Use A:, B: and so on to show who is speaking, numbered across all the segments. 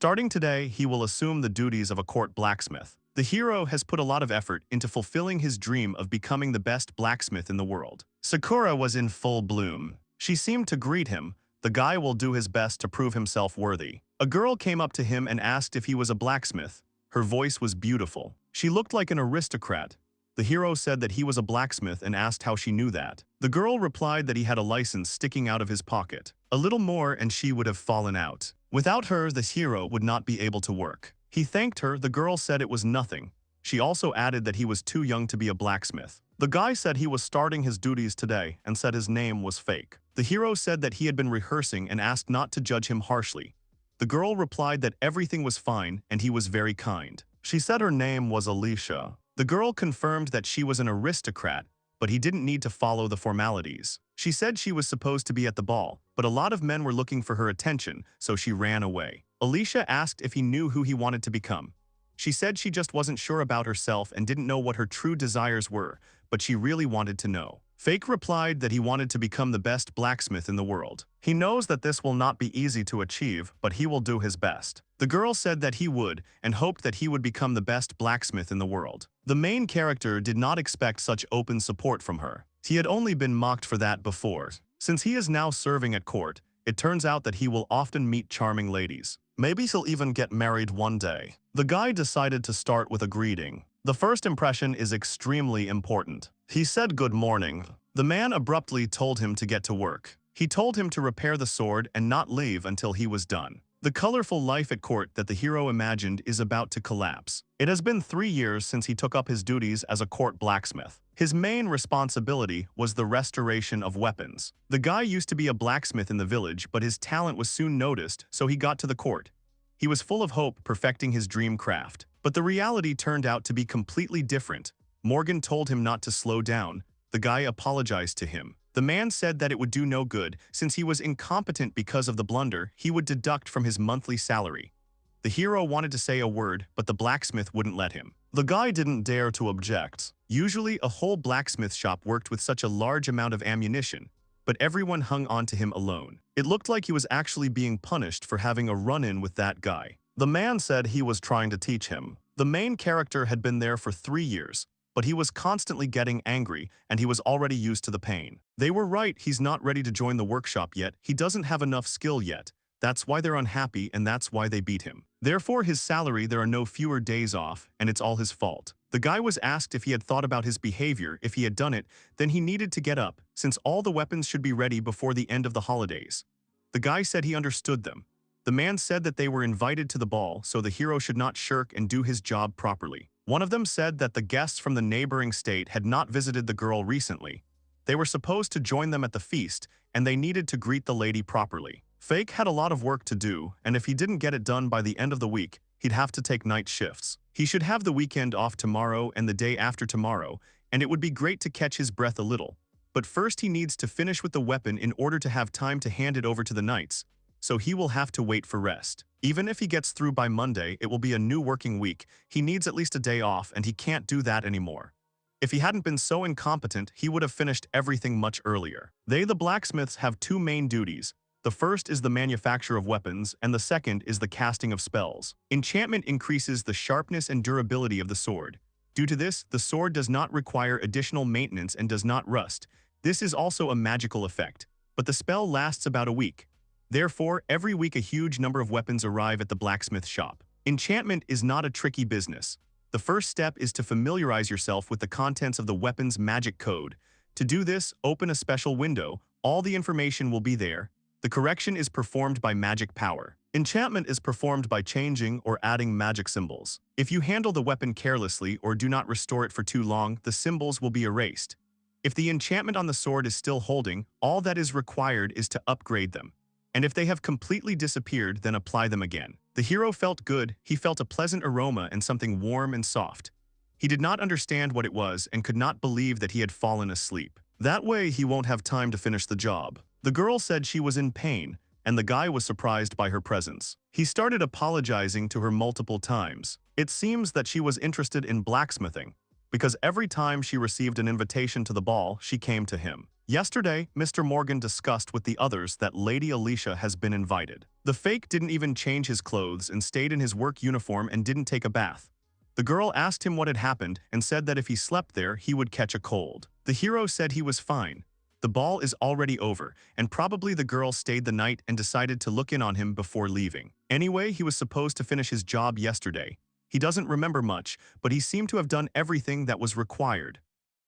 A: Starting today, he will assume the duties of a court blacksmith. The hero has put a lot of effort into fulfilling his dream of becoming the best blacksmith in the world. Sakura was in full bloom. She seemed to greet him. The guy will do his best to prove himself worthy. A girl came up to him and asked if he was a blacksmith. Her voice was beautiful. She looked like an aristocrat. The hero said that he was a blacksmith and asked how she knew that. The girl replied that he had a license sticking out of his pocket. A little more and she would have fallen out. Without her, the hero would not be able to work. He thanked her. The girl said it was nothing. She also added that he was too young to be a blacksmith. The guy said he was starting his duties today and said his name was fake. The hero said that he had been rehearsing and asked not to judge him harshly. The girl replied that everything was fine and he was very kind. She said her name was Alicia. The girl confirmed that she was an aristocrat, but he didn't need to follow the formalities. She said she was supposed to be at the ball, but a lot of men were looking for her attention, so she ran away. Alicia asked if he knew who he wanted to become. She said she just wasn't sure about herself and didn't know what her true desires were, but she really wanted to know. Fake replied that he wanted to become the best blacksmith in the world. He knows that this will not be easy to achieve, but he will do his best. The girl said that he would, and hoped that he would become the best blacksmith in the world. The main character did not expect such open support from her. He had only been mocked for that before. Since he is now serving at court, it turns out that he will often meet charming ladies. Maybe he'll even get married one day. The guy decided to start with a greeting. The first impression is extremely important. He said good morning. The man abruptly told him to get to work. He told him to repair the sword and not leave until he was done. The colorful life at court that the hero imagined is about to collapse. It has been 3 years since he took up his duties as a court blacksmith. His main responsibility was the restoration of weapons. The guy used to be a blacksmith in the village, but his talent was soon noticed, so he got to the court. He was full of hope, perfecting his dream craft. But the reality turned out to be completely different. Morgan told him not to slow down. The guy apologized to him. The man said that it would do no good, since he was incompetent because of the blunder he would deduct from his monthly salary. The hero wanted to say a word, but the blacksmith wouldn't let him. The guy didn't dare to object. Usually, a whole blacksmith shop worked with such a large amount of ammunition, but everyone hung on to him alone. It looked like he was actually being punished for having a run-in with that guy. The man said he was trying to teach him. The main character had been there for 3 years, but he was constantly getting angry and he was already used to the pain. They were right, he's not ready to join the workshop yet, he doesn't have enough skill yet. That's why they're unhappy and that's why they beat him. Therefore his salary there are no fewer days off and it's all his fault. The guy was asked if he had thought about his behavior. If he had done it, then he needed to get up, since all the weapons should be ready before the end of the holidays. The guy said he understood them. The man said that they were invited to the ball, so the hero should not shirk and do his job properly. One of them said that the guests from the neighboring state had not visited the girl recently. They were supposed to join them at the feast, and they needed to greet the lady properly. Fake had a lot of work to do, and if he didn't get it done by the end of the week, he'd have to take night shifts. He should have the weekend off tomorrow and the day after tomorrow, and it would be great to catch his breath a little. But first he needs to finish with the weapon in order to have time to hand it over to the knights, so he will have to wait for rest. Even if he gets through by Monday, it will be a new working week. He needs at least a day off, and he can't do that anymore. If he hadn't been so incompetent, he would have finished everything much earlier. They, the blacksmiths, have 2 main duties. The first is the manufacture of weapons, and the second is the casting of spells. Enchantment increases the sharpness and durability of the sword. Due to this, the sword does not require additional maintenance and does not rust. This is also a magical effect, but the spell lasts about a week. Therefore, every week a huge number of weapons arrive at the blacksmith shop. Enchantment is not a tricky business. The first step is to familiarize yourself with the contents of the weapon's magic code. To do this, open a special window. All the information will be there. The correction is performed by magic power. Enchantment is performed by changing or adding magic symbols. If you handle the weapon carelessly or do not restore it for too long, the symbols will be erased. If the enchantment on the sword is still holding, all that is required is to upgrade them. And if they have completely disappeared, then apply them again. The hero felt good. He felt a pleasant aroma and something warm and soft. He did not understand what it was and could not believe that he had fallen asleep. That way he won't have time to finish the job. The girl said she was in pain, and the guy was surprised by her presence. He started apologizing to her multiple times. It seems that she was interested in blacksmithing, because every time she received an invitation to the ball, she came to him. Yesterday, Mr. Morgan discussed with the others that Lady Alicia has been invited. The fake didn't even change his clothes and stayed in his work uniform and didn't take a bath. The girl asked him what had happened and said that if he slept there, he would catch a cold. The hero said he was fine. The ball is already over, and probably the girl stayed the night and decided to look in on him before leaving. Anyway, he was supposed to finish his job yesterday. He doesn't remember much, but he seemed to have done everything that was required.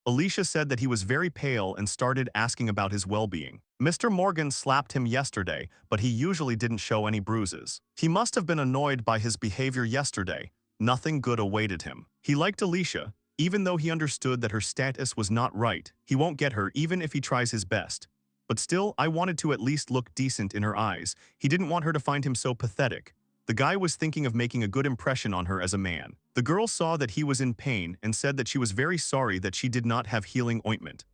A: Alicia said that he was very pale and started asking about his well-being. Mr. Morgan slapped him yesterday, but he usually didn't show any bruises. He must have been annoyed by his behavior yesterday. Nothing good awaited him. He liked Alicia, even though he understood that her status was not right. He won't get her even if he tries his best. But still, I wanted to at least look decent in her eyes. He didn't want her to find him so pathetic. The guy was thinking of making a good impression on her as a man. The girl saw that he was in pain and said that she was very sorry that she did not have healing ointment.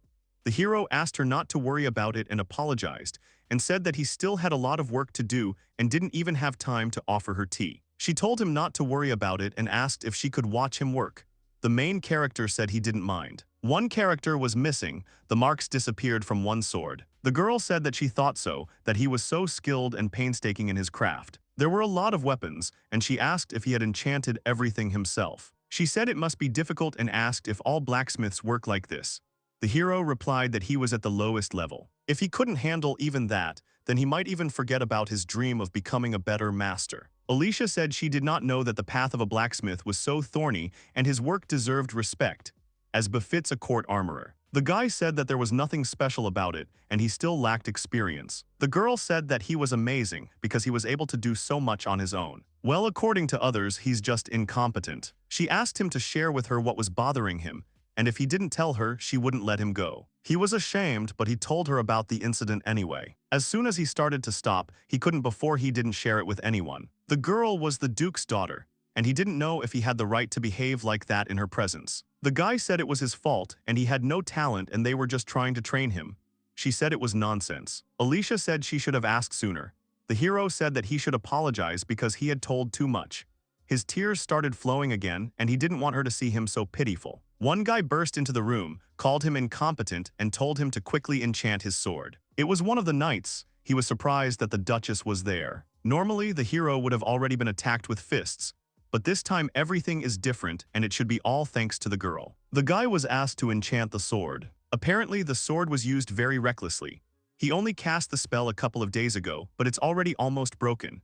A: The hero asked her not to worry about it and apologized, and said that he still had a lot of work to do and didn't even have time to offer her tea. She told him not to worry about it and asked if she could watch him work. The main character said he didn't mind. One character was missing. The marks disappeared from one sword. The girl said that she thought so, that he was so skilled and painstaking in his craft. There were a lot of weapons, and she asked if he had enchanted everything himself. She said it must be difficult and asked if all blacksmiths work like this. The hero replied that he was at the lowest level. If he couldn't handle even that, then he might even forget about his dream of becoming a better master. Alicia said she did not know that the path of a blacksmith was so thorny and his work deserved respect, as befits a court armorer. The guy said that there was nothing special about it, and he still lacked experience. The girl said that he was amazing because he was able to do so much on his own. Well, according to others, he's just incompetent. She asked him to share with her what was bothering him, and if he didn't tell her, she wouldn't let him go. He was ashamed, but he told her about the incident anyway. As soon as he started to stop, he couldn't before he didn't share it with anyone. The girl was the Duke's daughter, and he didn't know if he had the right to behave like that in her presence. The guy said it was his fault, and he had no talent and they were just trying to train him. She said it was nonsense. Alicia said she should have asked sooner. The hero said that he should apologize because he had told too much. His tears started flowing again, and he didn't want her to see him so pitiful. One guy burst into the room, called him incompetent, and told him to quickly enchant his sword. It was one of the knights. He was surprised that the Duchess was there. Normally, the hero would have already been attacked with fists, but this time everything is different and it should be all thanks to the girl. The guy was asked to enchant the sword. Apparently, the sword was used very recklessly. He only cast the spell a couple of days ago, but it's already almost broken.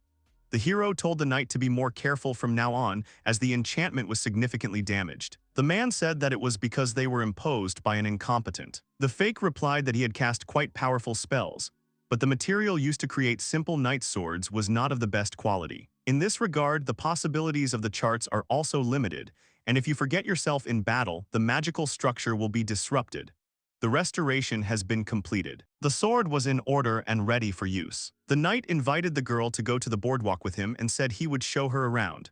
A: The hero told the knight to be more careful from now on as the enchantment was significantly damaged. The man said that it was because they were imposed by an incompetent. The fake replied that he had cast quite powerful spells, but the material used to create simple knight swords was not of the best quality. In this regard, the possibilities of the charts are also limited, and if you forget yourself in battle, the magical structure will be disrupted. The restoration has been completed. The sword was in order and ready for use. The knight invited the girl to go to the boardwalk with him and said he would show her around.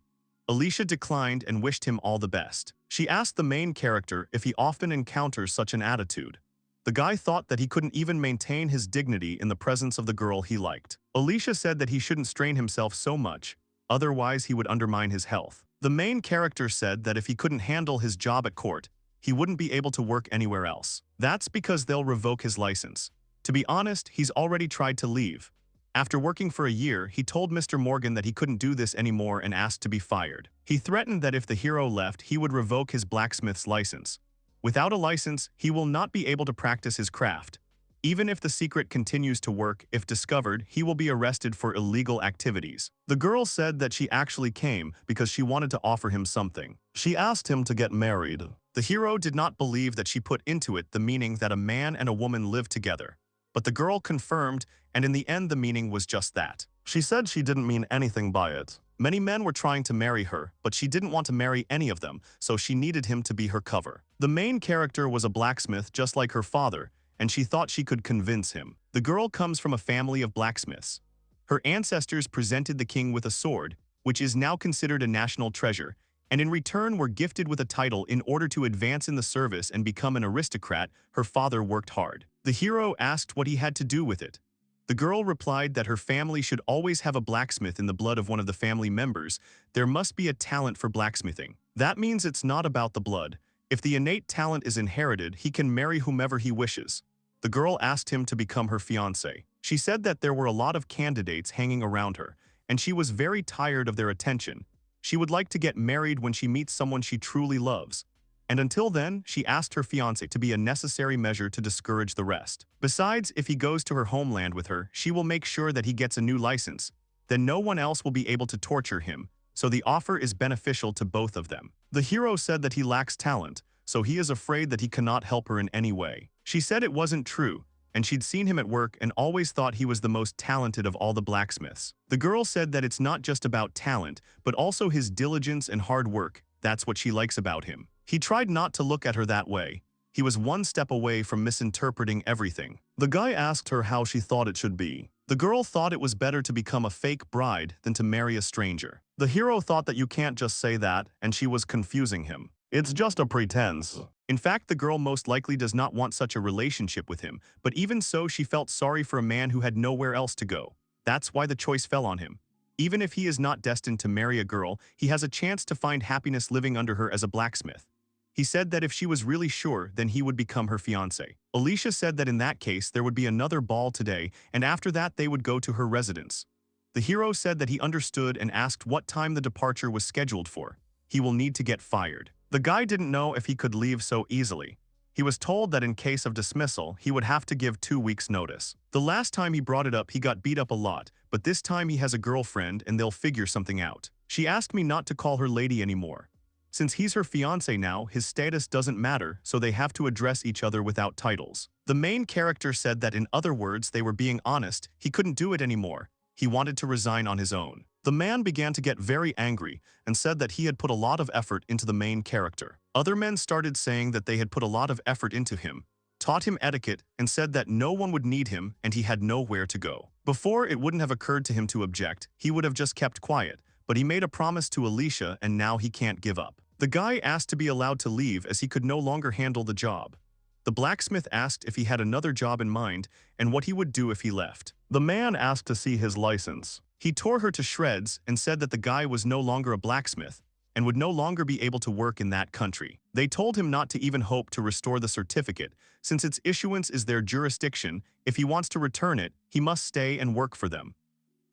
A: Alicia declined and wished him all the best. She asked the main character if he often encounters such an attitude. The guy thought that he couldn't even maintain his dignity in the presence of the girl he liked. Alicia said that he shouldn't strain himself so much, otherwise he would undermine his health. The main character said that if he couldn't handle his job at court, he wouldn't be able to work anywhere else. That's because they'll revoke his license. To be honest, he's already tried to leave. After working for a year, he told Mr. Morgan that he couldn't do this anymore and asked to be fired. He threatened that if the hero left, he would revoke his blacksmith's license. Without a license, he will not be able to practice his craft. Even if the secret continues to work, if discovered, he will be arrested for illegal activities. The girl said that she actually came because she wanted to offer him something. She asked him to get married. The hero did not believe that she put into it the meaning that a man and a woman live together. But the girl confirmed, and in the end the meaning was just that. She said she didn't mean anything by it. Many men were trying to marry her, but she didn't want to marry any of them, so she needed him to be her cover. The main character was a blacksmith just like her father, and she thought she could convince him. The girl comes from a family of blacksmiths. Her ancestors presented the king with a sword, which is now considered a national treasure, and in return were gifted with a title in order to advance in the service and become an aristocrat. Her father worked hard. The hero asked what he had to do with it. The girl replied that her family should always have a blacksmith in the blood of one of the family members. There must be a talent for blacksmithing. That means it's not about the blood. If the innate talent is inherited, he can marry whomever he wishes. The girl asked him to become her fiancé. She said that there were a lot of candidates hanging around her, and she was very tired of their attention. She would like to get married when she meets someone she truly loves. And until then, she asked her fiancé to be a necessary measure to discourage the rest. Besides, if he goes to her homeland with her, she will make sure that he gets a new license. Then no one else will be able to torture him, so the offer is beneficial to both of them. The hero said that he lacks talent, so he is afraid that he cannot help her in any way. She said it wasn't true, and she'd seen him at work and always thought he was the most talented of all the blacksmiths. The girl said that it's not just about talent, but also his diligence and hard work. That's what she likes about him. He tried not to look at her that way. He was one step away from misinterpreting everything. The guy asked her how she thought it should be. The girl thought it was better to become a fake bride than to marry a stranger. The hero thought that you can't just say that, and she was confusing him. It's just a pretense. In fact, the girl most likely does not want such a relationship with him, but even so, she felt sorry for a man who had nowhere else to go. That's why the choice fell on him. Even if he is not destined to marry a girl, he has a chance to find happiness living under her as a blacksmith. He said that if she was really sure, then he would become her fiancé. Alicia said that in that case, there would be another ball today, and after that they would go to her residence. The hero said that he understood and asked what time the departure was scheduled for. He will need to get fired. The guy didn't know if he could leave so easily. He was told that in case of dismissal, he would have to give 2 weeks' notice. The last time he brought it up, he got beat up a lot, but this time he has a girlfriend and they'll figure something out. She asked me not to call her lady anymore. Since he's her fiancé now, his status doesn't matter, so they have to address each other without titles. The main character said that in other words, they were being honest, he couldn't do it anymore. He wanted to resign on his own. The man began to get very angry and said that he had put a lot of effort into the main character. Other men started saying that they had put a lot of effort into him, taught him etiquette, and said that no one would need him and he had nowhere to go. Before, it wouldn't have occurred to him to object, he would have just kept quiet, but he made a promise to Alicia and now he can't give up. The guy asked to be allowed to leave as he could no longer handle the job. The blacksmith asked if he had another job in mind and what he would do if he left. The man asked to see his license. He tore her to shreds and said that the guy was no longer a blacksmith and would no longer be able to work in that country. They told him not to even hope to restore the certificate, since its issuance is their jurisdiction. If he wants to return it, he must stay and work for them.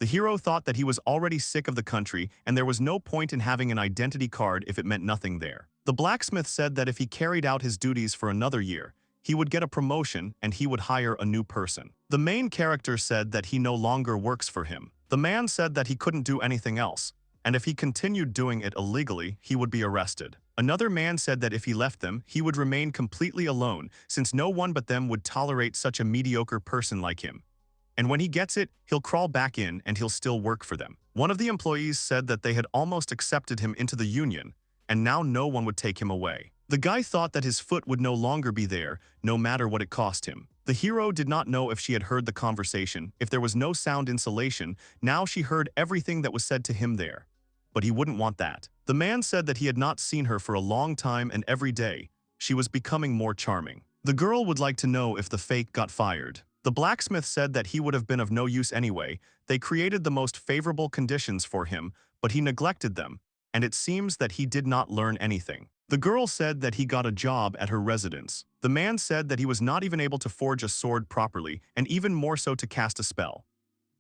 A: The hero thought that he was already sick of the country and there was no point in having an identity card if it meant nothing there. The blacksmith said that if he carried out his duties for another year, he would get a promotion and he would hire a new person. The main character said that he no longer works for him. The man said that he couldn't do anything else, and if he continued doing it illegally, he would be arrested. Another man said that if he left them, he would remain completely alone, since no one but them would tolerate such a mediocre person like him. And when he gets it, he'll crawl back in and he'll still work for them. One of the employees said that they had almost accepted him into the union, and now no one would take him away. The guy thought that his foot would no longer be there, no matter what it cost him. The hero did not know if she had heard the conversation. If there was no sound insulation, now she heard everything that was said to him there. But he wouldn't want that. The man said that he had not seen her for a long time and every day, she was becoming more charming. The girl would like to know if the fake got fired. The blacksmith said that he would have been of no use anyway. They created the most favorable conditions for him, but he neglected them, and it seems that he did not learn anything. The girl said that he got a job at her residence. The man said that he was not even able to forge a sword properly, and even more so to cast a spell.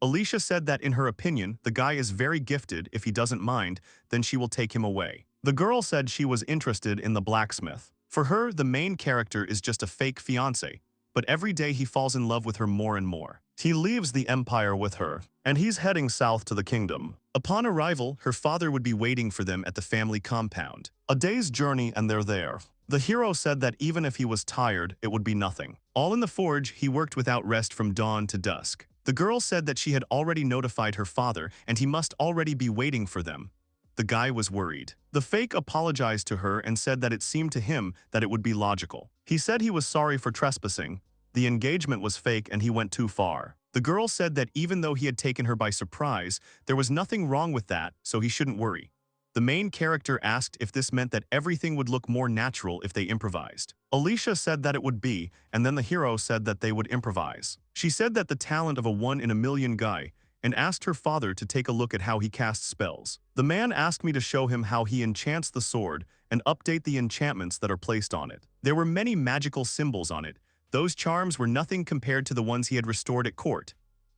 A: Alicia said that in her opinion, the guy is very gifted. If he doesn't mind, then she will take him away. The girl said she was interested in the blacksmith. For her, the main character is just a fake fiancé, but every day he falls in love with her more and more. He leaves the empire with her, and he's heading south to the kingdom. Upon arrival, her father would be waiting for them at the family compound. A day's journey and they're there. The hero said that even if he was tired, it would be nothing. All in the forge, he worked without rest from dawn to dusk. The girl said that she had already notified her father and he must already be waiting for them. The guy was worried. The fake apologized to her and said that it seemed to him that it would be logical. He said he was sorry for trespassing. The engagement was fake and he went too far. The girl said that even though he had taken her by surprise, there was nothing wrong with that, so he shouldn't worry. The main character asked if this meant that everything would look more natural if they improvised. Alicia said that it would be, and then the hero said that they would improvise. She said that the talent of a one-in-a-million guy, and asked her father to take a look at how he casts spells. The man asked me to show him how he enchants the sword and update the enchantments that are placed on it. There were many magical symbols on it. Those charms were nothing compared to the ones he had restored at court.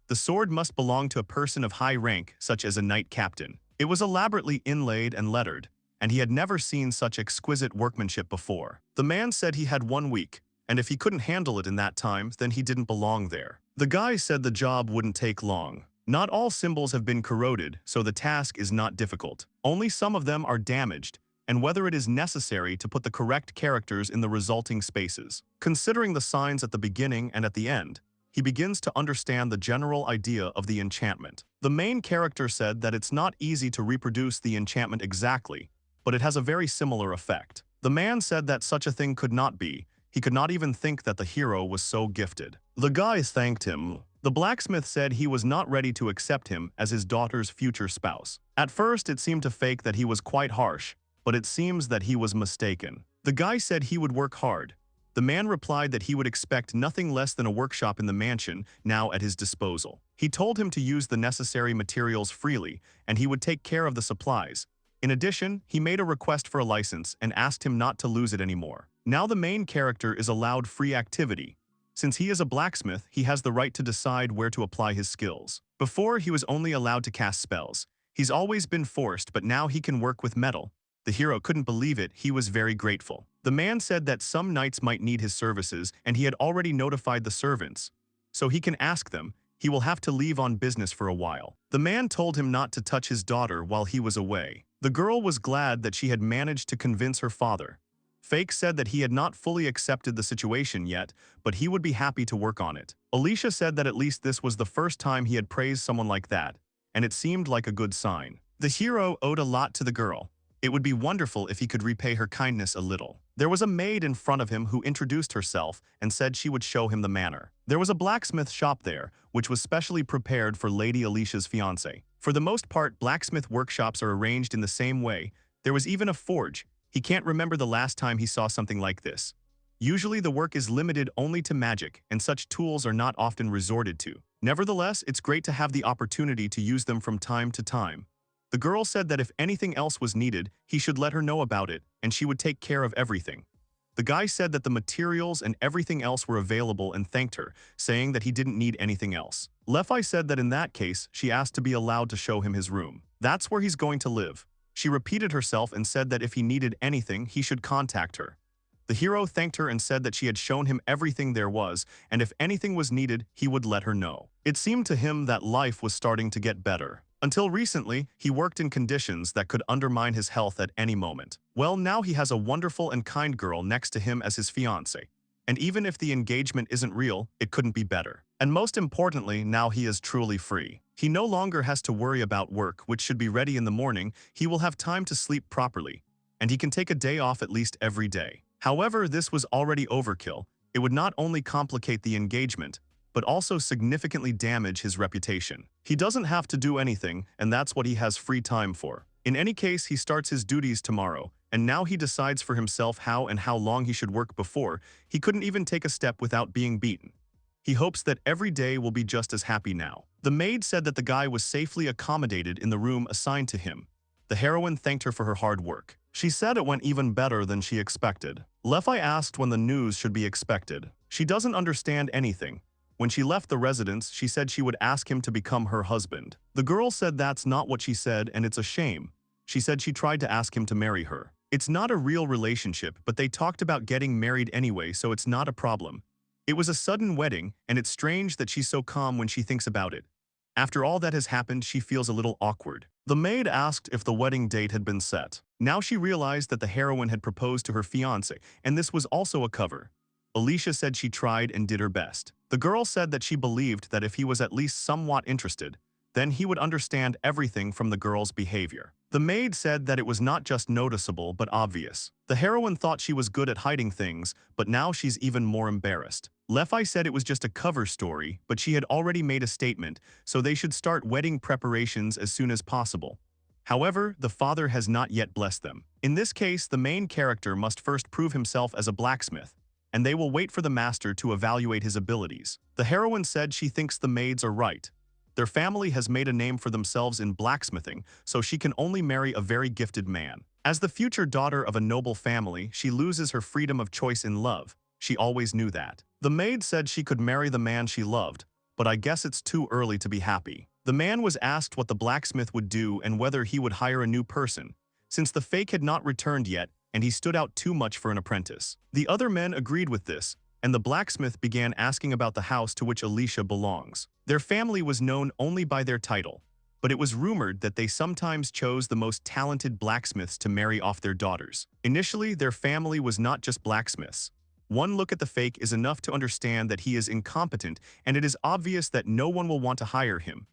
A: The sword must belong to a person of high rank, such as a knight captain. It was elaborately inlaid and lettered, and he had never seen such exquisite workmanship before. The man said he had 1 week, and if he couldn't handle it in that time, then he didn't belong there. The guy said the job wouldn't take long. Not all symbols have been corroded, so the task is not difficult. Only some of them are damaged, and whether it is necessary to put the correct characters in the resulting spaces. Considering the signs at the beginning and at the end, he begins to understand the general idea of the enchantment. The main character said that it's not easy to reproduce the enchantment exactly, but it has a very similar effect. The man said that such a thing could not be. He could not even think that the hero was so gifted. The guy thanked him. The blacksmith said he was not ready to accept him as his daughter's future spouse. At first, it seemed to Fake that he was quite harsh, but it seems that he was mistaken. The guy said he would work hard. The man replied that he would expect nothing less than a workshop in the mansion now at his disposal. He told him to use the necessary materials freely, and he would take care of the supplies. In addition, he made a request for a license and asked him not to lose it anymore. Now the main character is allowed free activity. Since he is a blacksmith, he has the right to decide where to apply his skills. Before, he was only allowed to cast spells. He's always been forced, but now he can work with metal. The hero couldn't believe it. He was very grateful. The man said that some knights might need his services, and he had already notified the servants. So he can ask them. He will have to leave on business for a while. The man told him not to touch his daughter while he was away. The girl was glad that she had managed to convince her father. Fake said that he had not fully accepted the situation yet, but he would be happy to work on it. Alicia said that at least this was the first time he had praised someone like that, and it seemed like a good sign. The hero owed a lot to the girl. It would be wonderful if he could repay her kindness a little. There was a maid in front of him who introduced herself and said she would show him the manor. There was a blacksmith shop there, which was specially prepared for Lady Alicia's fiancé. For the most part, blacksmith workshops are arranged in the same way. There was even a forge. He can't remember the last time he saw something like this. Usually the work is limited only to magic, and such tools are not often resorted to. Nevertheless, it's great to have the opportunity to use them from time to time. The girl said that if anything else was needed, he should let her know about it, and she would take care of everything. The guy said that the materials and everything else were available and thanked her, saying that he didn't need anything else. Lefi said that in that case, she asked to be allowed to show him his room. That's where he's going to live. She repeated herself and said that if he needed anything, he should contact her. The hero thanked her and said that she had shown him everything there was, and if anything was needed, he would let her know. It seemed to him that life was starting to get better. Until recently, he worked in conditions that could undermine his health at any moment. Well, now he has a wonderful and kind girl next to him as his fiancé. And even if the engagement isn't real, it couldn't be better. And most importantly, now he is truly free. He no longer has to worry about work, which should be ready in the morning. He will have time to sleep properly, and he can take a day off at least every day. However, this was already overkill. It would not only complicate the engagement, but also significantly damage his reputation. He doesn't have to do anything, and that's what he has free time for. In any case, he starts his duties tomorrow, and now he decides for himself how and how long he should work before. He couldn't even take a step without being beaten. He hopes that every day will be just as happy now. The maid said that the guy was safely accommodated in the room assigned to him. The heroine thanked her for her hard work. She said it went even better than she expected. Lefi asked when the news should be expected. She doesn't understand anything. When she left the residence, she said she would ask him to become her husband. The girl said that's not what she said, and it's a shame. She said she tried to ask him to marry her. It's not a real relationship, but they talked about getting married anyway, so it's not a problem. It was a sudden wedding, and it's strange that she's so calm when she thinks about it. After all that has happened, she feels a little awkward. The maid asked if the wedding date had been set. Now she realized that the heroine had proposed to her fiancé, and this was also a cover. Alicia said she tried and did her best. The girl said that she believed that if he was at least somewhat interested, then he would understand everything from the girl's behavior. The maid said that it was not just noticeable but obvious. The heroine thought she was good at hiding things, but now she's even more embarrassed. Lefi said it was just a cover story, but she had already made a statement, so they should start wedding preparations as soon as possible. However, the father has not yet blessed them. In this case, the main character must first prove himself as a blacksmith, and they will wait for the master to evaluate his abilities. The heroine said she thinks the maids are right. Their family has made a name for themselves in blacksmithing, so she can only marry a very gifted man. As the future daughter of a noble family, she loses her freedom of choice in love. She always knew that. The maid said she could marry the man she loved, but I guess it's too early to be happy. The man was asked what the blacksmith would do and whether he would hire a new person, since the fake had not returned yet and he stood out too much for an apprentice. The other men agreed with this, and the blacksmith began asking about the house to which Alicia belongs. Their family was known only by their title, but it was rumored that they sometimes chose the most talented blacksmiths to marry off their daughters. Initially, their family was not just blacksmiths. One look at the fake is enough to understand that he is incompetent, and it is obvious that no one will want to hire him.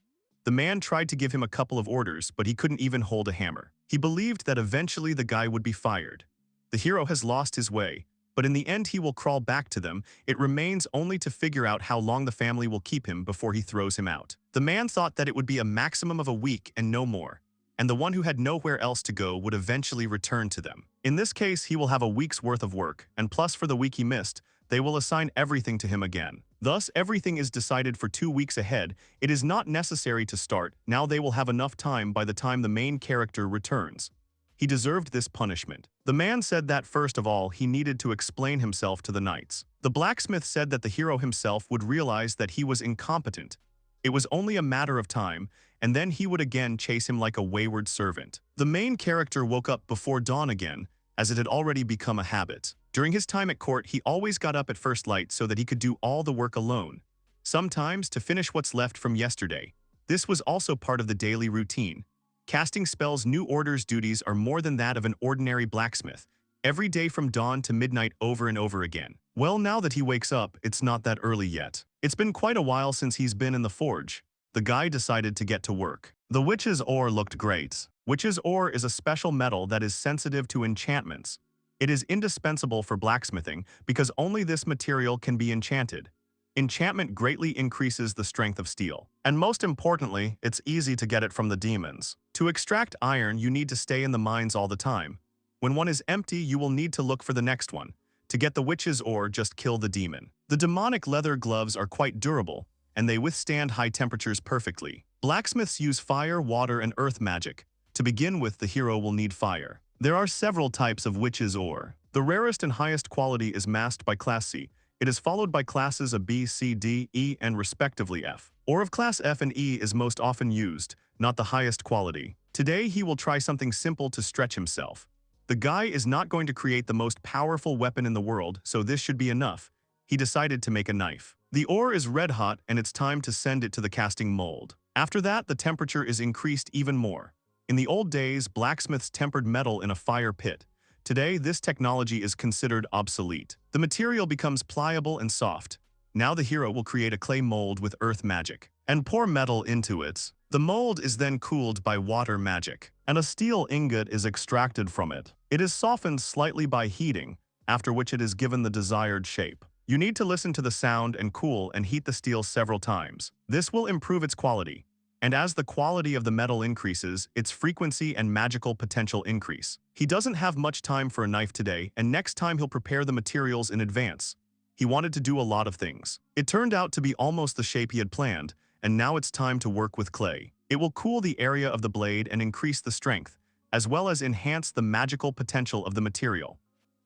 A: The man tried to give him a couple of orders, but he couldn't even hold a hammer. He believed that eventually the guy would be fired. The hero has lost his way, but in the end he will crawl back to them. It remains only to figure out how long the family will keep him before he throws him out. The man thought that it would be a maximum of a week and no more, and the one who had nowhere else to go would eventually return to them. In this case, he will have a week's worth of work, and plus for the week he missed, they will assign everything to him again. Thus, everything is decided for 2 weeks ahead. It is not necessary to start. Now they will have enough time by the time the main character returns. He deserved this punishment. The man said that first of all, he needed to explain himself to the knights. The blacksmith said that the hero himself would realize that he was incompetent. It was only a matter of time, and then he would again chase him like a wayward servant. The main character woke up before dawn again, as it had already become a habit. During his time at court, he always got up at first light so that he could do all the work alone, sometimes to finish what's left from yesterday. This was also part of the daily routine. Casting spells' new orders duties are more than that of an ordinary blacksmith, every day from dawn to midnight over and over again. Well, now that he wakes up, it's not that early yet. It's been quite a while since he's been in the forge. The guy decided to get to work. The witch's ore looked great. Witch's ore is a special metal that is sensitive to enchantments. It is indispensable for blacksmithing because only this material can be enchanted. Enchantment greatly increases the strength of steel. And most importantly, it's easy to get it from the demons. To extract iron, you need to stay in the mines all the time. When one is empty, you will need to look for the next one. To get the witch's ore, just kill the demon. The demonic leather gloves are quite durable, and they withstand high temperatures perfectly. Blacksmiths use fire, water, and earth magic. To begin with, the hero will need fire. There are several types of witch's ore. The rarest and highest quality is masked by Class C. It is followed by classes of B, C, D, E, and respectively F. Ore of Class F and E is most often used, not the highest quality. Today, he will try something simple to stretch himself. The guy is not going to create the most powerful weapon in the world, so this should be enough. He decided to make a knife. The ore is red hot, and it's time to send it to the casting mold. After that, the temperature is increased even more. In the old days, blacksmiths tempered metal in a fire pit. Today, this technology is considered obsolete. The material becomes pliable and soft. Now the hero will create a clay mold with earth magic and pour metal into it. The mold is then cooled by water magic, and a steel ingot is extracted from it. It is softened slightly by heating, after which it is given the desired shape. You need to listen to the sound and cool and heat the steel several times. This will improve its quality. And as the quality of the metal increases, its frequency and magical potential increase. He doesn't have much time for a knife today, and next time he'll prepare the materials in advance. He wanted to do a lot of things. It turned out to be almost the shape he had planned, and now it's time to work with clay. It will cool the area of the blade and increase the strength, as well as enhance the magical potential of the material.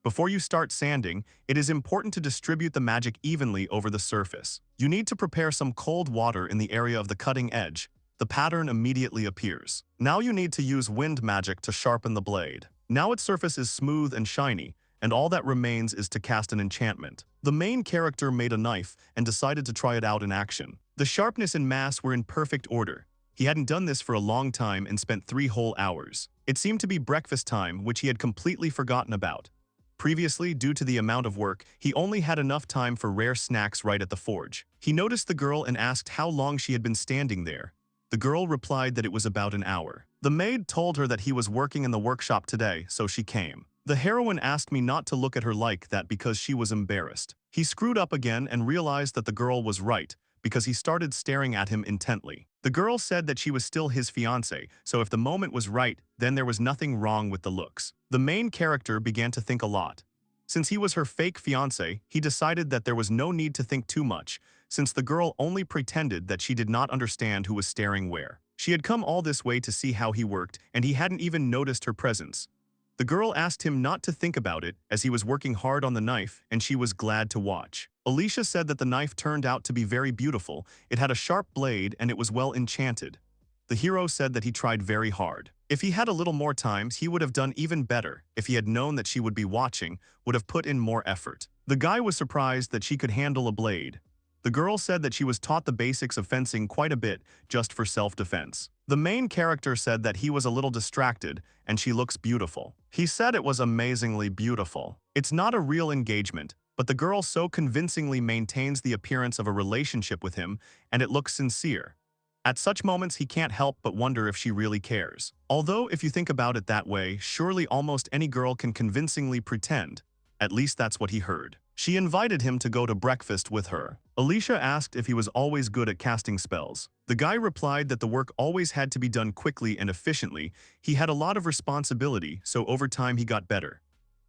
A: Before you start sanding, it is important to distribute the magic evenly over the surface. You need to prepare some cold water in the area of the cutting edge. The pattern immediately appears. Now you need to use wind magic to sharpen the blade. Now its surface is smooth and shiny, and all that remains is to cast an enchantment. The main character made a knife and decided to try it out in action. The sharpness and mass were in perfect order. He hadn't done this for a long time and spent 3 whole hours. It seemed to be breakfast time, which he had completely forgotten about. Previously, due to the amount of work, he only had enough time for rare snacks right at the forge. He noticed the girl and asked how long she had been standing there. The girl replied that it was about an hour. The maid told her that he was working in the workshop today, so she came. The heroine asked me not to look at her like that because she was embarrassed. He screwed up again and realized that the girl was right, because he started staring at him intently. The girl said that she was still his fiancé, so if the moment was right, then there was nothing wrong with the looks. The main character began to think a lot. Since he was her fake fiancé, he decided that there was no need to think too much, since the girl only pretended that she did not understand who was staring where. She had come all this way to see how he worked, and he hadn't even noticed her presence. The girl asked him not to think about it as he was working hard on the knife and she was glad to watch. Alicia said that the knife turned out to be very beautiful, it had a sharp blade and it was well enchanted. The hero said that he tried very hard. If he had a little more time, he would have done even better. If he had known that she would be watching, would have put in more effort. The guy was surprised that she could handle a blade. The girl said that she was taught the basics of fencing quite a bit just for self-defense. The main character said that he was a little distracted and she looks beautiful. He said it was amazingly beautiful. It's not a real engagement, but the girl so convincingly maintains the appearance of a relationship with him and it looks sincere. At such moments, he can't help but wonder if she really cares. Although, if you think about it that way, surely almost any girl can convincingly pretend. At least that's what he heard. She invited him to go to breakfast with her. Alicia asked if he was always good at casting spells. The guy replied that the work always had to be done quickly and efficiently. He had a lot of responsibility, so over time he got better.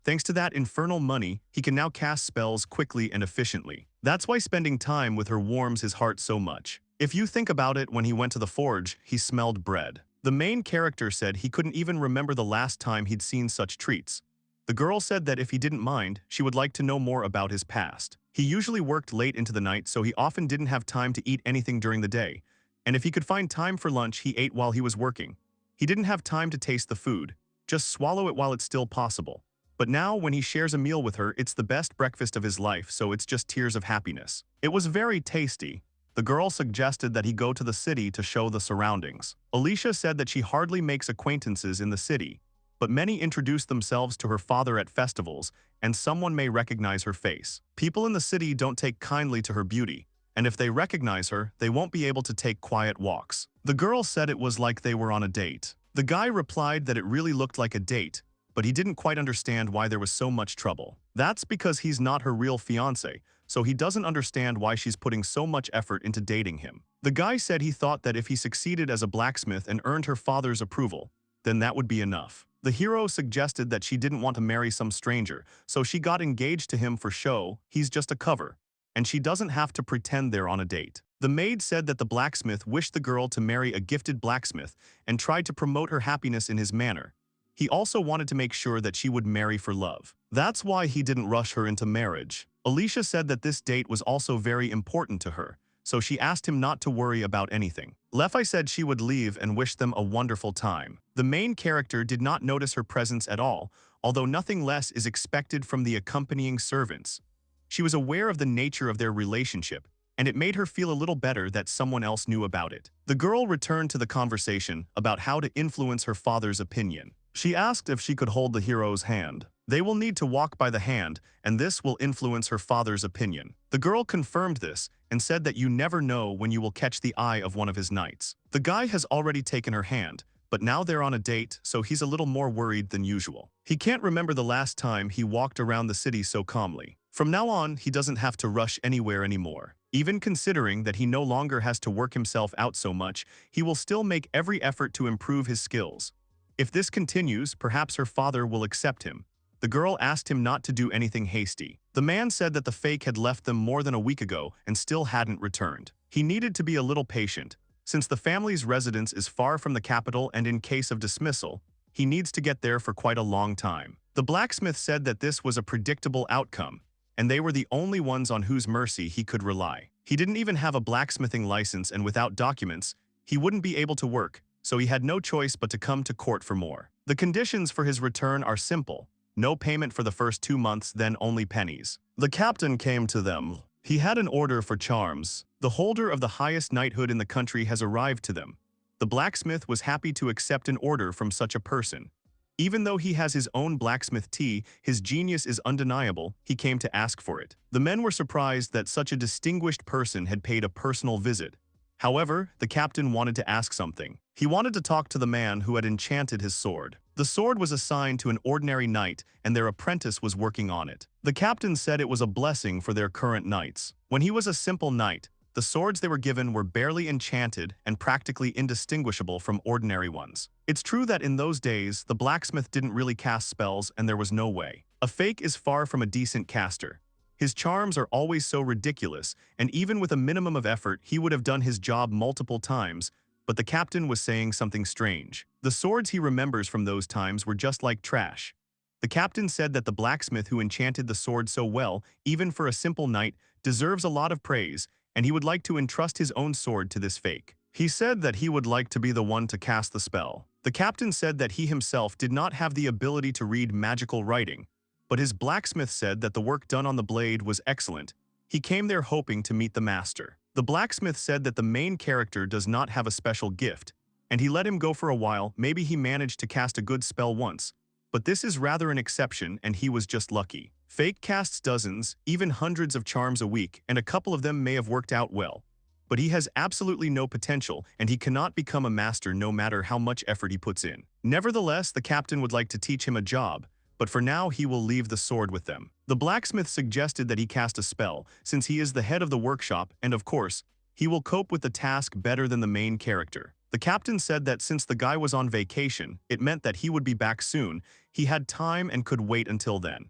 A: Thanks to that infernal money, he can now cast spells quickly and efficiently. That's why spending time with her warms his heart so much. If you think about it, when he went to the forge, he smelled bread. The main character said he couldn't even remember the last time he'd seen such treats. The girl said that if he didn't mind, she would like to know more about his past. He usually worked late into the night, so he often didn't have time to eat anything during the day. And if he could find time for lunch, he ate while he was working. He didn't have time to taste the food, just swallow it while it's still possible. But now, when he shares a meal with her, it's the best breakfast of his life, so it's just tears of happiness. It was very tasty. The girl suggested that he go to the city to show the surroundings. Alicia said that she hardly makes acquaintances in the city, but many introduce themselves to her father at festivals, and someone may recognize her face. People in the city don't take kindly to her beauty, and if they recognize her, they won't be able to take quiet walks. The girl said it was like they were on a date. The guy replied that it really looked like a date, but he didn't quite understand why there was so much trouble. That's because he's not her real fiancé, so he doesn't understand why she's putting so much effort into dating him. The guy said he thought that if he succeeded as a blacksmith and earned her father's approval, then that would be enough. The hero suggested that she didn't want to marry some stranger, so she got engaged to him for show. He's just a cover, and she doesn't have to pretend they're on a date. The maid said that the blacksmith wished the girl to marry a gifted blacksmith and tried to promote her happiness in his manner. He also wanted to make sure that she would marry for love. That's why he didn't rush her into marriage. Alicia said that this date was also very important to her, so she asked him not to worry about anything. Lefi said she would leave and wish them a wonderful time. The main character did not notice her presence at all, although nothing less is expected from the accompanying servants. She was aware of the nature of their relationship, and it made her feel a little better that someone else knew about it. The girl returned to the conversation about how to influence her father's opinion. She asked if she could hold the hero's hand. They will need to walk by the hand, and this will influence her father's opinion. The girl confirmed this and said that you never know when you will catch the eye of one of his knights. The guy has already taken her hand, but now they're on a date, so he's a little more worried than usual. He can't remember the last time he walked around the city so calmly. From now on, he doesn't have to rush anywhere anymore. Even considering that he no longer has to work himself out so much, he will still make every effort to improve his skills. If this continues, perhaps her father will accept him. The girl asked him not to do anything hasty. The man said that the fake had left them more than a week ago and still hadn't returned. He needed to be a little patient. Since the family's residence is far from the capital and in case of dismissal, he needs to get there for quite a long time. The blacksmith said that this was a predictable outcome, and they were the only ones on whose mercy he could rely. He didn't even have a blacksmithing license, and without documents, he wouldn't be able to work, so he had no choice but to come to court for more. The conditions for his return are simple. No payment for the first 2 months, then only pennies. The captain came to them. He had an order for charms. The holder of the highest knighthood in the country has arrived to them. The blacksmith was happy to accept an order from such a person. Even though he has his own blacksmith tea, his genius is undeniable, he came to ask for it. The men were surprised that such a distinguished person had paid a personal visit. However, the captain wanted to ask something. He wanted to talk to the man who had enchanted his sword. The sword was assigned to an ordinary knight, and their apprentice was working on it. The captain said it was a blessing for their current knights. When he was a simple knight, the swords they were given were barely enchanted and practically indistinguishable from ordinary ones. It's true that in those days, the blacksmith didn't really cast spells and there was no way. A fake is far from a decent caster. His charms are always so ridiculous, and even with a minimum of effort, he would have done his job multiple times, but the captain was saying something strange. The swords he remembers from those times were just like trash. The captain said that the blacksmith who enchanted the sword so well, even for a simple knight, deserves a lot of praise, and he would like to entrust his own sword to this fake. He said that he would like to be the one to cast the spell. The captain said that he himself did not have the ability to read magical writing, but his blacksmith said that the work done on the blade was excellent. He came there hoping to meet the master. The blacksmith said that the main character does not have a special gift, and he let him go for a while. Maybe he managed to cast a good spell once, but this is rather an exception and he was just lucky. Fake casts dozens, even hundreds of charms a week, and a couple of them may have worked out well. But he has absolutely no potential and he cannot become a master no matter how much effort he puts in. Nevertheless, the captain would like to teach him a job, but for now he will leave the sword with them. The blacksmith suggested that he cast a spell, since he is the head of the workshop, and of course, he will cope with the task better than the main character. The captain said that since the guy was on vacation, it meant that he would be back soon. He had time and could wait until then.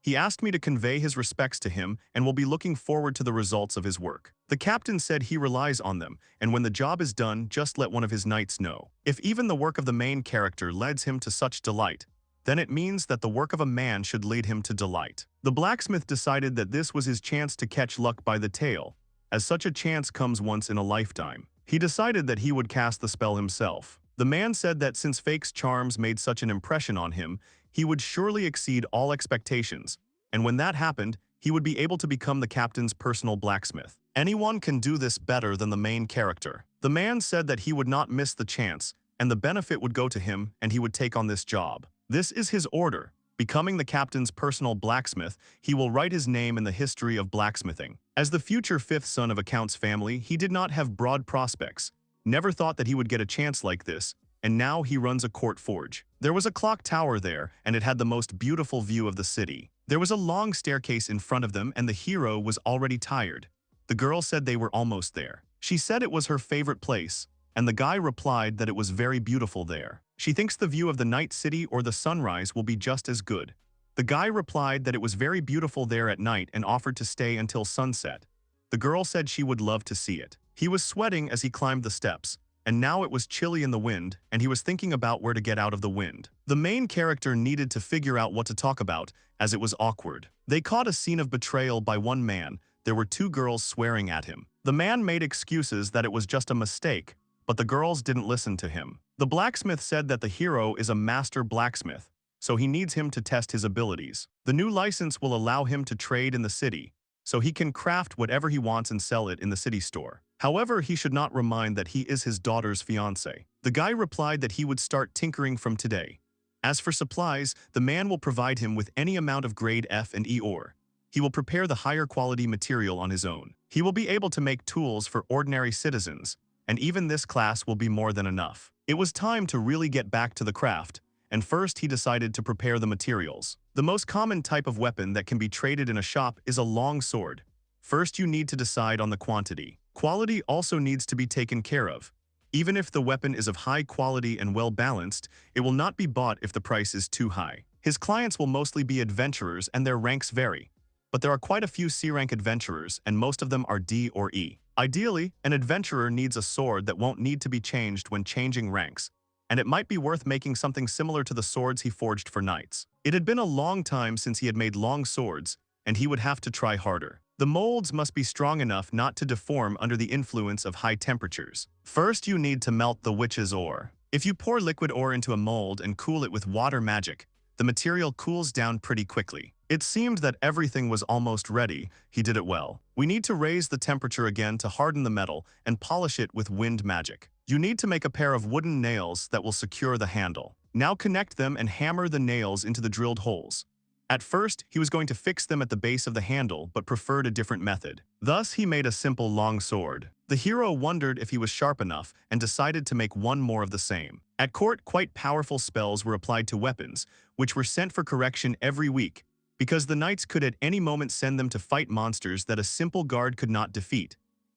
A: He asked me to convey his respects to him and will be looking forward to the results of his work. The captain said he relies on them, and when the job is done, just let one of his knights know. If even the work of the main character leads him to such delight, then it means that the work of a man should lead him to delight. The blacksmith decided that this was his chance to catch luck by the tail, as such a chance comes once in a lifetime. He decided that he would cast the spell himself. The man said that since Fake's charms made such an impression on him, he would surely exceed all expectations, and when that happened, he would be able to become the captain's personal blacksmith. Anyone can do this better than the main character. The man said that he would not miss the chance, and the benefit would go to him, and he would take on this job. This is his order. Becoming the captain's personal blacksmith, he will write his name in the history of blacksmithing. As the future fifth son of a count's family, he did not have broad prospects, never thought that he would get a chance like this, and now he runs a court forge. There was a clock tower there, and it had the most beautiful view of the city. There was a long staircase in front of them, and the hero was already tired. The girl said they were almost there. She said it was her favorite place, and the guy replied that it was very beautiful there. She thinks the view of the night city or the sunrise will be just as good. The guy replied that it was very beautiful there at night and offered to stay until sunset. The girl said she would love to see it. He was sweating as he climbed the steps, and now it was chilly in the wind, and he was thinking about where to get out of the wind. The main character needed to figure out what to talk about, as it was awkward. They caught a scene of betrayal by one man. There were two girls swearing at him. The man made excuses that it was just a mistake, but the girls didn't listen to him. The blacksmith said that the hero is a master blacksmith, so he needs him to test his abilities. The new license will allow him to trade in the city, so he can craft whatever he wants and sell it in the city store. However, he should not remind that he is his daughter's fiancé. The guy replied that he would start tinkering from today. As for supplies, the man will provide him with any amount of grade F and E ore. He will prepare the higher quality material on his own. He will be able to make tools for ordinary citizens, and even this class will be more than enough. It was time to really get back to the craft, and first he decided to prepare the materials. The most common type of weapon that can be traded in a shop is a long sword. First you need to decide on the quantity. Quality also needs to be taken care of. Even if the weapon is of high quality and well balanced, it will not be bought if the price is too high. His clients will mostly be adventurers and their ranks vary, but there are quite a few C-rank adventurers and most of them are D or E. Ideally, an adventurer needs a sword that won't need to be changed when changing ranks, and it might be worth making something similar to the swords he forged for knights. It had been a long time since he had made long swords, and he would have to try harder. The molds must be strong enough not to deform under the influence of high temperatures. First, you need to melt the witch's ore. If you pour liquid ore into a mold and cool it with water magic, the material cools down pretty quickly. It seemed that everything was almost ready. He did it well. We need to raise the temperature again to harden the metal and polish it with wind magic. You need to make a pair of wooden nails that will secure the handle. Now connect them and hammer the nails into the drilled holes. At first, he was going to fix them at the base of the handle but preferred a different method. Thus, he made a simple long sword. The hero wondered if he was sharp enough and decided to make one more of the same. At court, quite powerful spells were applied to weapons, which were sent for correction every week, because the knights could at any moment send them to fight monsters that a simple guard could not defeat.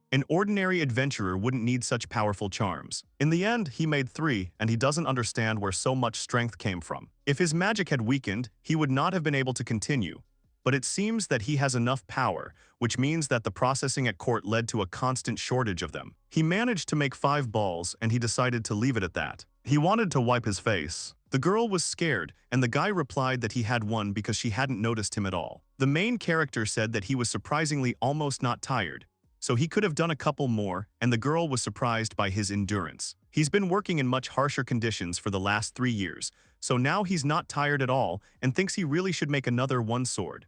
A: An ordinary adventurer wouldn't need such powerful charms. In the end, he made 3, and he doesn't understand where so much strength came from. If his magic had weakened, he would not have been able to continue, but it seems that he has enough power, which means that the processing at court led to a constant shortage of them. He managed to make 5 balls and he decided to leave it at that. He wanted to wipe his face. The girl was scared, and the guy replied that he had one because she hadn't noticed him at all. The main character said that he was surprisingly almost not tired, so he could have done a couple more, and the girl was surprised by his endurance. He's been working in much harsher conditions for the last 3 years, so now he's not tired at all and thinks he really should make another one sword.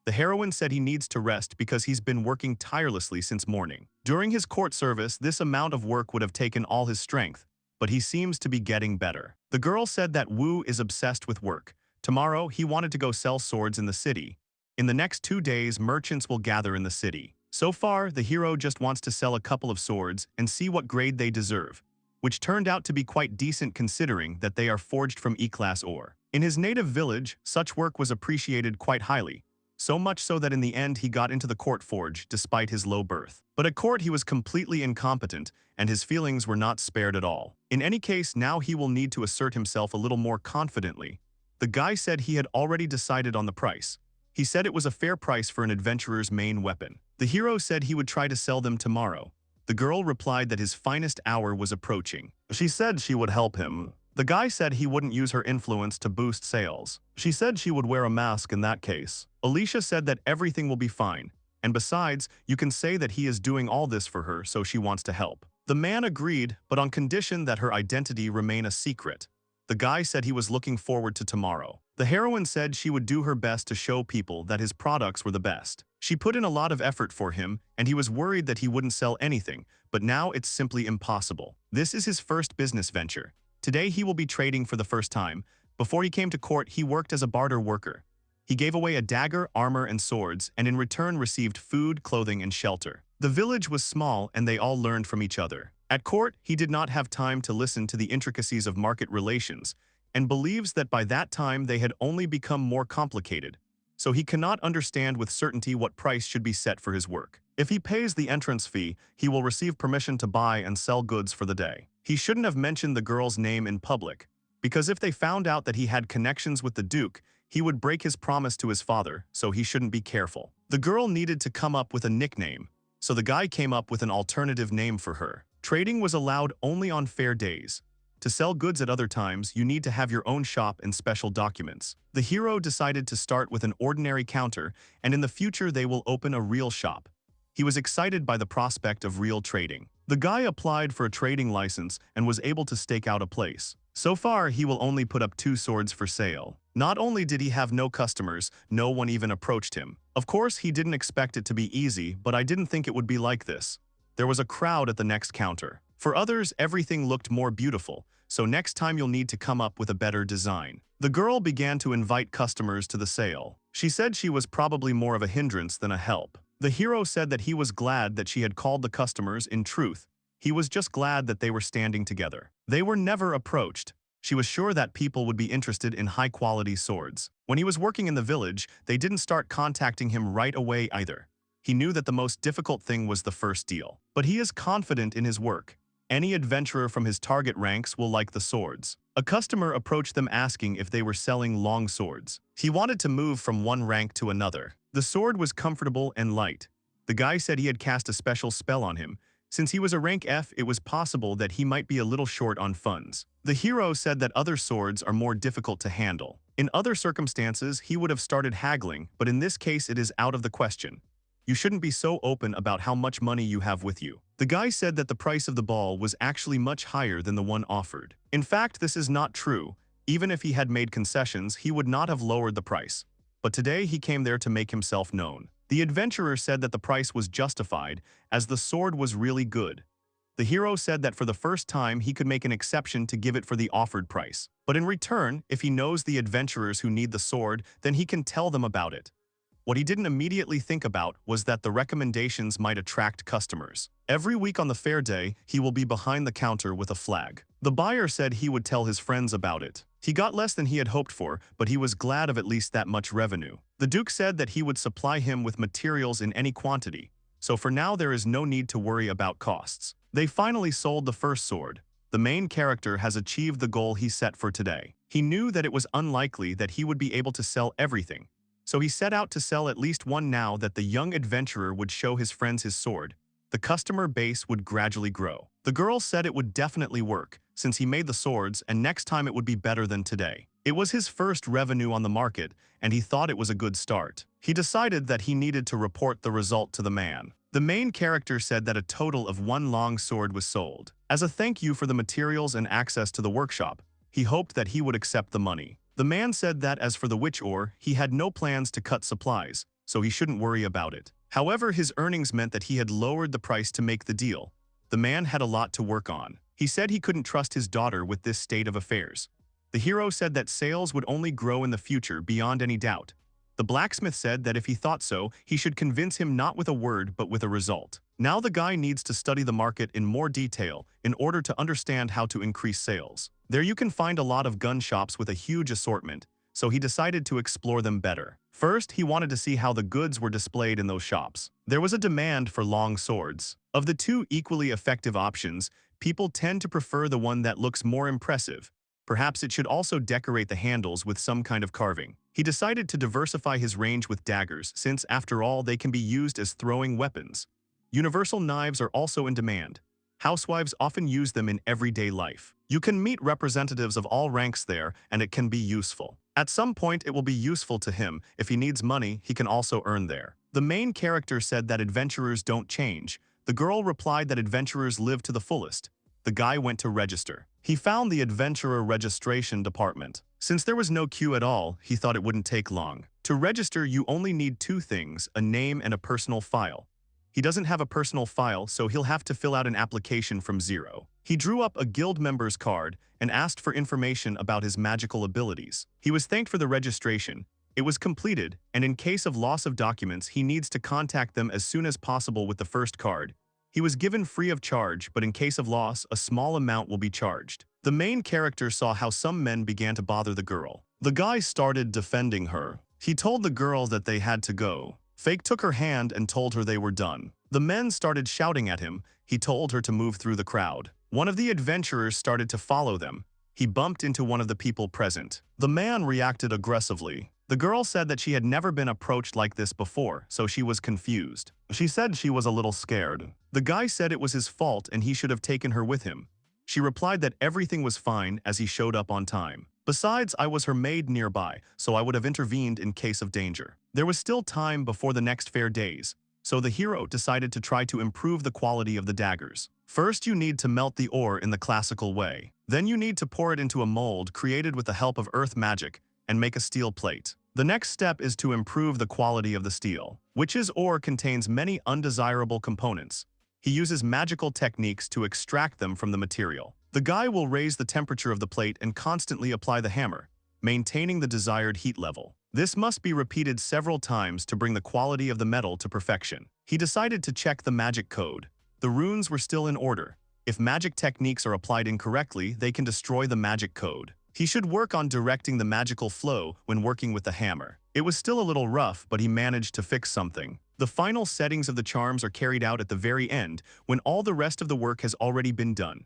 A: The heroine said he needs to rest because he's been working tirelessly since morning. During his court service, this amount of work would have taken all his strength, but he seems to be getting better. The girl said that Wu is obsessed with work. Tomorrow, he wanted to go sell swords in the city. In the next 2 days, merchants will gather in the city. So far, the hero just wants to sell a couple of swords and see what grade they deserve, which turned out to be quite decent considering that they are forged from E-class ore. In his native village, such work was appreciated quite highly, so much so that in the end he got into the court forge despite his low birth. But at court he was completely incompetent, and his feelings were not spared at all. In any case, now he will need to assert himself a little more confidently. The guy said he had already decided on the price. He said it was a fair price for an adventurer's main weapon. The hero said he would try to sell them tomorrow. The girl replied that his finest hour was approaching. She said she would help him. The guy said he wouldn't use her influence to boost sales. She said she would wear a mask in that case. Alicia said that everything will be fine, and besides, you can say that he is doing all this for her, so she wants to help. The man agreed, but on condition that her identity remain a secret. The guy said he was looking forward to tomorrow. The heroine said she would do her best to show people that his products were the best. She put in a lot of effort for him, and he was worried that he wouldn't sell anything, but now it's simply impossible. This is his first business venture. Today he will be trading for the first time. Before he came to court, he worked as a barter worker. He gave away a dagger, armor, and swords, and in return received food, clothing, and shelter. The village was small, and they all learned from each other. At court, he did not have time to listen to the intricacies of market relations, and believes that by that time they had only become more complicated, so he cannot understand with certainty what price should be set for his work. If he pays the entrance fee, he will receive permission to buy and sell goods for the day. He shouldn't have mentioned the girl's name in public, because if they found out that he had connections with the Duke, he would break his promise to his father, so he shouldn't be careful. The girl needed to come up with a nickname, so the guy came up with an alternative name for her. Trading was allowed only on fair days. To sell goods at other times, you need to have your own shop and special documents. The hero decided to start with an ordinary counter, and in the future they will open a real shop. He was excited by the prospect of real trading. The guy applied for a trading license and was able to stake out a place. So far, he will only put up 2 swords for sale. Not only did he have no customers, no one even approached him. Of course, he didn't expect it to be easy, but I didn't think it would be like this. There was a crowd at the next counter. For others, everything looked more beautiful, so next time you'll need to come up with a better design. The girl began to invite customers to the sale. She said she was probably more of a hindrance than a help. The hero said that he was glad that she had called the customers. In truth, he was just glad that they were standing together. They were never approached. She was sure that people would be interested in high-quality swords. When he was working in the village, they didn't start contacting him right away either. He knew that the most difficult thing was the first deal. But he is confident in his work. Any adventurer from his target ranks will like the swords. A customer approached them asking if they were selling long swords. He wanted to move from one rank to another. The sword was comfortable and light. The guy said he had cast a special spell on him. Since he was a rank F, it was possible that he might be a little short on funds. The hero said that other swords are more difficult to handle. In other circumstances, he would have started haggling, but in this case it is out of the question. You shouldn't be so open about how much money you have with you. The guy said that the price of the ball was actually much higher than the one offered. In fact, this is not true. Even if he had made concessions, he would not have lowered the price. But today he came there to make himself known. The adventurer said that the price was justified, as the sword was really good. The hero said that for the first time he could make an exception to give it for the offered price. But in return, if he knows the adventurers who need the sword, then he can tell them about it. What he didn't immediately think about was that the recommendations might attract customers. Every week on the fair day, he will be behind the counter with a flag. The buyer said he would tell his friends about it. He got less than he had hoped for, but he was glad of at least that much revenue. The Duke said that he would supply him with materials in any quantity, so for now there is no need to worry about costs. They finally sold the first sword. The main character has achieved the goal he set for today. He knew that it was unlikely that he would be able to sell everything, so he set out to sell at least one. Now that the young adventurer would show his friends his sword, the customer base would gradually grow. The girl said it would definitely work, since he made the swords and next time it would be better than today. It was his first revenue on the market, and he thought it was a good start. He decided that he needed to report the result to the man. The main character said that a total of one long sword was sold. As a thank you for the materials and access to the workshop, he hoped that he would accept the money. The man said that as for the witch ore, he had no plans to cut supplies, so he shouldn't worry about it. However, his earnings meant that he had lowered the price to make the deal. The man had a lot to work on. He said he couldn't trust his daughter with this state of affairs. The hero said that sales would only grow in the future beyond any doubt. The blacksmith said that if he thought so, he should convince him not with a word but with a result. Now the guy needs to study the market in more detail in order to understand how to increase sales. There you can find a lot of gun shops with a huge assortment, so he decided to explore them better. First, he wanted to see how the goods were displayed in those shops. There was a demand for long swords. Of the two equally effective options, people tend to prefer the one that looks more impressive. Perhaps it should also decorate the handles with some kind of carving. He decided to diversify his range with daggers, since after all they can be used as throwing weapons. Universal knives are also in demand. Housewives often use them in everyday life. You can meet representatives of all ranks there, and it can be useful. At some point, it will be useful to him. If he needs money, he can also earn there. The main character said that adventurers don't change. The girl replied that adventurers live to the fullest. The guy went to register. He found the adventurer registration department. Since there was no queue at all, he thought it wouldn't take long. To register, you only need two things, a name and a personal file. He doesn't have a personal file, so he'll have to fill out an application from zero. He drew up a guild member's card and asked for information about his magical abilities. He was thanked for the registration. It was completed, and in case of loss of documents, he needs to contact them as soon as possible with the first card. He was given free of charge, but in case of loss, a small amount will be charged. The main character saw how some men began to bother the girl. The guy started defending her. He told the girl that they had to go. Fake took her hand and told her they were done. The men started shouting at him. He told her to move through the crowd. One of the adventurers started to follow them. He bumped into one of the people present. The man reacted aggressively. The girl said that she had never been approached like this before, so she was confused. She said she was a little scared. The guy said it was his fault and he should have taken her with him. She replied that everything was fine as he showed up on time. Besides, I was her maid nearby, so I would have intervened in case of danger. There was still time before the next fair days, so the hero decided to try to improve the quality of the daggers. First, you need to melt the ore in the classical way. Then you need to pour it into a mold created with the help of earth magic and make a steel plate. The next step is to improve the quality of the steel. Witch's ore contains many undesirable components. He uses magical techniques to extract them from the material. The guy will raise the temperature of the plate and constantly apply the hammer, maintaining the desired heat level. This must be repeated several times to bring the quality of the metal to perfection. He decided to check the magic code. The runes were still in order. If magic techniques are applied incorrectly, they can destroy the magic code. He should work on directing the magical flow when working with the hammer. It was still a little rough, but he managed to fix something. The final settings of the charms are carried out at the very end, when all the rest of the work has already been done.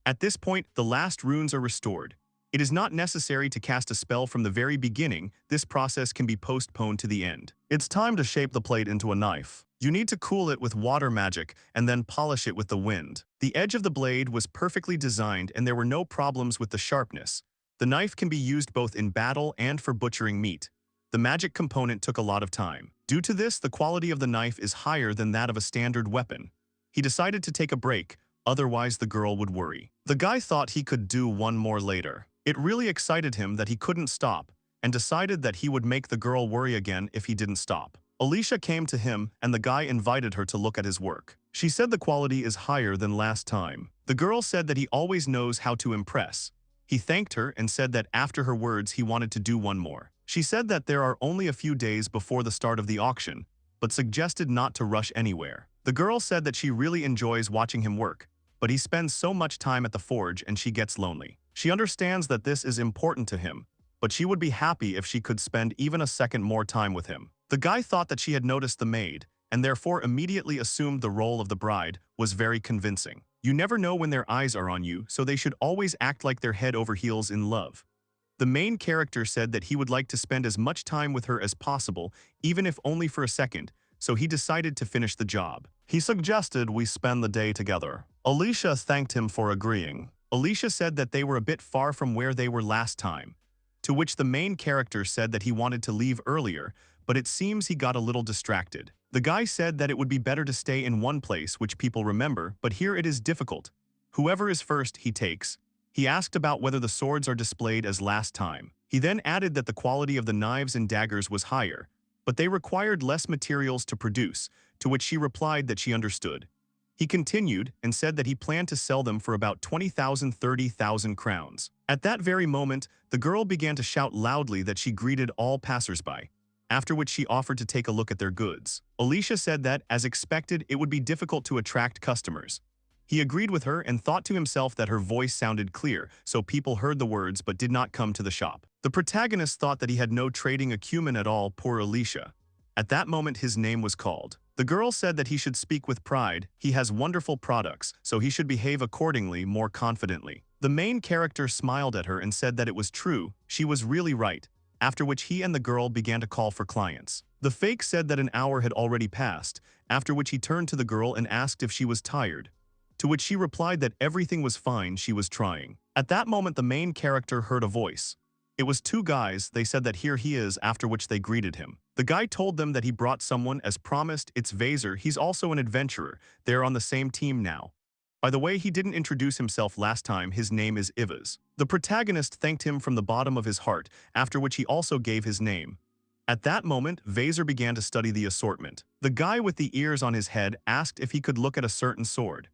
A: At this point, the last runes are restored. It is not necessary to cast a spell from the very beginning. This process can be postponed to the end. It's time to shape the plate into a knife. You need to cool it with water magic and then polish it with the wind. The edge of the blade was perfectly designed and there were no problems with the sharpness. The knife can be used both in battle and for butchering meat. The magic component took a lot of time. Due to this, the quality of the knife is higher than that of a standard weapon. He decided to take a break, otherwise the girl would worry. The guy thought he could do one more later. It really excited him that he couldn't stop, and decided that he would make the girl worry again if he didn't stop. Alicia came to him, and the guy invited her to look at his work. She said the quality is higher than last time. The girl said that he always knows how to impress. He thanked her and said that after her words he wanted to do one more. She said that there are only a few days before the start of the auction, but suggested not to rush anywhere. The girl said that she really enjoys watching him work, but he spends so much time at the forge and she gets lonely. She understands that this is important to him, but she would be happy if she could spend even a second more time with him. The guy thought that she had noticed the maid, and therefore immediately assumed the role of the bride was very convincing. You never know when their eyes are on you, so they should always act like they're head over heels in love. The main character said that he would like to spend as much time with her as possible, even if only for a second, so he decided to finish the job. He suggested we spend the day together. Alicia thanked him for agreeing. Alicia said that they were a bit far from where they were last time, to which the main character said that he wanted to leave earlier, but it seems he got a little distracted. The guy said that it would be better to stay in one place which people remember, but here it is difficult. Whoever is first, he takes. He asked about whether the swords are displayed as last time. He then added that the quality of the knives and daggers was higher, but they required less materials to produce, to which she replied that she understood. He continued and said that he planned to sell them for about 20,000–30,000 crowns. At that very moment, the girl began to shout loudly that she greeted all passersby, after which she offered to take a look at their goods. Alicia said that, as expected, it would be difficult to attract customers. He agreed with her and thought to himself that her voice sounded clear, so people heard the words but did not come to the shop. The protagonist thought that he had no trading acumen at all, poor Alicia. At that moment his name was called. The girl said that he should speak with pride, he has wonderful products, so he should behave accordingly more confidently. The main character smiled at her and said that it was true, she was really right, after which he and the girl began to call for clients. The fake said that an hour had already passed, after which he turned to the girl and asked if she was tired, to which she replied that everything was fine, she was trying. At that moment the main character heard a voice. It was two guys. They said that here he is, after which they greeted him. The guy told them that he brought someone as promised. It's Vaser, he's also an adventurer. They're on the same team now. By the way, he didn't introduce himself last time, his name is Ivas. The protagonist thanked him from the bottom of his heart, after which he also gave his name. At that moment, Vaser began to study the assortment. The guy with the ears on his head asked if he could look at a certain sword,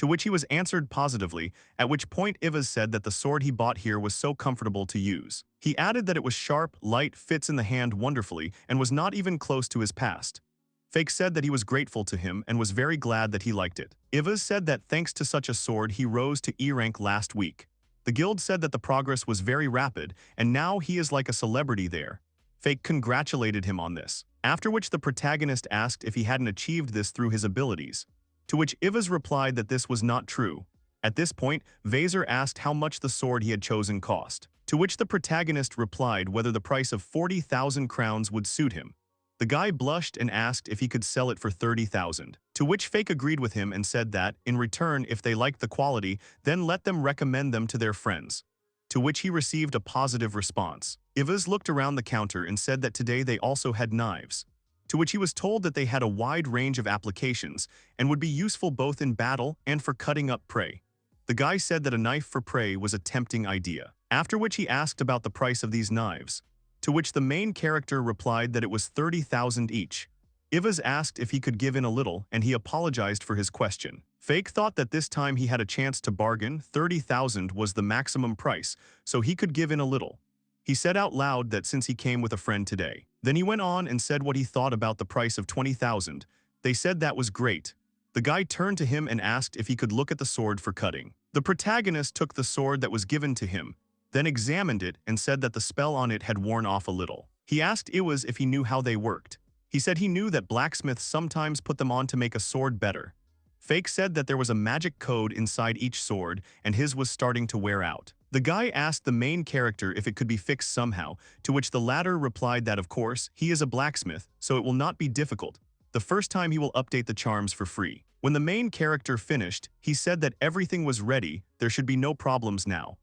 A: to which he was answered positively, at which point Ivas said that the sword he bought here was so comfortable to use. He added that it was sharp, light, fits in the hand wonderfully, and was not even close to his past. Fake said that he was grateful to him and was very glad that he liked it. Ivas said that thanks to such a sword he rose to E rank last week. The guild said that the progress was very rapid, and now he is like a celebrity there. Fake congratulated him on this, after which the protagonist asked if he hadn't achieved this through his abilities, to which Ivas replied that this was not true. At this point, Vaser asked how much the sword he had chosen cost, to which the protagonist replied whether the price of 40,000 crowns would suit him. The guy blushed and asked if he could sell it for 30,000, to which Fake agreed with him and said that, in return, if they liked the quality, then let them recommend them to their friends, to which he received a positive response. Ivas looked around the counter and said that today they also had knives, to which he was told that they had a wide range of applications and would be useful both in battle and for cutting up prey. The guy said that a knife for prey was a tempting idea, after which he asked about the price of these knives, to which the main character replied that it was 30,000 each. Ivas asked if he could give in a little, and he apologized for his question. Fake thought that this time he had a chance to bargain. 30,000 was the maximum price, so he could give in a little. He said out loud that since he came with a friend today. Then he went on and said what he thought about the price of 20,000. They said that was great. The guy turned to him and asked if he could look at the sword for cutting. The protagonist took the sword that was given to him, then examined it and said that the spell on it had worn off a little. He asked Iwas if he knew how they worked. He said he knew that blacksmiths sometimes put them on to make a sword better. Fake said that there was a magic code inside each sword and his was starting to wear out. The guy asked the main character if it could be fixed somehow, to which the latter replied that of course, he is a blacksmith, so it will not be difficult. The first time he will update the charms for free. When the main character finished, he said that everything was ready, there should be no problems now.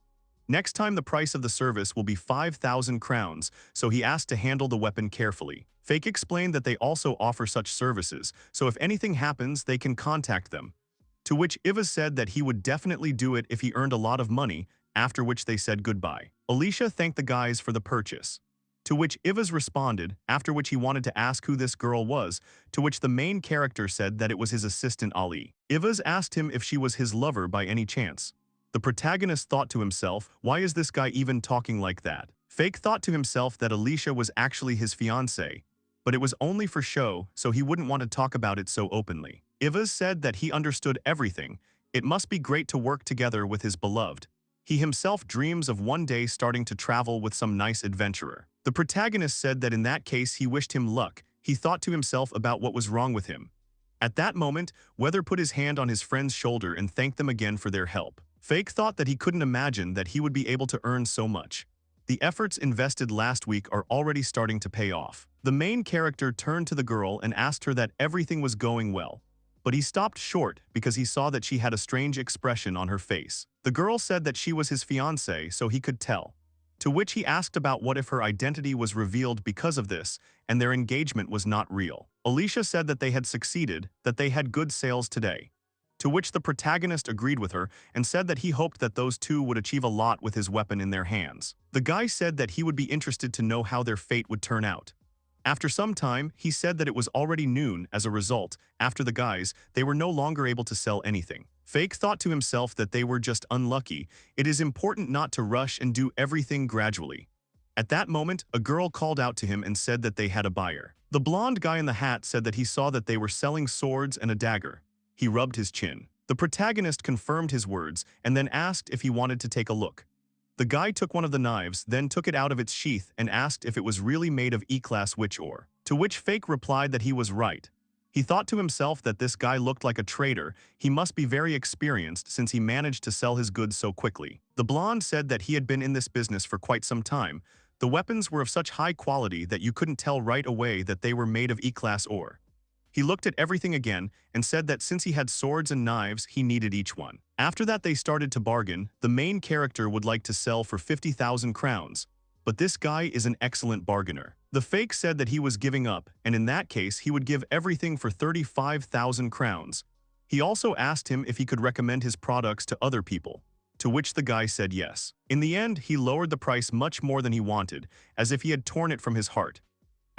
A: Next time the price of the service will be 5,000 crowns, so he asked to handle the weapon carefully. Fake explained that they also offer such services, so if anything happens, they can contact them. To which Ivas said that he would definitely do it if he earned a lot of money, after which they said goodbye. Alicia thanked the guys for the purchase, to which Ivas responded, after which he wanted to ask who this girl was, to which the main character said that it was his assistant Ali. Ivas asked him if she was his lover by any chance. The protagonist thought to himself, why is this guy even talking like that? Fake thought to himself that Alicia was actually his fiancée, but it was only for show, so he wouldn't want to talk about it so openly. Ivas said that he understood everything. It must be great to work together with his beloved. He himself dreams of one day starting to travel with some nice adventurer. The protagonist said that in that case he wished him luck. He thought to himself about what was wrong with him. At that moment, Weather put his hand on his friend's shoulder and thanked them again for their help. Fake thought that he couldn't imagine that he would be able to earn so much. The efforts invested last week are already starting to pay off. The main character turned to the girl and asked her that everything was going well. But he stopped short because he saw that she had a strange expression on her face. The girl said that she was his fiancée, so he could tell. To which he asked about what if her identity was revealed because of this, and their engagement was not real. Alicia said that they had succeeded, that they had good sales today. To which the protagonist agreed with her and said that he hoped that those two would achieve a lot with his weapon in their hands. The guy said that he would be interested to know how their fate would turn out. After some time, he said that it was already noon. As a result, after the guys, they were no longer able to sell anything. Fake thought to himself that they were just unlucky. It is important not to rush and do everything gradually. At that moment, a girl called out to him and said that they had a buyer. The blonde guy in the hat said that he saw that they were selling swords and a dagger. He rubbed his chin. The protagonist confirmed his words and then asked if he wanted to take a look. The guy took one of the knives, then took it out of its sheath and asked if it was really made of E-class witch ore. To which Fake replied that he was right. He thought to himself that this guy looked like a trader. He must be very experienced since he managed to sell his goods so quickly. The blonde said that he had been in this business for quite some time. The weapons were of such high quality that you couldn't tell right away that they were made of E-class ore. He looked at everything again and said that since he had swords and knives, he needed each one. After that they started to bargain. The main character would like to sell for 50,000 crowns. But this guy is an excellent bargainer. The Fake said that he was giving up, and in that case he would give everything for 35,000 crowns. He also asked him if he could recommend his products to other people. To which the guy said yes. In the end, he lowered the price much more than he wanted, as if he had torn it from his heart.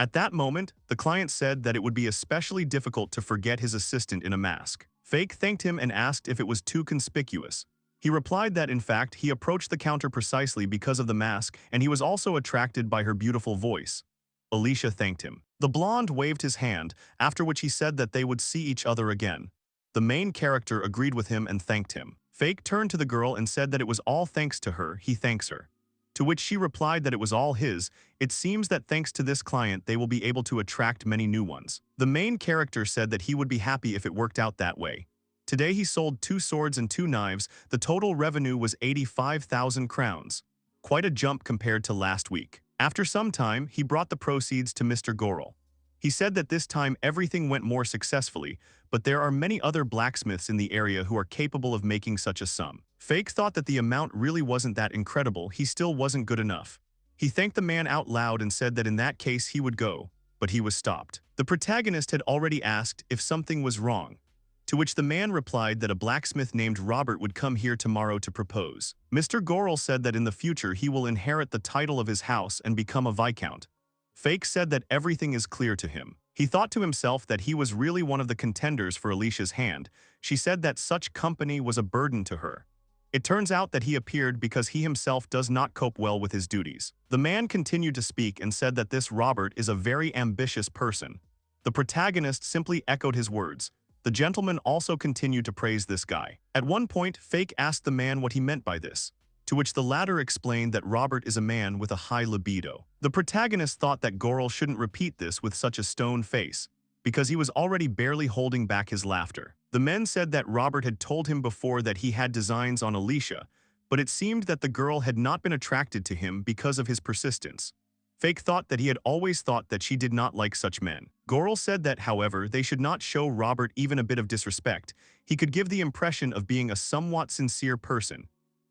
A: At that moment, the client said that it would be especially difficult to forget his assistant in a mask. Fake thanked him and asked if it was too conspicuous. He replied that in fact he approached the counter precisely because of the mask, and he was also attracted by her beautiful voice. Alicia thanked him. The blonde waved his hand, after which he said that they would see each other again. The main character agreed with him and thanked him. Fake turned to the girl and said that it was all thanks to her. He thanks her. To which she replied that it was all his. It seems that thanks to this client they will be able to attract many new ones. The main character said that he would be happy if it worked out that way. Today he sold 2 swords and 2 knives. The total revenue was 85,000 crowns. Quite a jump compared to last week. After some time, he brought the proceeds to Mr. Gorel. He said that this time everything went more successfully, but there are many other blacksmiths in the area who are capable of making such a sum. Fake thought that the amount really wasn't that incredible. He still wasn't good enough. He thanked the man out loud and said that in that case he would go, but he was stopped. The protagonist had already asked if something was wrong, to which the man replied that a blacksmith named Robert would come here tomorrow to propose. Mr. Gorel said that in the future he will inherit the title of his house and become a viscount. Fake said that everything is clear to him. He thought to himself that he was really one of the contenders for Alicia's hand. She said that such company was a burden to her. It turns out that he appeared because he himself does not cope well with his duties. The man continued to speak and said that this Robert is a very ambitious person. The protagonist simply echoed his words. The gentleman also continued to praise this guy. At one point, Fake asked the man what he meant by this, to which the latter explained that Robert is a man with a high libido. The protagonist thought that Gorel shouldn't repeat this with such a stone face, because he was already barely holding back his laughter. The men said that Robert had told him before that he had designs on Alicia, but it seemed that the girl had not been attracted to him because of his persistence. Fake thought that he had always thought that she did not like such men. Gorel said that, however, they should not show Robert even a bit of disrespect. He could give the impression of being a somewhat sincere person.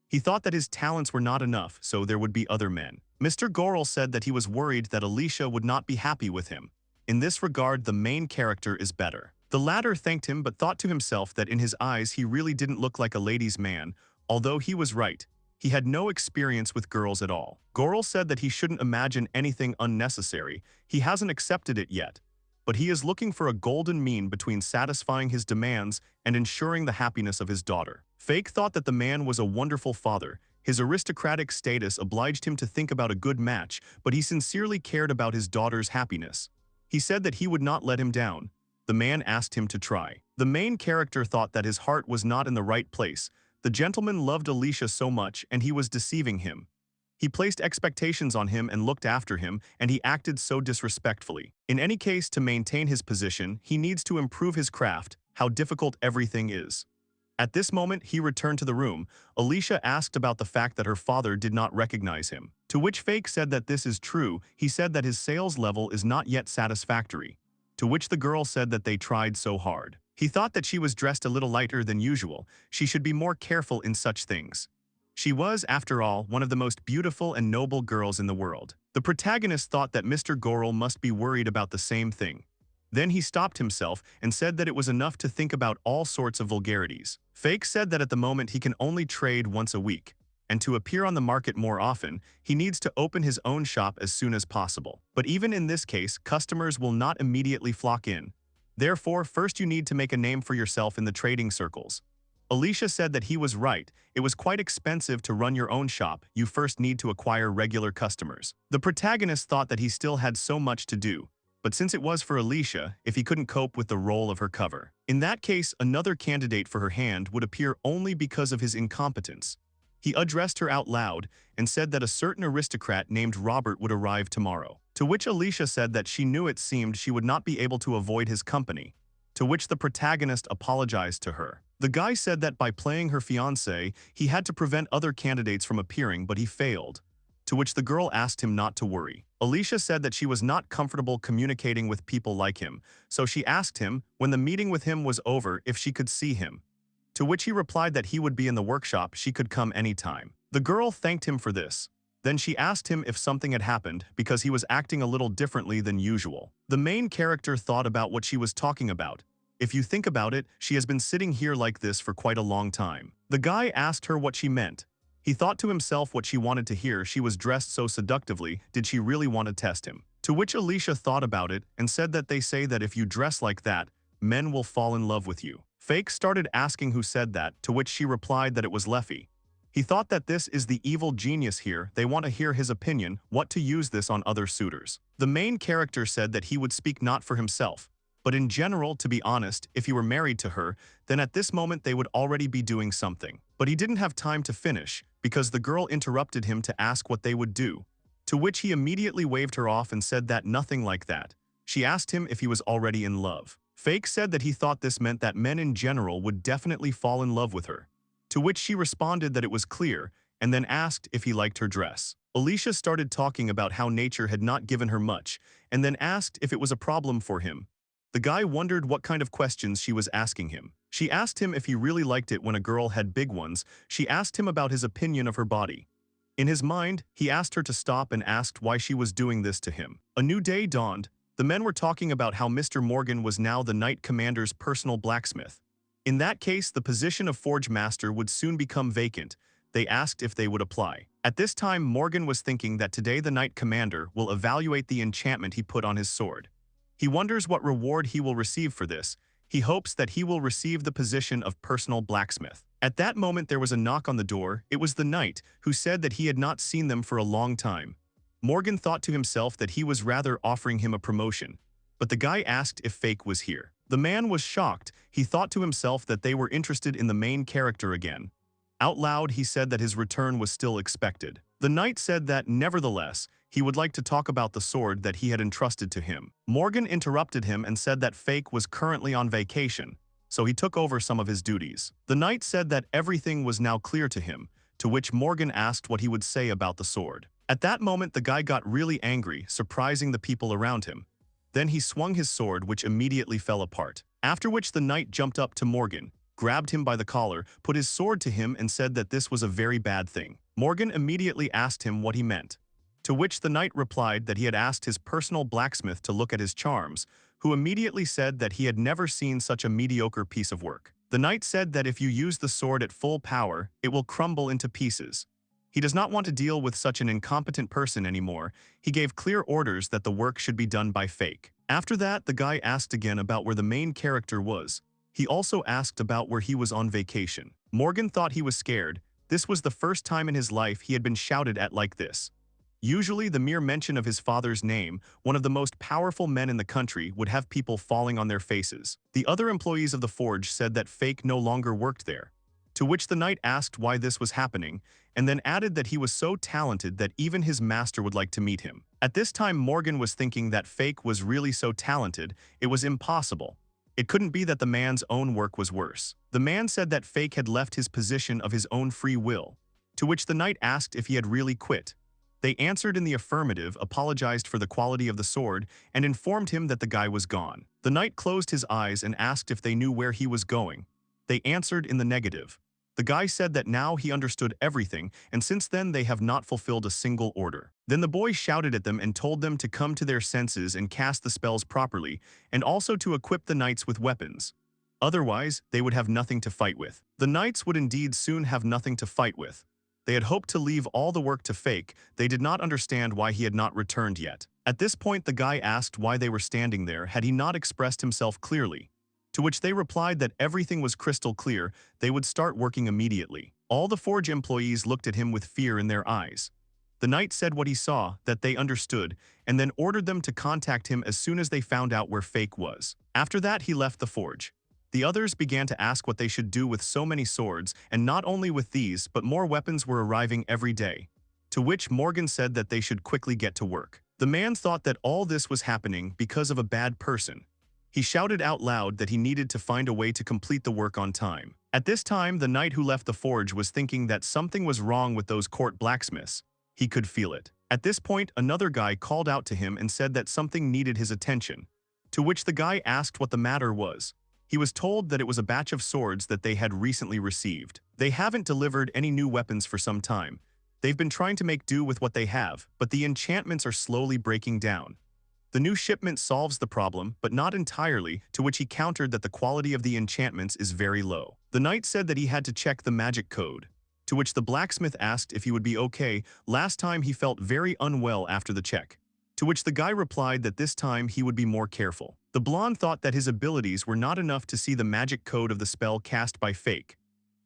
A: He thought that his talents were not enough, so there would be other men. Mr. Gorel said that he was worried that Alicia would not be happy with him. In this regard, the main character is better. The latter thanked him but thought to himself that in his eyes he really didn't look like a ladies' man, although he was right. He had no experience with girls at all. Gorel said that he shouldn't imagine anything unnecessary. He hasn't accepted it yet, but he is looking for a golden mean between satisfying his demands and ensuring the happiness of his daughter. Fake thought that the man was a wonderful father. His aristocratic status obliged him to think about a good match, but he sincerely cared about his daughter's happiness. He said that he would not let him down. The man asked him to try. The main character thought that his heart was not in the right place. The gentleman loved Alicia so much and he was deceiving him. He placed expectations on him and looked after him, and he acted so disrespectfully. In any case, to maintain his position, he needs to improve his craft. How difficult everything is. At this moment, he returned to the room. Alicia asked about the fact that her father did not recognize him. To which Fake said that this is true. He said that his sales level is not yet satisfactory. To which the girl said that they tried so hard. He thought that she was dressed a little lighter than usual. She should be more careful in such things. She was, after all, one of the most beautiful and noble girls in the world. The protagonist thought that Mr. Gorel must be worried about the same thing. Then he stopped himself and said that it was enough to think about all sorts of vulgarities. Fake said that at the moment he can only trade once a week, and to appear on the market more often, he needs to open his own shop as soon as possible. But even in this case, customers will not immediately flock in. Therefore, first you need to make a name for yourself in the trading circles. Alicia said that he was right. It was quite expensive to run your own shop. You first need to acquire regular customers. The protagonist thought that he still had so much to do. But since it was for Alicia, if he couldn't cope with the role of her cover, in that case, another candidate for her hand would appear only because of his incompetence. He addressed her out loud and said that a certain aristocrat named Robert would arrive tomorrow. To which Alicia said that she knew it seemed she would not be able to avoid his company. To which the protagonist apologized to her. The guy said that by playing her fiancé, he had to prevent other candidates from appearing, but he failed. To which the girl asked him not to worry. Alicia said that she was not comfortable communicating with people like him, so she asked him, when the meeting with him was over, if she could see him. To which he replied that he would be in the workshop, she could come anytime. The girl thanked him for this. Then she asked him if something had happened because he was acting a little differently than usual. The main character thought about what she was talking about. If you think about it, she has been sitting here like this for quite a long time. The guy asked her what she meant. He thought to himself what she wanted to hear. She was dressed so seductively. Did she really want to test him? To which Alicia thought about it and said that they say that if you dress like that, men will fall in love with you. Fake started asking who said that, to which she replied that it was Leffy. He thought that this is the evil genius here. They want to hear his opinion, what to use this on other suitors. The main character said that he would speak not for himself, but in general, to be honest, if he were married to her, then at this moment they would already be doing something. But he didn't have time to finish, because the girl interrupted him to ask what they would do. To which he immediately waved her off and said that nothing like that. She asked him if he was already in love. Fake said that he thought this meant that men in general would definitely fall in love with her. To which she responded that it was clear, and then asked if he liked her dress. Alicia started talking about how nature had not given her much, and then asked if it was a problem for him. The guy wondered what kind of questions she was asking him. She asked him if he really liked it when a girl had big ones. She asked him about his opinion of her body. In his mind, he asked her to stop and asked why she was doing this to him. A new day dawned. The men were talking about how Mr. Morgan was now the Knight Commander's personal blacksmith. In that case, the position of Forge Master would soon become vacant. They asked if they would apply. At this time, Morgan was thinking that today the Knight Commander will evaluate the enchantment he put on his sword. He wonders what reward he will receive for this. He hopes that he will receive the position of personal blacksmith. At that moment there was a knock on the door. It was the knight, who said that he had not seen them for a long time. Morgan thought to himself that he was rather offering him a promotion. But the guy asked if Fake was here. The man was shocked. He thought to himself that they were interested in the main character again. Out loud he said that his return was still expected. The knight said that, nevertheless, he would like to talk about the sword that he had entrusted to him. Morgan interrupted him and said that Fake was currently on vacation, so he took over some of his duties. The knight said that everything was now clear to him, to which Morgan asked what he would say about the sword. At that moment the guy got really angry, surprising the people around him. Then he swung his sword, which immediately fell apart. After which the knight jumped up to Morgan, grabbed him by the collar, put his sword to him and said that this was a very bad thing. Morgan immediately asked him what he meant. To which the knight replied that he had asked his personal blacksmith to look at his charms, who immediately said that he had never seen such a mediocre piece of work. The knight said that if you use the sword at full power, it will crumble into pieces. He does not want to deal with such an incompetent person anymore. He gave clear orders that the work should be done by Fake. After that, the guy asked again about where the main character was. He also asked about where he was on vacation. Morgan thought he was scared. This was the first time in his life he had been shouted at like this. Usually, the mere mention of his father's name, one of the most powerful men in the country, would have people falling on their faces. The other employees of the forge said that Fake no longer worked there. To which the knight asked why this was happening, and then added that he was so talented that even his master would like to meet him. At this time, Morgan was thinking that Fake was really so talented, it was impossible. It couldn't be that the man's own work was worse. The man said that Fake had left his position of his own free will, to which the knight asked if he had really quit. They answered in the affirmative, apologized for the quality of the sword, and informed him that the guy was gone. The knight closed his eyes and asked if they knew where he was going. They answered in the negative. The guy said that now he understood everything, and since then they have not fulfilled a single order. Then the boy shouted at them and told them to come to their senses and cast the spells properly, and also to equip the knights with weapons. Otherwise, they would have nothing to fight with. The knights would indeed soon have nothing to fight with. They had hoped to leave all the work to Fake. They did not understand why he had not returned yet. At this point, the guy asked why they were standing there had he not expressed himself clearly. To which they replied that everything was crystal clear, they would start working immediately. All the forge employees looked at him with fear in their eyes. The knight said what he saw, that they understood, and then ordered them to contact him as soon as they found out where Fake was. After that, he left the forge. The others began to ask what they should do with so many swords, and not only with these, but more weapons were arriving every day. To which Morgan said that they should quickly get to work. The man thought that all this was happening because of a bad person. He shouted out loud that he needed to find a way to complete the work on time. At this time, the knight who left the forge was thinking that something was wrong with those court blacksmiths. He could feel it. At this point, another guy called out to him and said that something needed his attention. To which the guy asked what the matter was. He was told that it was a batch of swords that they had recently received. They haven't delivered any new weapons for some time. They've been trying to make do with what they have, but the enchantments are slowly breaking down. The new shipment solves the problem, but not entirely, to which he countered that the quality of the enchantments is very low. The knight said that he had to check the magic code. To which the blacksmith asked if he would be okay. Last time he felt very unwell after the check. To which the guy replied that this time he would be more careful. The blonde thought that his abilities were not enough to see the magic code of the spell cast by Fake.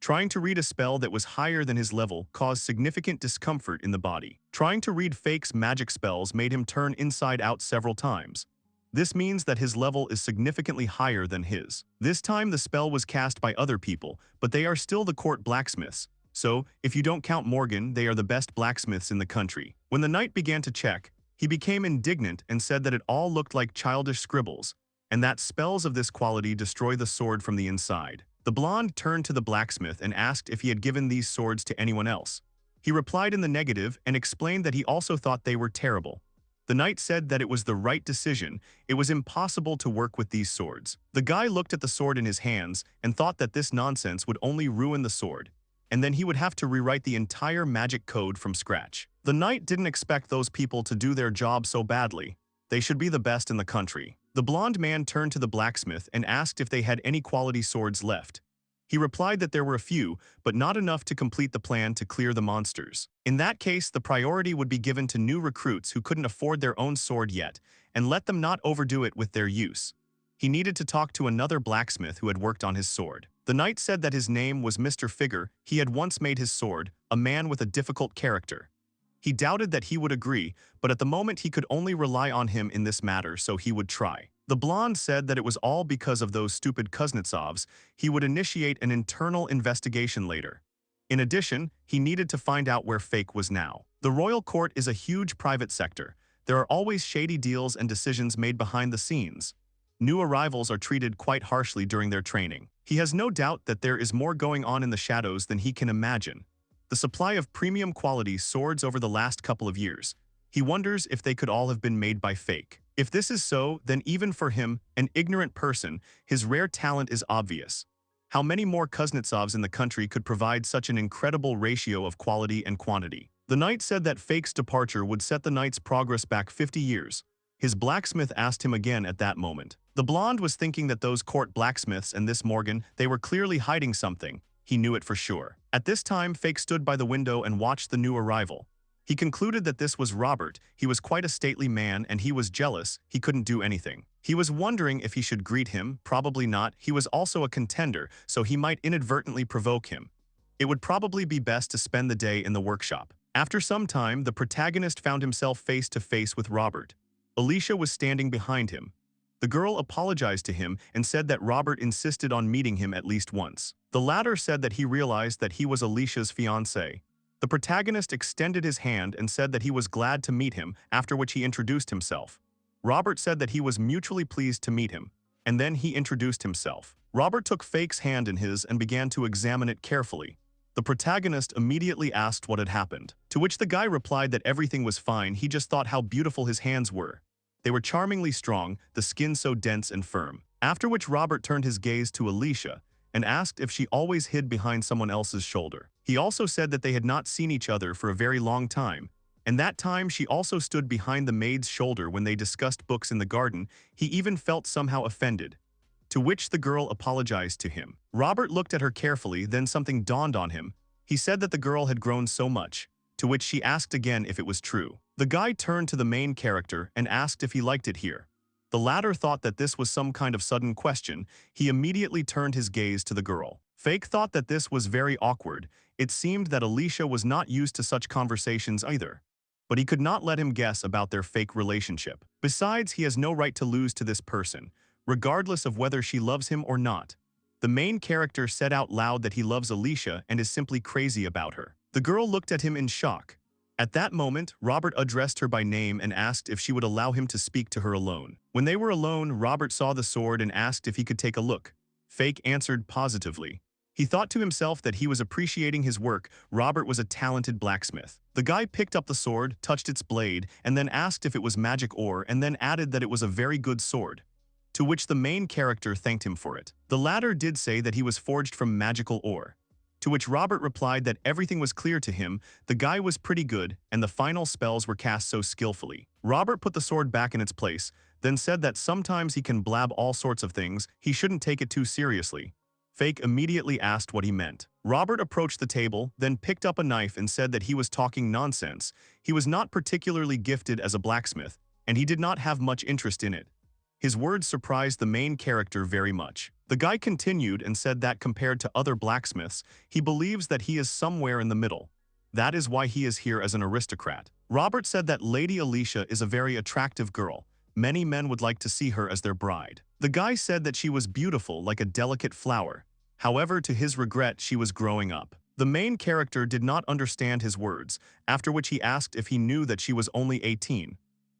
A: Trying to read a spell that was higher than his level caused significant discomfort in the body. Trying to read Fake's magic spells made him turn inside out several times. This means that his level is significantly higher than his. This time the spell was cast by other people, but they are still the court blacksmiths. So, if you don't count Morgan, they are the best blacksmiths in the country. When the knight began to check, he became indignant and said that it all looked like childish scribbles, and that spells of this quality destroy the sword from the inside. The blonde turned to the blacksmith and asked if he had given these swords to anyone else. He replied in the negative and explained that he also thought they were terrible. The knight said that it was the right decision. It was impossible to work with these swords. The guy looked at the sword in his hands and thought that this nonsense would only ruin the sword, and then he would have to rewrite the entire magic code from scratch. The knight didn't expect those people to do their job so badly. They should be the best in the country. The blonde man turned to the blacksmith and asked if they had any quality swords left. He replied that there were a few, but not enough to complete the plan to clear the monsters. In that case, the priority would be given to new recruits who couldn't afford their own sword yet, and let them not overdo it with their use. He needed to talk to another blacksmith who had worked on his sword. The knight said that his name was Mr. Figure. He had once made his sword, a man with a difficult character. He doubted that he would agree, but at the moment he could only rely on him in this matter, so he would try. The blonde said that it was all because of those stupid Kuznetsovs. He would initiate an internal investigation later. In addition, he needed to find out where Fake was now. The royal court is a huge private sector. There are always shady deals and decisions made behind the scenes. New arrivals are treated quite harshly during their training. He has no doubt that there is more going on in the shadows than he can imagine. The supply of premium quality soars over the last couple of years. He wonders if they could all have been made by Fake. If this is so, then even for him, an ignorant person, his rare talent is obvious. How many more Kuznetsovs in the country could provide such an incredible ratio of quality and quantity? The knight said that Fake's departure would set the knight's progress back 50 years. His blacksmith asked him again at that moment. The blonde was thinking that those court blacksmiths and this Morgan, they were clearly hiding something. He knew it for sure. At this time, Fake stood by the window and watched the new arrival. He concluded that this was Robert. He was quite a stately man and he was jealous. He couldn't do anything. He was wondering if he should greet him. Probably not. He was also a contender, so he might inadvertently provoke him. It would probably be best to spend the day in the workshop. After some time, the protagonist found himself face to face with Robert. Alicia was standing behind him. The girl apologized to him and said that Robert insisted on meeting him at least once. The latter said that he realized that he was Alicia's fiancé. The protagonist extended his hand and said that he was glad to meet him, after which he introduced himself. Robert said that he was mutually pleased to meet him. and then he introduced himself. Robert took Fake's hand in his and began to examine it carefully. The protagonist immediately asked what had happened, to which the guy replied that everything was fine, he just thought how beautiful his hands were. They were charmingly strong, the skin so dense and firm. After which Robert turned his gaze to Alicia and asked if she always hid behind someone else's shoulder. He also said that they had not seen each other for a very long time, and that time she also stood behind the maid's shoulder when they discussed books in the garden. He even felt somehow offended, to which the girl apologized to him. Robert looked at her carefully, then something dawned on him. He said that the girl had grown so much, to which she asked again if it was true. The guy turned to the main character and asked if he liked it here. The latter thought that this was some kind of sudden question. He immediately turned his gaze to the girl. Fake thought that this was very awkward. It seemed that Alicia was not used to such conversations either. But he could not let him guess about their fake relationship. Besides, he has no right to lose to this person, regardless of whether she loves him or not. The main character said out loud that he loves Alicia and is simply crazy about her. The girl looked at him in shock. At that moment, Robert addressed her by name and asked if she would allow him to speak to her alone. When they were alone, Robert saw the sword and asked if he could take a look. Fake answered positively. He thought to himself that he was appreciating his work. Robert was a talented blacksmith. The guy picked up the sword, touched its blade, and then asked if it was magic ore, and then added that it was a very good sword, to which the main character thanked him for it. The latter did say that he was forged from magical ore, to which Robert replied that everything was clear to him. The guy was pretty good, and the final spells were cast so skillfully. Robert put the sword back in its place, then said that sometimes he can blab all sorts of things, he shouldn't take it too seriously. Fake immediately asked what he meant. Robert approached the table, then picked up a knife and said that he was talking nonsense. He was not particularly gifted as a blacksmith, and he did not have much interest in it. His words surprised the main character very much. The guy continued and said that compared to other blacksmiths, he believes that he is somewhere in the middle. That is why he is here as an aristocrat. Robert said that Lady Alicia is a very attractive girl. Many men would like to see her as their bride. The guy said that she was beautiful like a delicate flower. However, to his regret, she was growing up. The main character did not understand his words, after which he asked if he knew that she was only 18.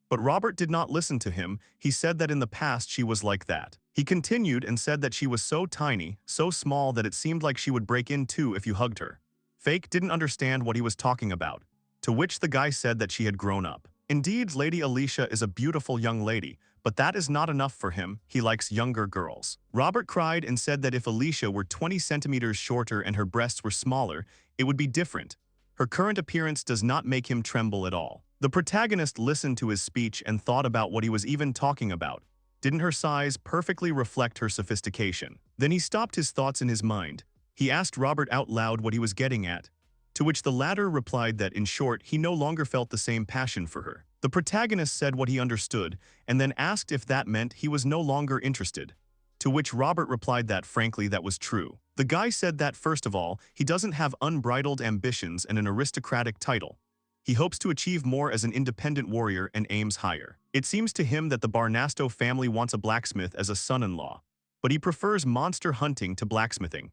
A: But Robert did not listen to him. He said that in the past she was like that. He continued and said that she was so tiny, so small that it seemed like she would break in two if you hugged her. Fake didn't understand what he was talking about, to which the guy said that she had grown up. Indeed, Lady Alicia is a beautiful young lady, but that is not enough for him. He likes younger girls. Robert cried and said that if Alicia were 20 centimeters shorter and her breasts were smaller, it would be different. Her current appearance does not make him tremble at all. The protagonist listened to his speech and thought about what he was even talking about. Didn't her size perfectly reflect her sophistication? Then he stopped his thoughts in his mind. He asked Robert out loud what he was getting at, to which the latter replied that, in short, he no longer felt the same passion for her. The protagonist said what he understood, and then asked if that meant he was no longer interested, to which Robert replied that, frankly, that was true. The guy said that, first of all, he doesn't have unbridled ambitions and an aristocratic title. He hopes to achieve more as an independent warrior and aims higher. It seems to him that the Barnasto family wants a blacksmith as a son-in-law, but he prefers monster hunting to blacksmithing.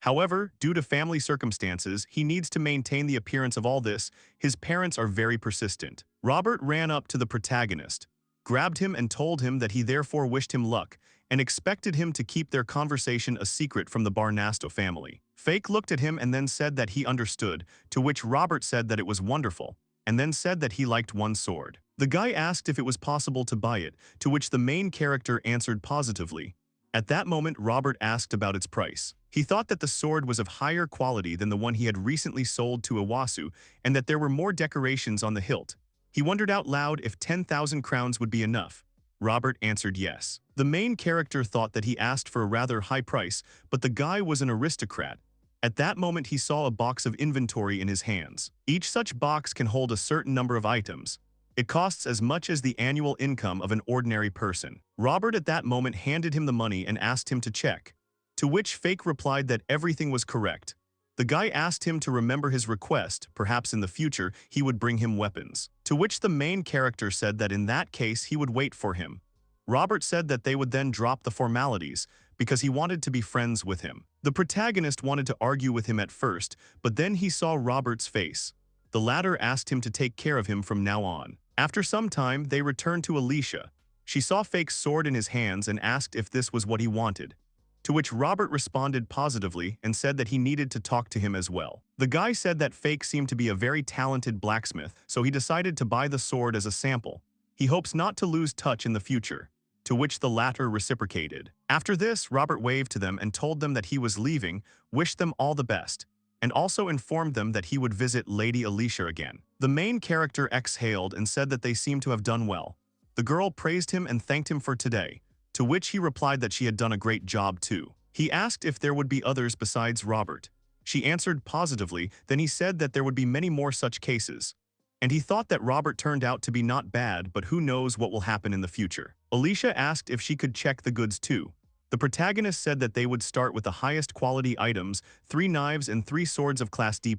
A: However, due to family circumstances, he needs to maintain the appearance of all this. His parents are very persistent. Robert ran up to the protagonist, grabbed him and told him that he therefore wished him luck and expected him to keep their conversation a secret from the Barnasto family. Fake looked at him and then said that he understood, to which Robert said that it was wonderful, and then said that he liked one sword. The guy asked if it was possible to buy it, to which the main character answered positively. At that moment, Robert asked about its price. He thought that the sword was of higher quality than the one he had recently sold to Iwasu, and that there were more decorations on the hilt. He wondered out loud if 10,000 crowns would be enough. Robert answered yes. The main character thought that he asked for a rather high price, but the guy was an aristocrat. At that moment, he saw a box of inventory in his hands. Each such box can hold a certain number of items. It costs as much as the annual income of an ordinary person. Robert at that moment handed him the money and asked him to check, to which Fake replied that everything was correct. The guy asked him to remember his request, perhaps in the future he would bring him weapons, to which the main character said that in that case he would wait for him. Robert said that they would then drop the formalities, because he wanted to be friends with him. The protagonist wanted to argue with him at first, but then he saw Robert's face. The latter asked him to take care of him from now on. After some time, they returned to Alicia. She saw Fake's sword in his hands and asked if this was what he wanted, to which Robert responded positively and said that he needed to talk to him as well. The guy said that Fake seemed to be a very talented blacksmith, so he decided to buy the sword as a sample. He hopes not to lose touch in the future, to which the latter reciprocated. After this, Robert waved to them and told them that he was leaving, wished them all the best, and also informed them that he would visit Lady Alicia again. The main character exhaled and said that they seemed to have done well. The girl praised him and thanked him for today, to which he replied that she had done a great job too. He asked if there would be others besides Robert. She answered positively, then he said that there would be many more such cases. And he thought that Robert turned out to be not bad, but who knows what will happen in the future. Alicia asked if she could check the goods too. The protagonist said that they would start with the highest quality items, 3 knives and 3 swords of class D+.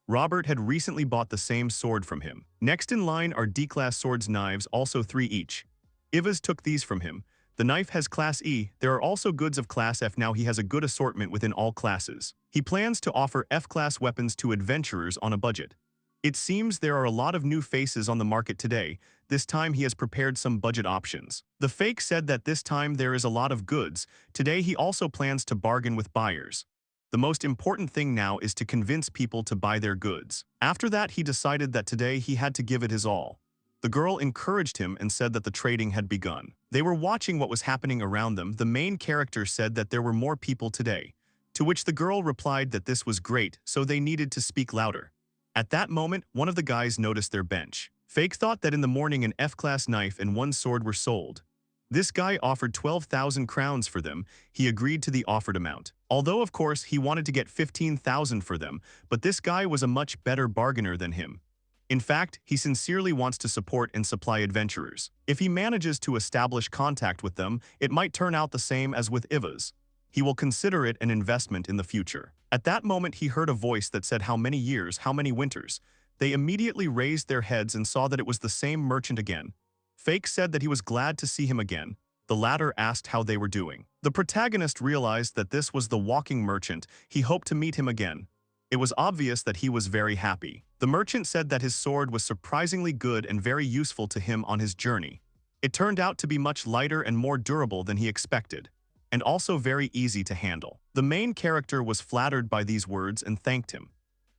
A: Robert had recently bought the same sword from him. Next in line are D-class swords knives, also 3 each. Ivas took these from him. The knife has class E, there are also goods of class F. Now he has a good assortment within all classes. He plans to offer F-class weapons to adventurers on a budget. It seems there are a lot of new faces on the market today. This time he has prepared some budget options. The Fake said that this time there is a lot of goods. Today he also plans to bargain with buyers. The most important thing now is to convince people to buy their goods. After that he decided that today he had to give it his all. The girl encouraged him and said that the trading had begun. They were watching what was happening around them. The main character said that there were more people today, to which the girl replied that this was great, so they needed to speak louder. At that moment, one of the guys noticed their bench. Fake thought that in the morning an F-class knife and 1 sword were sold. This guy offered 12,000 crowns for them. He agreed to the offered amount. Although, of course, he wanted to get 15,000 for them, but this guy was a much better bargainer than him. In fact, he sincerely wants to support and supply adventurers. If he manages to establish contact with them, it might turn out the same as with Ivas. He will consider it an investment in the future. At that moment he heard a voice that said, "How many years, how many winters?" They immediately raised their heads and saw that it was the same merchant again. Fake said that he was glad to see him again. The latter asked how they were doing. The protagonist realized that this was the walking merchant. He hoped to meet him again. It was obvious that he was very happy. The merchant said that his sword was surprisingly good and very useful to him on his journey. It turned out to be much lighter and more durable than he expected, and also very easy to handle. The main character was flattered by these words and thanked him.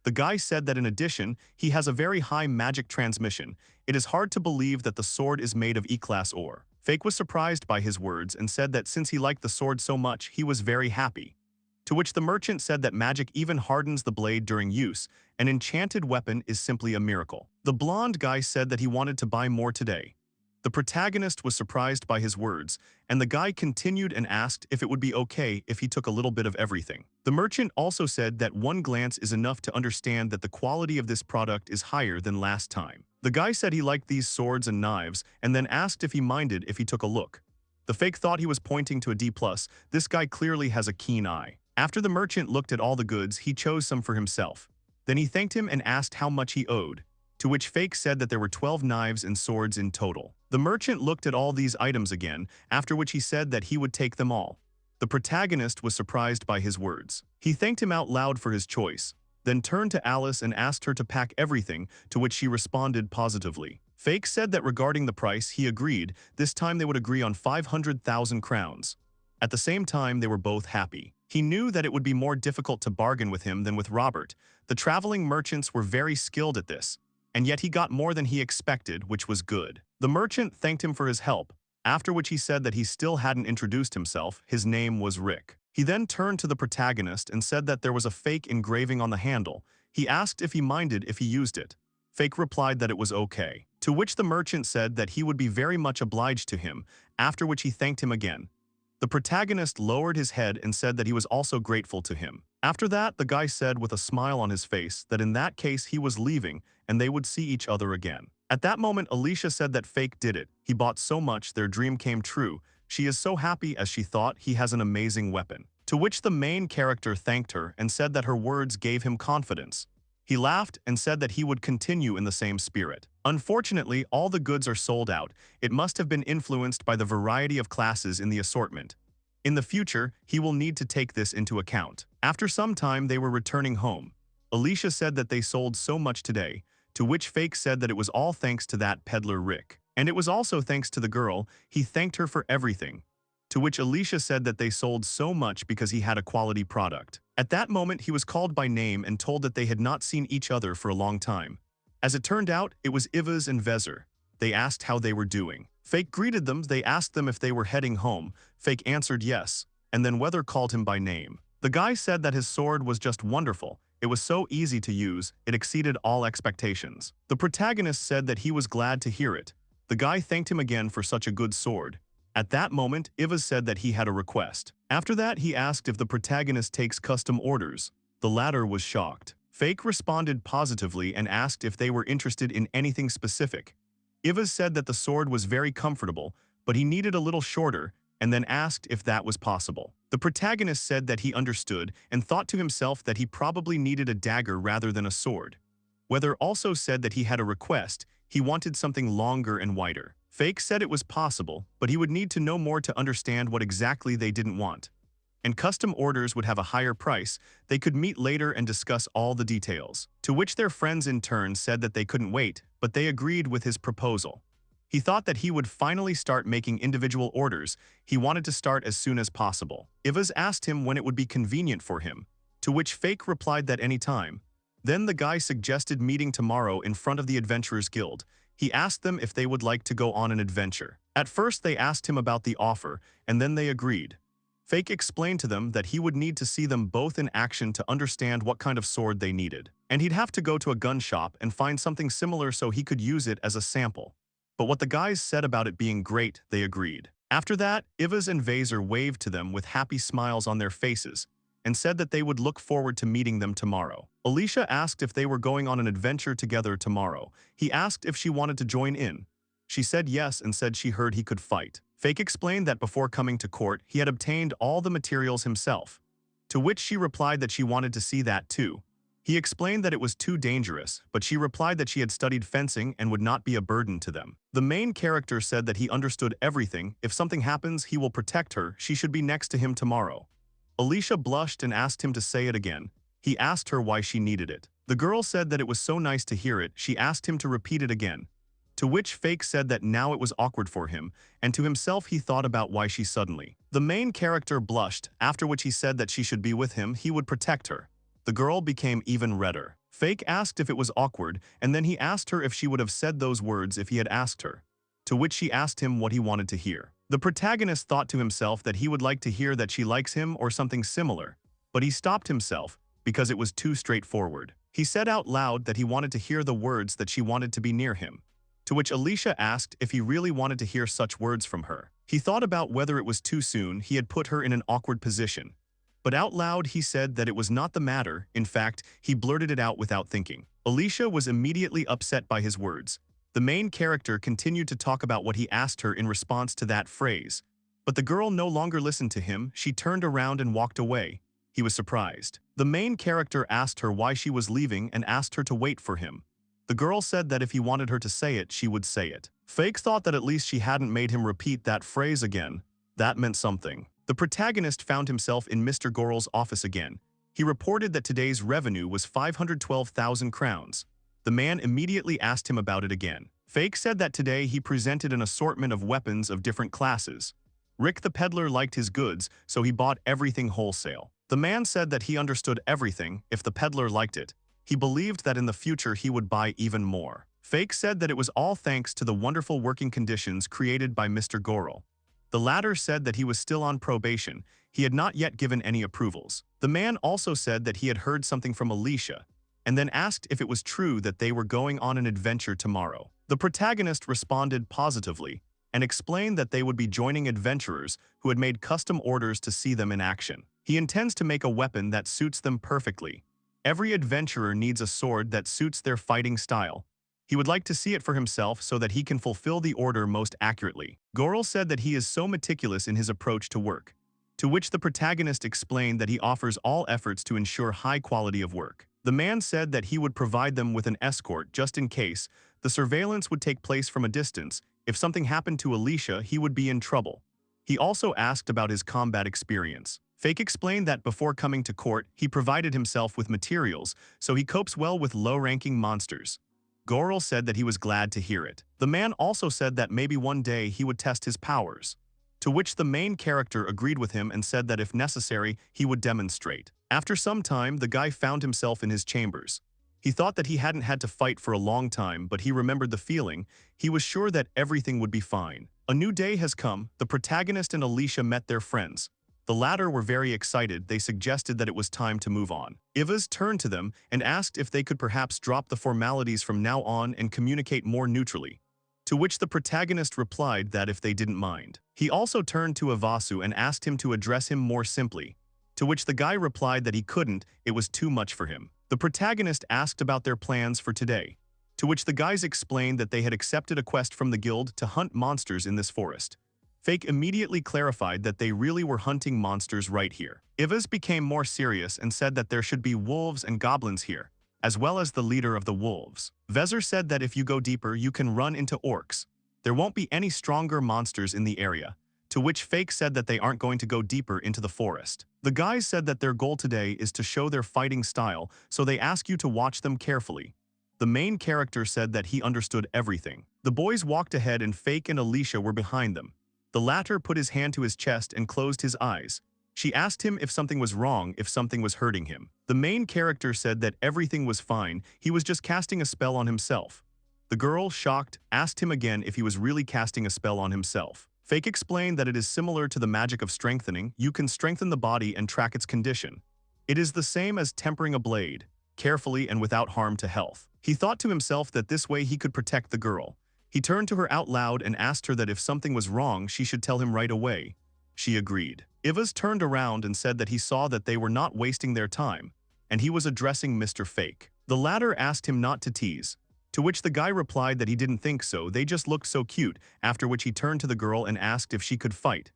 A: The guy said that in addition, he has a very high magic transmission. It is hard to believe that the sword is made of E-class ore. Fake was surprised by his words and said that since he liked the sword so much, he was very happy. To which the merchant said that magic even hardens the blade during use. An enchanted weapon is simply a miracle. The blonde guy said that he wanted to buy more today. The protagonist was surprised by his words, and the guy continued and asked if it would be okay if he took a little bit of everything. The merchant also said that one glance is enough to understand that the quality of this product is higher than last time. The guy said he liked these swords and knives, and then asked if he minded if he took a look. The Fake thought he was pointing to a D+. This guy clearly has a keen eye. After the merchant looked at all the goods, he chose some for himself. Then he thanked him and asked how much he owed, to which Fake said that there were 12 knives and swords in total. The merchant looked at all these items again, after which he said that he would take them all. The protagonist was surprised by his words. He thanked him out loud for his choice, then turned to Alice and asked her to pack everything, to which she responded positively. Fake said that regarding the price, he agreed. This time they would agree on 500,000 crowns. At the same time, they were both happy. He knew that it would be more difficult to bargain with him than with Robert. The traveling merchants were very skilled at this, and yet he got more than he expected, which was good. The merchant thanked him for his help, after which he said that he still hadn't introduced himself. His name was Rick. He then turned to the protagonist and said that there was a fake engraving on the handle. He asked if he minded if he used it. Fake replied that it was okay, to which the merchant said that he would be very much obliged to him, after which he thanked him again. The protagonist lowered his head and said that he was also grateful to him. After that, the guy said with a smile on his face that in that case he was leaving and they would see each other again. At that moment, Alicia said that Fake did it. He bought so much, their dream came true. She is so happy as she thought he has an amazing weapon. To which the main character thanked her and said that her words gave him confidence. He laughed and said that he would continue in the same spirit. Unfortunately, all the goods are sold out. It must have been influenced by the variety of classes in the assortment. In the future, he will need to take this into account. After some time, they were returning home. Alicia said that they sold so much today, to which Fake said that it was all thanks to that peddler Rick. And it was also thanks to the girl. He thanked her for everything. To which Alicia said that they sold so much because he had a quality product. At that moment, he was called by name and told that they had not seen each other for a long time. As it turned out, it was Ivas and Vezir. They asked how they were doing. Fake greeted them. They asked them if they were heading home. Fake answered yes, and then Weather called him by name. The guy said that his sword was just wonderful. It was so easy to use, it exceeded all expectations. The protagonist said that he was glad to hear it. The guy thanked him again for such a good sword. At that moment, Ivas said that he had a request. After that, he asked if the protagonist takes custom orders. The latter was shocked. Fake responded positively and asked if they were interested in anything specific. Ivas said that the sword was very comfortable, but he needed a little shorter, and then asked if that was possible. The protagonist said that he understood and thought to himself that he probably needed a dagger rather than a sword. Weather also said that he had a request. He wanted something longer and wider. Fake said it was possible, but he would need to know more to understand what exactly they didn't want. And custom orders would have a higher price. They could meet later and discuss all the details. To which their friends in turn said that they couldn't wait, but they agreed with his proposal. He thought that he would finally start making individual orders. He wanted to start as soon as possible. Ivas asked him when it would be convenient for him, to which Fake replied that any time. Then the guy suggested meeting tomorrow in front of the Adventurers Guild. He asked them if they would like to go on an adventure. At first they asked him about the offer, and then they agreed. Fake explained to them that he would need to see them both in action to understand what kind of sword they needed. And he'd have to go to a gun shop and find something similar so he could use it as a sample. But what the guys said about it being great, they agreed. After that, Ivas and Vezir waved to them with happy smiles on their faces and said that they would look forward to meeting them tomorrow. Alicia asked if they were going on an adventure together tomorrow. He asked if she wanted to join in. She said yes and said she heard he could fight. Fake explained that before coming to court, he had obtained all the materials himself, to which she replied that she wanted to see that too. He explained that it was too dangerous, but she replied that she had studied fencing and would not be a burden to them. The main character said that he understood everything. If something happens, he will protect her. She should be next to him tomorrow. Alicia blushed and asked him to say it again. He asked her why she needed it. The girl said that it was so nice to hear it. She asked him to repeat it again. To which Fake said that now it was awkward for him, and to himself he thought about why she suddenly. The main character blushed, after which he said that she should be with him, he would protect her. The girl became even redder. Fake asked if it was awkward, and then he asked her if she would have said those words if he had asked her. To which she asked him what he wanted to hear. The protagonist thought to himself that he would like to hear that she likes him or something similar, but he stopped himself because it was too straightforward. He said out loud that he wanted to hear the words that she wanted to be near him. To which Alicia asked if he really wanted to hear such words from her. He thought about whether it was too soon. He had put her in an awkward position. But out loud he said that it was not the matter. In fact, he blurted it out without thinking. Alicia was immediately upset by his words. The main character continued to talk about what he asked her in response to that phrase. But the girl no longer listened to him. She turned around and walked away. He was surprised. The main character asked her why she was leaving and asked her to wait for him. The girl said that if he wanted her to say it, she would say it. Fake thought that at least she hadn't made him repeat that phrase again. That meant something. The protagonist found himself in Mr. Goral's office again. He reported that today's revenue was 512,000 crowns. The man immediately asked him about it again. Fake said that today he presented an assortment of weapons of different classes. Rick the peddler liked his goods, so he bought everything wholesale. The man said that he understood everything. If the peddler liked it, he believed that in the future he would buy even more. Fake said that it was all thanks to the wonderful working conditions created by Mr. Goral. The latter said that he was still on probation. He had not yet given any approvals. The man also said that he had heard something from Alicia, and then asked if it was true that they were going on an adventure tomorrow. The protagonist responded positively and explained that they would be joining adventurers who had made custom orders to see them in action. He intends to make a weapon that suits them perfectly. Every adventurer needs a sword that suits their fighting style. He would like to see it for himself so that he can fulfill the order most accurately. Goral said that he is so meticulous in his approach to work, to which the protagonist explained that he offers all efforts to ensure high quality of work. The man said that he would provide them with an escort just in case. The surveillance would take place from a distance. If something happened to Alicia, he would be in trouble. He also asked about his combat experience. Fake explained that before coming to court, he provided himself with materials, so he copes well with low-ranking monsters. Gorel said that he was glad to hear it. The man also said that maybe one day he would test his powers, to which the main character agreed with him and said that if necessary, he would demonstrate. After some time, the guy found himself in his chambers. He thought that he hadn't had to fight for a long time, but he remembered the feeling. He was sure that everything would be fine. A new day has come. The protagonist and Alicia met their friends. The latter were very excited. They suggested that it was time to move on. Ivas turned to them and asked if they could perhaps drop the formalities from now on and communicate more neutrally, to which the protagonist replied that if they didn't mind. He also turned to Ivasu and asked him to address him more simply, to which the guy replied that he couldn't, it was too much for him. The protagonist asked about their plans for today, to which the guys explained that they had accepted a quest from the guild to hunt monsters in this forest. Fake immediately clarified that they really were hunting monsters right here. Ivas became more serious and said that there should be wolves and goblins here, as well as the leader of the wolves. Vezir said that if you go deeper, you can run into orcs. There won't be any stronger monsters in the area, to which Fake said that they aren't going to go deeper into the forest. The guys said that their goal today is to show their fighting style, so they ask you to watch them carefully. The main character said that he understood everything. The boys walked ahead and Fake and Alicia were behind them. The latter put his hand to his chest and closed his eyes. She asked him if something was wrong, if something was hurting him. The main character said that everything was fine, he was just casting a spell on himself. The girl, shocked, asked him again if he was really casting a spell on himself. Fake explained that it is similar to the magic of strengthening. You can strengthen the body and track its condition. It is the same as tempering a blade, carefully and without harm to health. He thought to himself that this way he could protect the girl. He turned to her out loud and asked her that if something was wrong, she should tell him right away. She agreed. Ivas turned around and said that he saw that they were not wasting their time, and he was addressing Mr. Fake. The latter asked him not to tease, to which the guy replied that he didn't think so, they just looked so cute, after which he turned to the girl and asked if she could fight,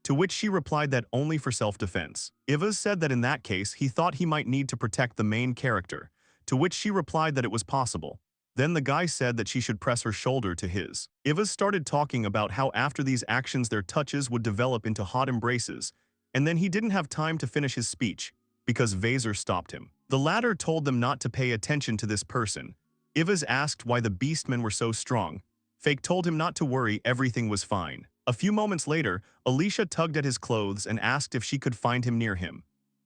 A: to which she replied that only for self-defense. Ivas said that in that case he thought he might need to protect the main character, to which she replied that it was possible. Then the guy said that she should press her shoulder to his. Ivas started talking about how after these actions their touches would develop into hot embraces, and then he didn't have time to finish his speech, because Vezir stopped him. The latter told them not to pay attention to this person. Ivas asked why the beastmen were so strong. Fake told him not to worry, everything was fine. A few moments later, Alicia tugged at his clothes and asked if she could find him near him,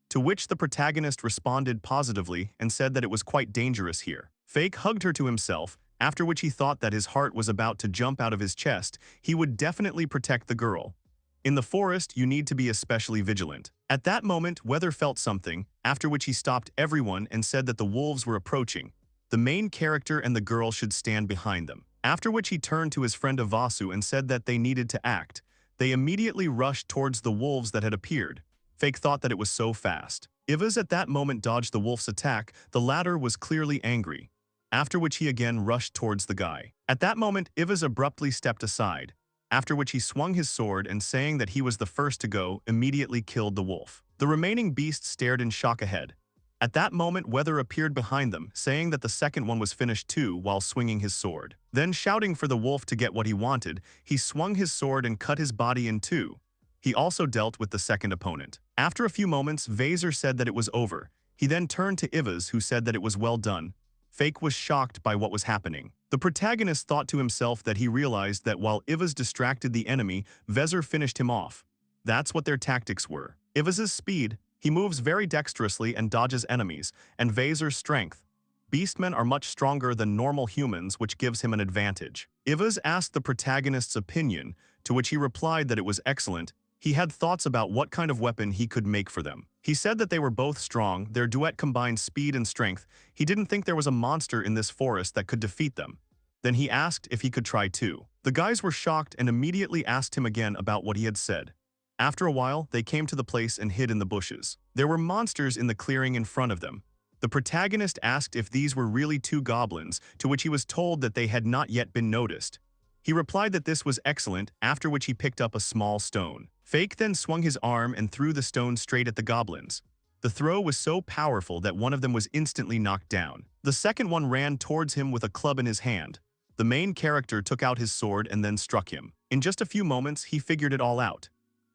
A: to which the protagonist responded positively and said that it was quite dangerous here. Fake hugged her to himself, after which he thought that his heart was about to jump out of his chest. He would definitely protect the girl. In the forest, you need to be especially vigilant. At that moment, Weather felt something, after which he stopped everyone and said that the wolves were approaching. The main character and the girl should stand behind them. After which he turned to his friend Ivasu and said that they needed to act. They immediately rushed towards the wolves that had appeared. Fake thought that it was so fast. Ivas at that moment dodged the wolf's attack. The latter was clearly angry, after which he again rushed towards the guy. At that moment, Ivas abruptly stepped aside, after which he swung his sword and saying that he was the first to go, immediately killed the wolf. The remaining beasts stared in shock ahead. At that moment, Weather appeared behind them, saying that the second one was finished too while swinging his sword. Then shouting for the wolf to get what he wanted, he swung his sword and cut his body in two. He also dealt with the second opponent. After a few moments, Vezir said that it was over. He then turned to Ivas, who said that it was well done. Fake was shocked by what was happening. The protagonist thought to himself that he realized that while Ivas distracted the enemy, Vezir finished him off. That's what their tactics were. Ivas's speed, he moves very dexterously and dodges enemies, and Vezir's strength. Beastmen are much stronger than normal humans, which gives him an advantage. Ivas asked the protagonist's opinion, to which he replied that it was excellent. He had thoughts about what kind of weapon he could make for them. He said that they were both strong, their duet combined speed and strength. He didn't think there was a monster in this forest that could defeat them. Then he asked if he could try too. The guys were shocked and immediately asked him again about what he had said. After a while, they came to the place and hid in the bushes. There were monsters in the clearing in front of them. The protagonist asked if these were really two goblins, to which he was told that they had not yet been noticed. He replied that this was excellent, after which he picked up a small stone. Fake then swung his arm and threw the stone straight at the goblins. The throw was so powerful that one of them was instantly knocked down. The second one ran towards him with a club in his hand. The main character took out his sword and then struck him. In just a few moments, he figured it all out.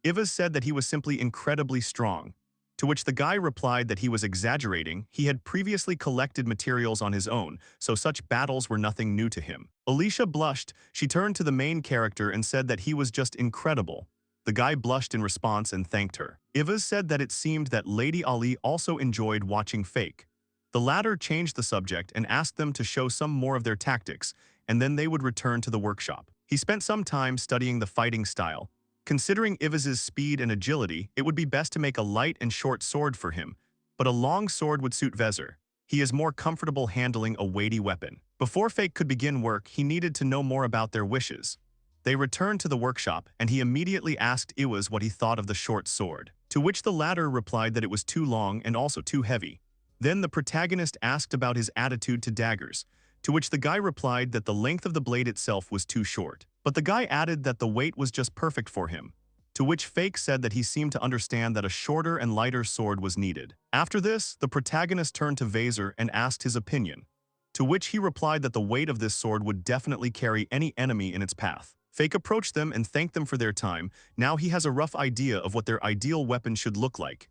A: Ivas said that he was simply incredibly strong, To which the guy replied that he was exaggerating, he had previously collected materials on his own, so such battles were nothing new to him. Alicia blushed, she turned to the main character and said that he was just incredible. The guy blushed in response and thanked her. Ivas said that it seemed that Lady Ali also enjoyed watching Fake. The latter changed the subject and asked them to show some more of their tactics, and then they would return to the workshop. He spent some time studying the fighting style. Considering Ivas's speed and agility, it would be best to make a light and short sword for him, but a long sword would suit Vezir. He is more comfortable handling a weighty weapon. Before Fake could begin work, he needed to know more about their wishes. They returned to the workshop, and he immediately asked Iwas what he thought of the short sword, to which the latter replied that it was too long and also too heavy. Then the protagonist asked about his attitude to daggers, to which the guy replied that the length of the blade itself was too short. But the guy added that the weight was just perfect for him, to which Fake said that he seemed to understand that a shorter and lighter sword was needed. After this, the protagonist turned to Vezir and asked his opinion, to which he replied that the weight of this sword would definitely carry any enemy in its path. Fake approached them and thanked them for their time. Now he has a rough idea of what their ideal weapon should look like.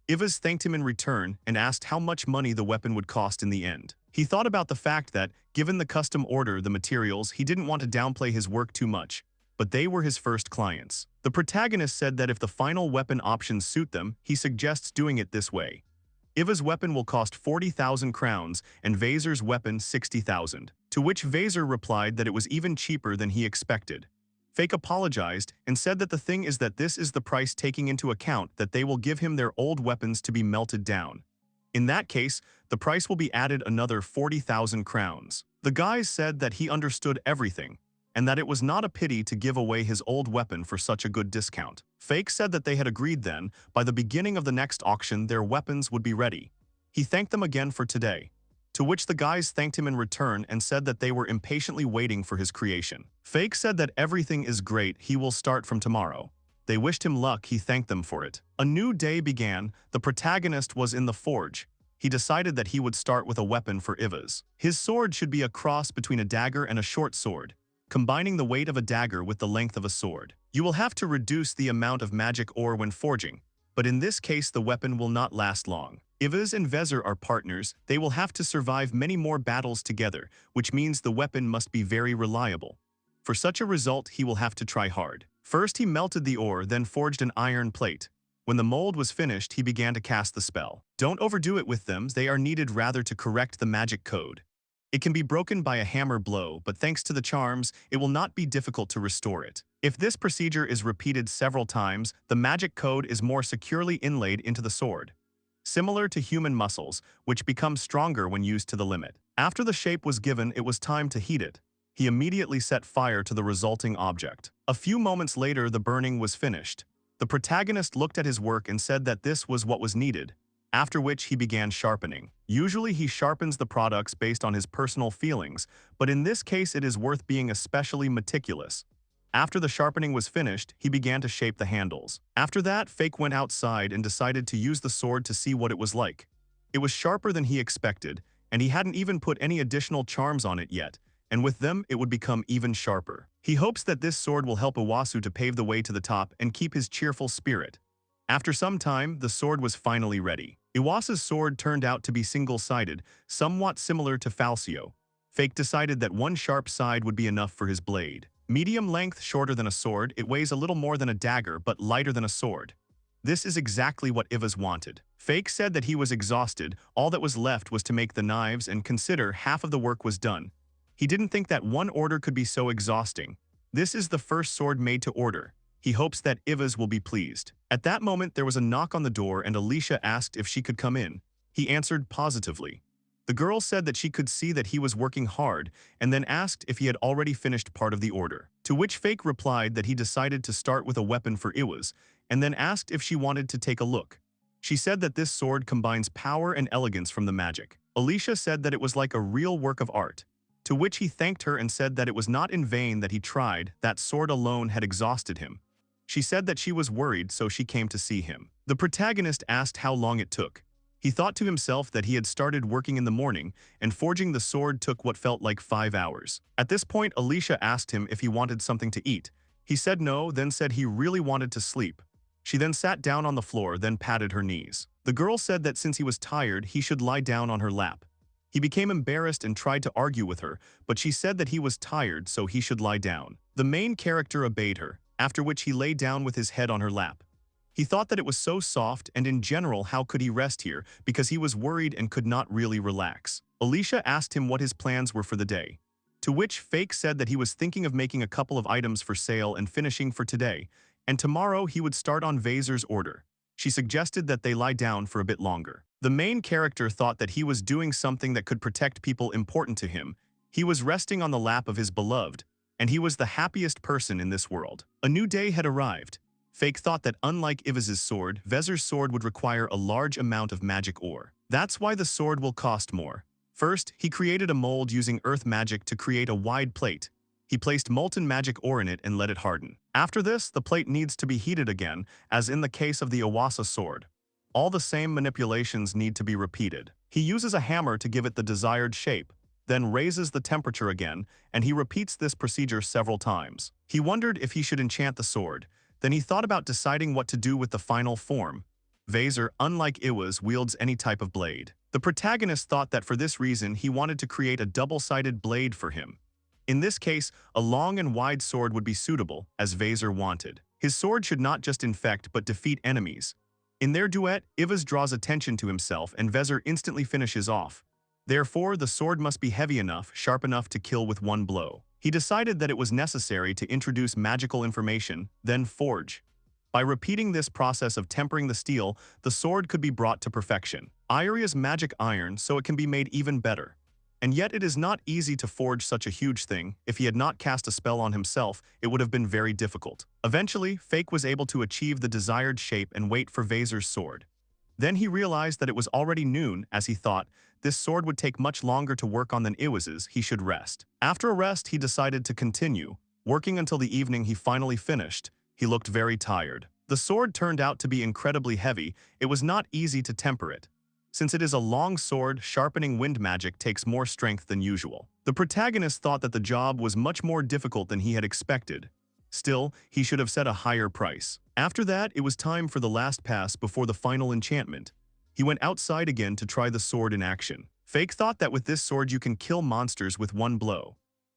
A: Ivas thanked him in return and asked how much money the weapon would cost in the end. He thought about the fact that, given the custom order, the materials, he didn't want to downplay his work too much, but they were his first clients. The protagonist said that if the final weapon options suit them, he suggests doing it this way. Iva's weapon will cost 40,000 crowns and Vezir's weapon 60,000, to which Vezir replied that it was even cheaper than he expected. Fake apologized and said that the thing is that this is the price taking into account that they will give him their old weapons to be melted down. In that case, the price will be added another 40,000 crowns. The guy said that he understood everything, and that it was not a pity to give away his old weapon for such a good discount. Fake said that they had agreed then, by the beginning of the next auction their weapons would be ready. He thanked them again for today, to which the guys thanked him in return and said that they were impatiently waiting for his creation. Fake said that everything is great, he will start from tomorrow. They wished him luck, he thanked them for it. A new day began, the protagonist was in the forge. He decided that he would start with a weapon for Ivas. His sword should be a cross between a dagger and a short sword, combining the weight of a dagger with the length of a sword. You will have to reduce the amount of magic ore when forging, but in this case the weapon will not last long. Ivas and Vezir are partners, they will have to survive many more battles together, which means the weapon must be very reliable. For such a result he will have to try hard. First he melted the ore, then forged an iron plate. When the mold was finished, he began to cast the spell. Don't overdo it with them, they are needed rather to correct the magic code. It can be broken by a hammer blow, but thanks to the charms, it will not be difficult to restore it. If this procedure is repeated several times, the magic code is more securely inlaid into the sword, similar to human muscles, which become stronger when used to the limit. After the shape was given, it was time to heat it. He immediately set fire to the resulting object. A few moments later, the burning was finished. The protagonist looked at his work and said that this was what was needed, after which he began sharpening. Usually he sharpens the products based on his personal feelings, but in this case it is worth being especially meticulous. After the sharpening was finished, he began to shape the handles. After that, Fake went outside and decided to use the sword to see what it was like. It was sharper than he expected, and he hadn't even put any additional charms on it yet, and with them it would become even sharper. He hopes that this sword will help Iwasu to pave the way to the top and keep his cheerful spirit. After some time, the sword was finally ready. Iwasu's sword turned out to be single-sided, somewhat similar to Falcio. Fake decided that one sharp side would be enough for his blade. Medium length, shorter than a sword, it weighs a little more than a dagger but lighter than a sword. This is exactly what Ivas wanted. Fake said that he was exhausted, all that was left was to make the knives and consider half of the work was done. He didn't think that one order could be so exhausting. This is the first sword made to order. He hopes that Ivas will be pleased. At that moment there was a knock on the door and Alicia asked if she could come in. He answered positively. The girl said that she could see that he was working hard and then asked if he had already finished part of the order. To which Fake replied that he decided to start with a weapon for Iwas and then asked if she wanted to take a look. She said that this sword combines power and elegance from the magic. Alicia said that it was like a real work of art. To which he thanked her and said that it was not in vain that he tried, that sword alone had exhausted him. She said that she was worried, so she came to see him. The protagonist asked how long it took. He thought to himself that he had started working in the morning, and forging the sword took what felt like 5 hours. At this point, Alicia asked him if he wanted something to eat. He said no, then said he really wanted to sleep. She then sat down on the floor, then patted her knees. The girl said that since he was tired, he should lie down on her lap. He became embarrassed and tried to argue with her, but she said that he was tired, so he should lie down. The main character obeyed her, after which he lay down with his head on her lap. He thought that it was so soft, and in general, how could he rest here, because he was worried and could not really relax. Alicia asked him what his plans were for the day. To which Fake said that he was thinking of making a couple of items for sale and finishing for today, and tomorrow he would start on Vaser's order. She suggested that they lie down for a bit longer. The main character thought that he was doing something that could protect people important to him. He was resting on the lap of his beloved, and he was the happiest person in this world. A new day had arrived. Fake thought that unlike Ivaz's sword, Vezer's sword would require a large amount of magic ore. That's why the sword will cost more. First, he created a mold using earth magic to create a wide plate. He placed molten magic ore in it and let it harden. After this, the plate needs to be heated again, as in the case of the Iwasa sword. All the same manipulations need to be repeated. He uses a hammer to give it the desired shape, then raises the temperature again, and he repeats this procedure several times. He wondered if he should enchant the sword. Then he thought about deciding what to do with the final form. Vaser, unlike Iwaz, wields any type of blade. The protagonist thought that for this reason he wanted to create a double-sided blade for him. In this case, a long and wide sword would be suitable, as Vaser wanted. His sword should not just infect but defeat enemies. In their duet, Ivaz draws attention to himself and Vaser instantly finishes off. Therefore, the sword must be heavy enough, sharp enough to kill with one blow. He decided that it was necessary to introduce magical information, then forge. By repeating this process of tempering the steel, the sword could be brought to perfection. Iron is magic iron, so it can be made even better. And yet it is not easy to forge such a huge thing. If he had not cast a spell on himself, it would have been very difficult. Eventually, Fake was able to achieve the desired shape and wait for Vaser's sword. Then he realized that it was already noon, as he thought, this sword would take much longer to work on than Iwaz's, he should rest. After a rest, he decided to continue. Working until the evening, he finally finished. He looked very tired. The sword turned out to be incredibly heavy. It was not easy to temper it. Since it is a long sword, sharpening wind magic takes more strength than usual. The protagonist thought that the job was much more difficult than he had expected. Still, he should have set a higher price. After that, it was time for the last pass before the final enchantment. He went outside again to try the sword in action. Fake thought that with this sword you can kill monsters with one blow.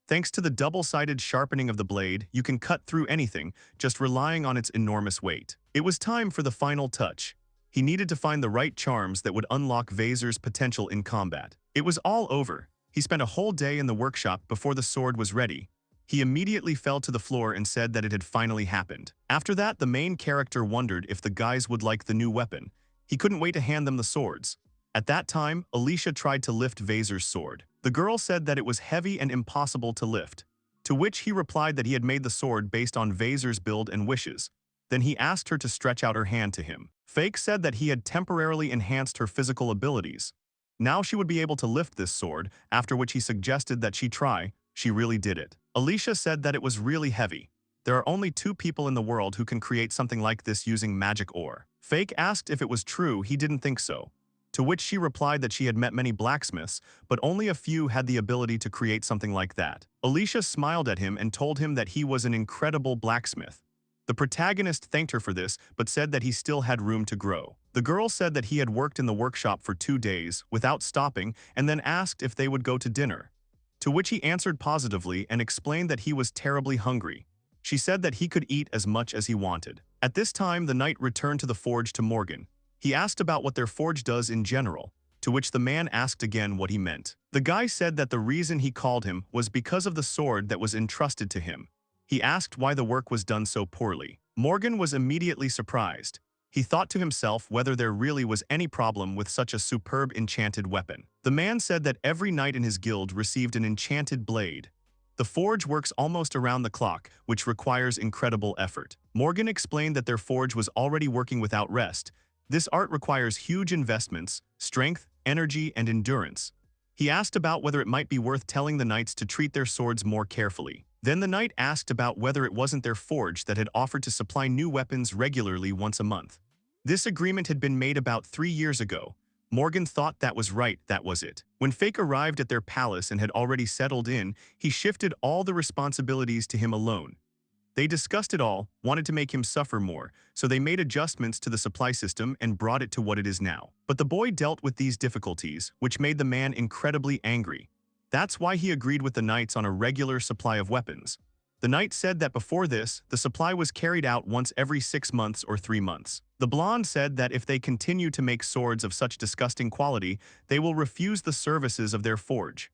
A: Thanks to the double-sided sharpening of the blade, you can cut through anything, just relying on its enormous weight. It was time for the final touch. He needed to find the right charms that would unlock Vaser's potential in combat. It was all over. He spent a whole day in the workshop before the sword was ready. He immediately fell to the floor and said that it had finally happened. After that, the main character wondered if the guys would like the new weapon. He couldn't wait to hand them the swords. At that time, Alicia tried to lift Vaser's sword. The girl said that it was heavy and impossible to lift. To which he replied that he had made the sword based on Vaser's build and wishes. Then he asked her to stretch out her hand to him. Fake said that he had temporarily enhanced her physical abilities. Now she would be able to lift this sword, after which he suggested that she try. She really did it. Alicia said that it was really heavy. There are only 2 people in the world who can create something like this using magic ore. Fake asked if it was true. He didn't think so. To which she replied that she had met many blacksmiths, but only a few had the ability to create something like that. Alicia smiled at him and told him that he was an incredible blacksmith. The protagonist thanked her for this, but said that he still had room to grow. The girl said that he had worked in the workshop for 2 days, without stopping, and then asked if they would go to dinner. To which he answered positively and explained that he was terribly hungry. She said that he could eat as much as he wanted. At this time, the knight returned to the forge to Morgan. He asked about what their forge does in general, to which the man asked again what he meant. The guy said that the reason he called him was because of the sword that was entrusted to him. He asked why the work was done so poorly. Morgan was immediately surprised. He thought to himself whether there really was any problem with such a superb enchanted weapon. The man said that every knight in his guild received an enchanted blade. The forge works almost around the clock, which requires incredible effort. Morgan explained that their forge was already working without rest. This art requires huge investments, strength, energy, and endurance. He asked about whether it might be worth telling the knights to treat their swords more carefully. Then the knight asked about whether it wasn't their forge that had offered to supply new weapons regularly once a month. This agreement had been made about 3 years ago. Morgan thought that was right, that was it. When Fake arrived at their palace and had already settled in, he shifted all the responsibilities to him alone. They discussed it all, wanted to make him suffer more, so they made adjustments to the supply system and brought it to what it is now. But the boy dealt with these difficulties, which made the man incredibly angry. That's why he agreed with the knights on a regular supply of weapons. The knight said that before this, the supply was carried out once every 6 months or 3 months. The blonde said that if they continue to make swords of such disgusting quality, they will refuse the services of their forge.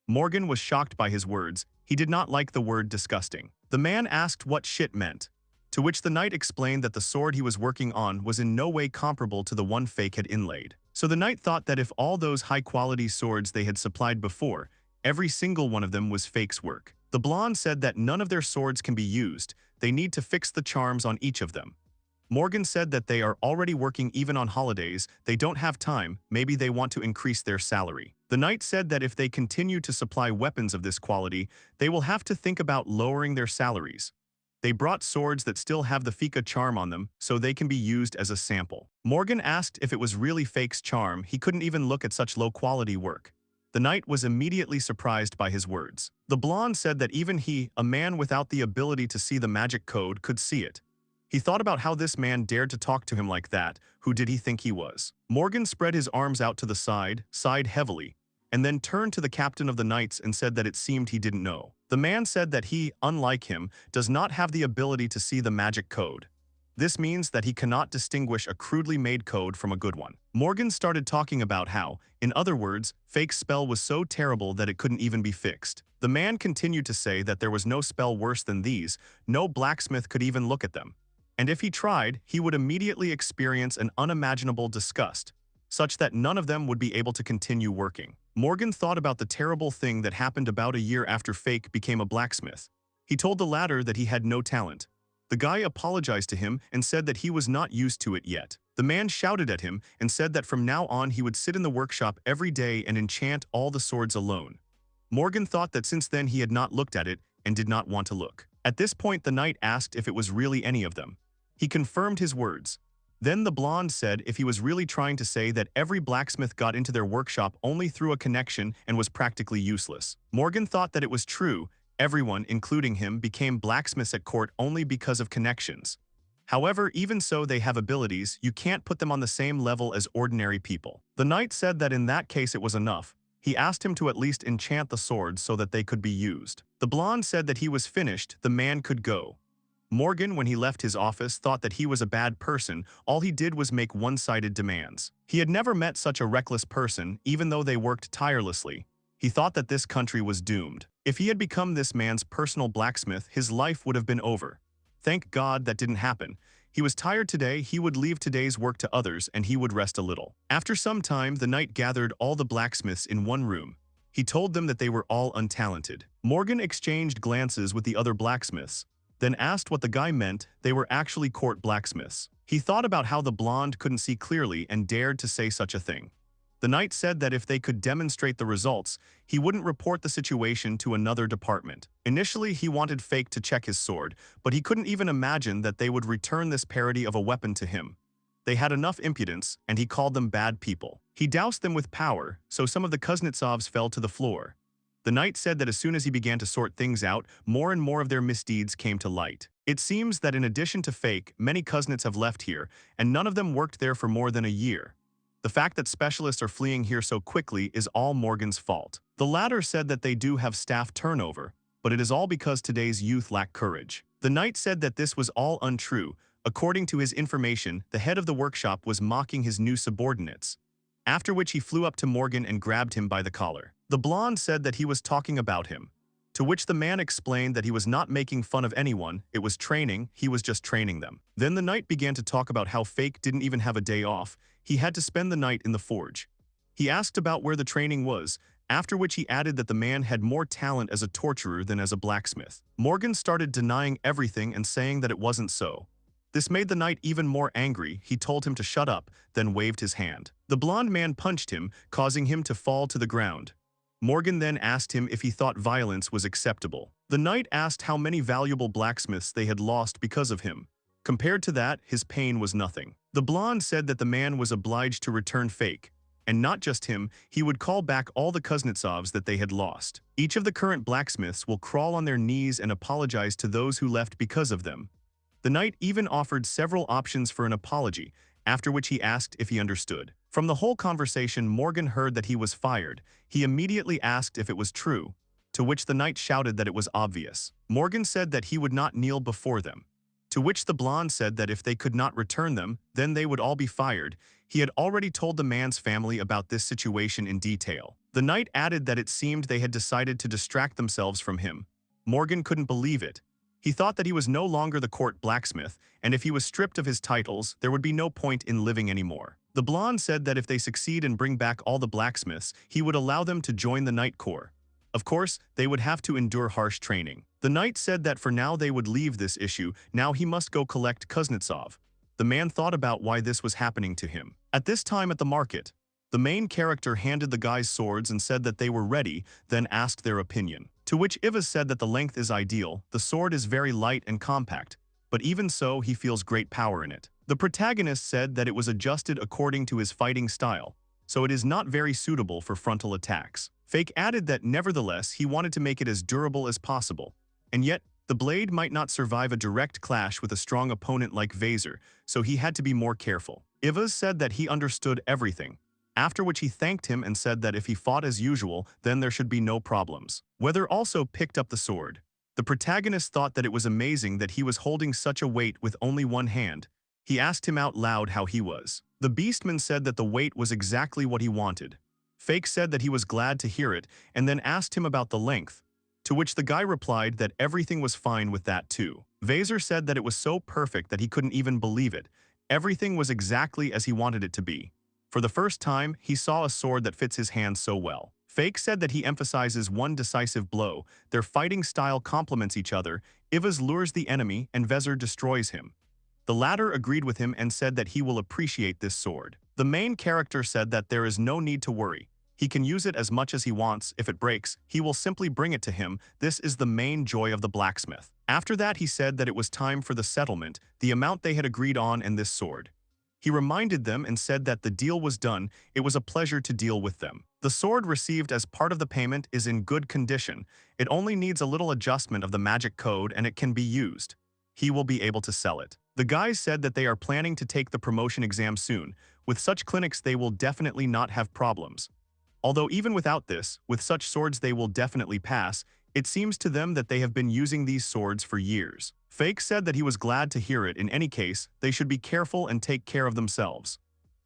A: Morgan was shocked by his words. He did not like the word disgusting. The man asked what shit meant, to which the knight explained that the sword he was working on was in no way comparable to the one Fake had inlaid. So the knight thought that if all those high-quality swords they had supplied before, every single one of them was Fake's work. The blonde said that none of their swords can be used, they need to fix the charms on each of them. Morgan said that they are already working even on holidays, they don't have time, maybe they want to increase their salary. The knight said that if they continue to supply weapons of this quality, they will have to think about lowering their salaries. They brought swords that still have the Fika charm on them, so they can be used as a sample. Morgan asked if it was really Fake's charm, he couldn't even look at such low-quality work. The knight was immediately surprised by his words. The blonde said that even he, a man without the ability to see the magic code, could see it. He thought about how this man dared to talk to him like that. Who did he think he was? Morgan spread his arms out to the side, sighed heavily, and then turned to the captain of the knights and said that it seemed he didn't know. The man said that he, unlike him, does not have the ability to see the magic code. This means that he cannot distinguish a crudely made code from a good one. Morgan started talking about how, in other words, Fake's spell was so terrible that it couldn't even be fixed. The man continued to say that there was no spell worse than these, no blacksmith could even look at them. And if he tried, he would immediately experience an unimaginable disgust, such that none of them would be able to continue working. Morgan thought about the terrible thing that happened about a year after Fake became a blacksmith. He told the latter that he had no talent. The guy apologized to him and said that he was not used to it yet. The man shouted at him and said that from now on he would sit in the workshop every day and enchant all the swords alone. Morgan thought that since then he had not looked at it and did not want to look. At this point the knight asked if it was really any of them. He confirmed his words. Then the blonde said if he was really trying to say that every blacksmith got into their workshop only through a connection and was practically useless. Morgan thought that it was true. Everyone, including him, became blacksmiths at court only because of connections. However, even so they have abilities, you can't put them on the same level as ordinary people. The knight said that in that case it was enough. He asked him to at least enchant the swords so that they could be used. The blonde said that he was finished, the man could go. Morgan, when he left his office, thought that he was a bad person, all he did was make one-sided demands. He had never met such a reckless person, even though they worked tirelessly. He thought that this country was doomed. If he had become this man's personal blacksmith, his life would have been over. Thank God that didn't happen. He was tired today, he would leave today's work to others and he would rest a little. After some time, the knight gathered all the blacksmiths in one room. He told them that they were all untalented. Morgan exchanged glances with the other blacksmiths, then asked what the guy meant. They were actually court blacksmiths. He thought about how the blonde couldn't see clearly and dared to say such a thing. The knight said that if they could demonstrate the results, he wouldn't report the situation to another department. Initially, he wanted Fake to check his sword, but he couldn't even imagine that they would return this parody of a weapon to him. They had enough impudence, and he called them bad people. He doused them with power, so some of the Kuznetsovs fell to the floor. The knight said that as soon as he began to sort things out, more and more of their misdeeds came to light. It seems that in addition to Fake, many Kuznets have left here, and none of them worked there for more than a year. The fact that specialists are fleeing here so quickly is all Morgan's fault. The latter said that they do have staff turnover, but it is all because today's youth lack courage. The knight said that this was all untrue. According to his information, the head of the workshop was mocking his new subordinates. After which he flew up to Morgan and grabbed him by the collar. The blonde said that he was talking about him, to which the man explained that he was not making fun of anyone, it was training, he was just training them. Then the knight began to talk about how Fake didn't even have a day off. He had to spend the night in the forge. He asked about where the training was, after which he added that the man had more talent as a torturer than as a blacksmith. Morgan started denying everything and saying that it wasn't so. This made the knight even more angry. He told him to shut up, then waved his hand. The blonde man punched him, causing him to fall to the ground. Morgan then asked him if he thought violence was acceptable. The knight asked how many valuable blacksmiths they had lost because of him. Compared to that, his pain was nothing. The blonde said that the man was obliged to return Fake, And not just him, he would call back all the Kuznetsovs that they had lost. Each of the current blacksmiths will crawl on their knees and apologize to those who left because of them. The knight even offered several options for an apology, after which he asked if he understood. From the whole conversation, Morgan heard that he was fired. He immediately asked if it was true, to which the knight shouted that it was obvious. Morgan said that he would not kneel before them, to which the blonde said that if they could not return them, then they would all be fired. He had already told the man's family about this situation in detail. The knight added that it seemed they had decided to distract themselves from him. Morgan couldn't believe it. He thought that he was no longer the court blacksmith, and if he was stripped of his titles, there would be no point in living anymore. The blonde said that if they succeed and bring back all the blacksmiths, he would allow them to join the Knight Corps. Of course, they would have to endure harsh training. The knight said that for now they would leave this issue, now he must go collect Kuznetsov. The man thought about why this was happening to him. At this time at the market, the main character handed the guys swords and said that they were ready, then asked their opinion. To which Iva said that the length is ideal, the sword is very light and compact, but even so he feels great power in it. The protagonist said that it was adjusted according to his fighting style, so it is not very suitable for frontal attacks. Fake added that nevertheless he wanted to make it as durable as possible, and yet the blade might not survive a direct clash with a strong opponent like Vaser, so he had to be more careful. Ivas said that he understood everything, after which he thanked him and said that if he fought as usual, then there should be no problems. Weather also picked up the sword. The protagonist thought that it was amazing that he was holding such a weight with only one hand. He asked him out loud how he was. The beastman said that the weight was exactly what he wanted. Fake said that he was glad to hear it and then asked him about the length, to which the guy replied that everything was fine with that too. Vaser said that it was so perfect that he couldn't even believe it. Everything was exactly as he wanted it to be. For the first time, he saw a sword that fits his hand so well. Fake said that he emphasizes one decisive blow. Their fighting style complements each other. Ivas lures the enemy and Vezer destroys him. The latter agreed with him and said that he will appreciate this sword. The main character said that there is no need to worry. He can use it as much as he wants. If it breaks, he will simply bring it to him. This is the main joy of the blacksmith. After that, he said that it was time for the settlement, the amount they had agreed on and this sword. He reminded them and said that the deal was done. It was a pleasure to deal with them. The sword received as part of the payment is in good condition. It only needs a little adjustment of the magic code and it can be used. He will be able to sell it. The guys said that they are planning to take the promotion exam soon. With such clinics, they will definitely not have problems. Although even without this, with such swords they will definitely pass. It seems to them that they have been using these swords for years. Fake said that he was glad to hear it. In any case, they should be careful and take care of themselves.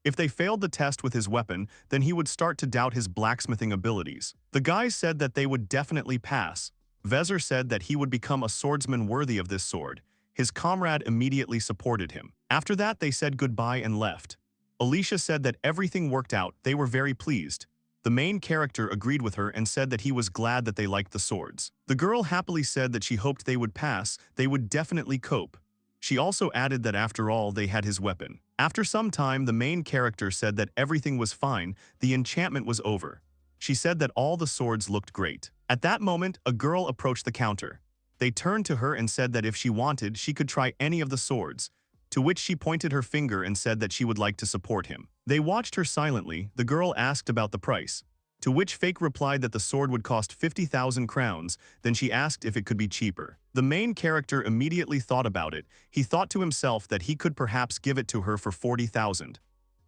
A: If they failed the test with his weapon, then he would start to doubt his blacksmithing abilities. The guys said that they would definitely pass. Vezer said that he would become a swordsman worthy of this sword. His comrade immediately supported him. After that, they said goodbye and left. Alicia said that everything worked out. They were very pleased. The main character agreed with her and said that he was glad that they liked the swords. The girl happily said that she hoped they would pass, they would definitely cope. She also added that after all, they had his weapon. After some time, the main character said that everything was fine, the enchantment was over. She said that all the swords looked great. At that moment, a girl approached the counter. They turned to her and said that if she wanted, she could try any of the swords, to which she pointed her finger and said that she would like to support him. They watched her silently. The girl asked about the price, to which Fake replied that the sword would cost 50,000 crowns, then she asked if it could be cheaper. The main character immediately thought about it. He thought to himself that he could perhaps give it to her for 40,000.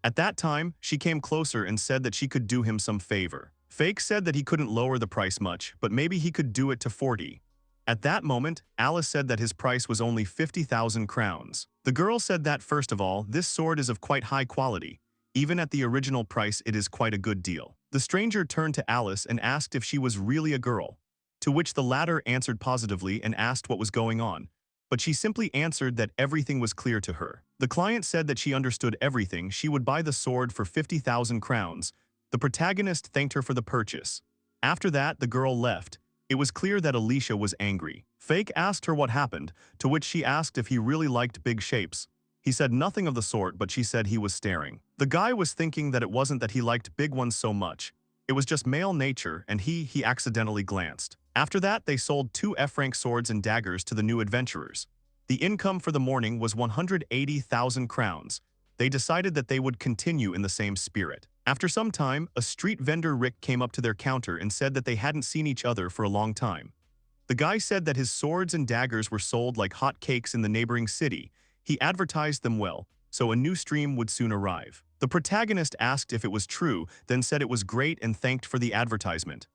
A: At that time, she came closer and said that she could do him some favor. Fake said that he couldn't lower the price much, but maybe he could do it to 40. At that moment, Alice said that his price was only 50,000 crowns. The girl said that first of all, this sword is of quite high quality. Even at the original price, it is quite a good deal. The stranger turned to Alice and asked if she was really a girl, to which the latter answered positively and asked what was going on. But she simply answered that everything was clear to her. The client said that she understood everything. She would buy the sword for 50,000 crowns. The protagonist thanked her for the purchase. After that, the girl left. It was clear that Alicia was angry. Fake asked her what happened, to which she asked if he really liked big shapes. He said nothing of the sort, but she said he was staring. The guy was thinking that it wasn't that he liked big ones so much. It was just male nature, and he accidentally glanced. After that, they sold 2 F-rank swords and daggers to the new adventurers. The income for the morning was 180,000 crowns. They decided that they would continue in the same spirit. After some time, a street vendor Rick came up to their counter and said that they hadn't seen each other for a long time. The guy said that his swords and daggers were sold like hot cakes in the neighboring city. He advertised them well, so a new stream would soon arrive. The protagonist asked if it was true, then said it was great and thanked for the advertisement.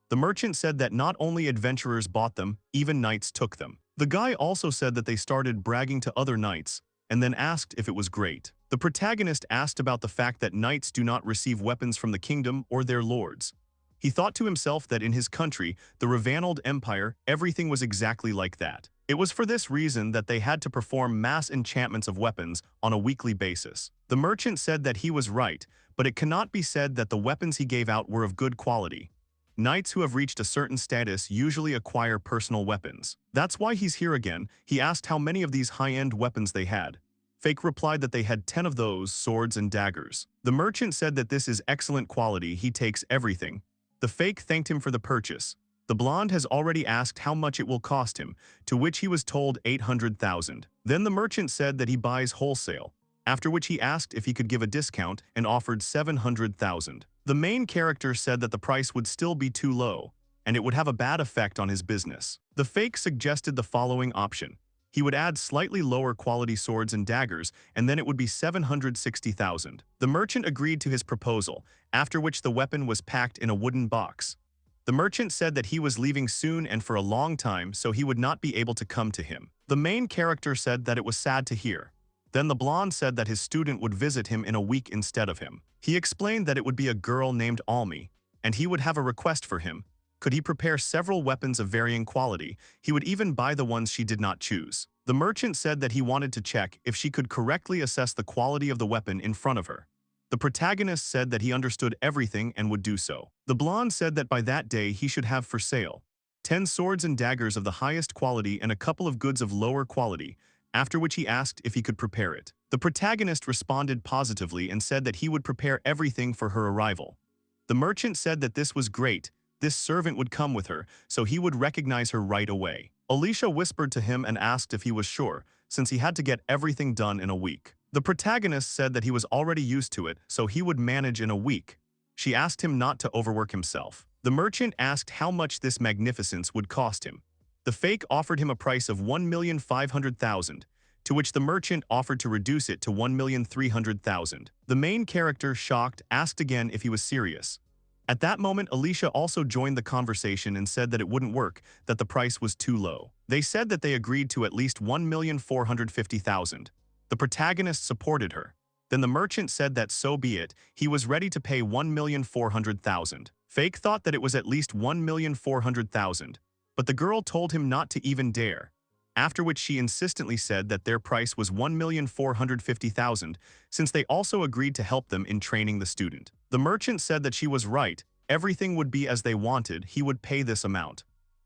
A: The merchant said that not only adventurers bought them, even knights took them. The guy also said that they started bragging to other knights, and then asked if it was great. The protagonist asked about the fact that knights do not receive weapons from the kingdom or their lords. He thought to himself that in his country, the Revanald Empire, everything was exactly like that. It was for this reason that they had to perform mass enchantments of weapons on a weekly basis. The merchant said that he was right, but it cannot be said that the weapons he gave out were of good quality. Knights who have reached a certain status usually acquire personal weapons. That's why he's here again. He asked how many of these high-end weapons they had. Fake replied that they had 10 of those, swords and daggers. The merchant said that this is excellent quality, he takes everything. The fake thanked him for the purchase. The blonde has already asked how much it will cost him, to which he was told 800,000. Then the merchant said that he buys wholesale, after which he asked if he could give a discount and offered 700,000. The main character said that the price would still be too low, and it would have a bad effect on his business. The fake suggested the following option. He would add slightly lower quality swords and daggers, and then it would be 760,000. The merchant agreed to his proposal, after which the weapon was packed in a wooden box. The merchant said that he was leaving soon and for a long time, so he would not be able to come to him. The main character said that it was sad to hear. Then the blonde said that his student would visit him in a week instead of him. He explained that it would be a girl named Almi, and he would have a request for him. Could he prepare several weapons of varying quality? He would even buy the ones she did not choose. The merchant said that he wanted to check if she could correctly assess the quality of the weapon in front of her. The protagonist said that he understood everything and would do so. The blonde said that by that day he should have for sale 10 swords and daggers of the highest quality and a couple of goods of lower quality, after which he asked if he could prepare it. The protagonist responded positively and said that he would prepare everything for her arrival. The merchant said that this was great. This servant would come with her, so he would recognize her right away. Alicia whispered to him and asked if he was sure, since he had to get everything done in a week. The protagonist said that he was already used to it, so he would manage in a week. She asked him not to overwork himself. The merchant asked how much this magnificence would cost him. The fake offered him a price of 1,500,000, to which the merchant offered to reduce it to 1,300,000. The main character, shocked, asked again if he was serious. At that moment, Alicia also joined the conversation and said that it wouldn't work, that the price was too low. They said that they agreed to at least 1,450,000. The protagonist supported her. Then the merchant said that so be it, he was ready to pay 1,400,000. Fake thought that it was at least 1,400,000, but the girl told him not to even dare. After which she insistently said that their price was 1,450,000, since they also agreed to help them in training the student. The merchant said that she was right, everything would be as they wanted, he would pay this amount.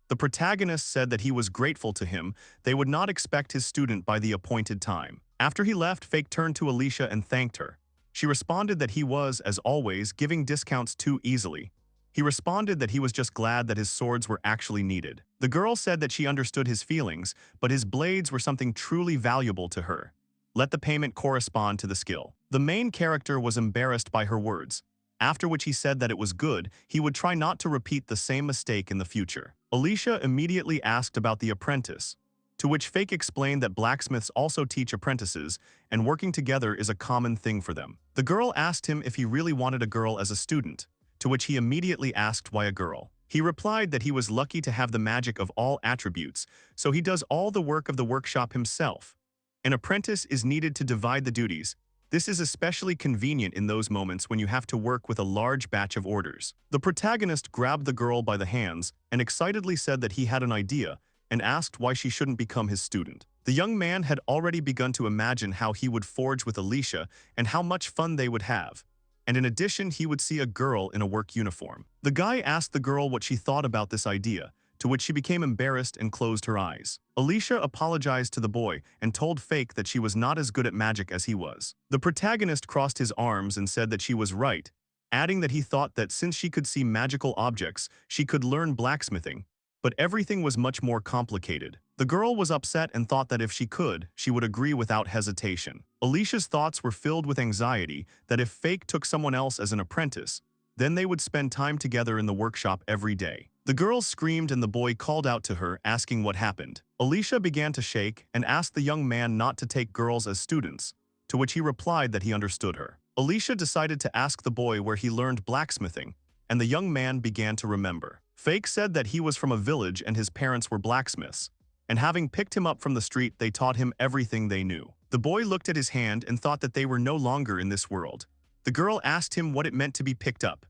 A: The protagonist said that he was grateful to him, they would not expect his student by the appointed time. After he left, Fake turned to Alicia and thanked her. She responded that he was, as always, giving discounts too easily. He responded that he was just glad that his swords were actually needed. The girl said that she understood his feelings, but his blades were something truly valuable to her. Let the payment correspond to the skill. The main character was embarrassed by her words, after which he said that it was good, he would try not to repeat the same mistake in the future. Alicia immediately asked about the apprentice, to which Fake explained that blacksmiths also teach apprentices, and working together is a common thing for them. The girl asked him if he really wanted a girl as a student, to which he immediately asked why a girl. He replied that he was lucky to have the magic of all attributes, so he does all the work of the workshop himself. An apprentice is needed to divide the duties. This is especially convenient in those moments when you have to work with a large batch of orders. The protagonist grabbed the girl by the hands and excitedly said that he had an idea and asked why she shouldn't become his student. The young man had already begun to imagine how he would forge with Alicia and how much fun they would have. And in addition, he would see a girl in a work uniform. The guy asked the girl what she thought about this idea, to which she became embarrassed and closed her eyes. Alicia apologized to the boy and told Fake that she was not as good at magic as he was. The protagonist crossed his arms and said that she was right, adding that he thought that since she could see magical objects, she could learn blacksmithing, but everything was much more complicated. The girl was upset and thought that if she could, she would agree without hesitation. Alicia's thoughts were filled with anxiety that if Fake took someone else as an apprentice, then they would spend time together in the workshop every day. The girl screamed and the boy called out to her, asking what happened. Alicia began to shake and asked the young man not to take girls as students, to which he replied that he understood her. Alicia decided to ask the boy where he learned blacksmithing, and the young man began to remember. Fake said that he was from a village and his parents were blacksmiths, and having picked him up from the street, they taught him everything they knew. The boy looked at his hand and thought that they were no longer in this world. The girl asked him what it meant to be picked up.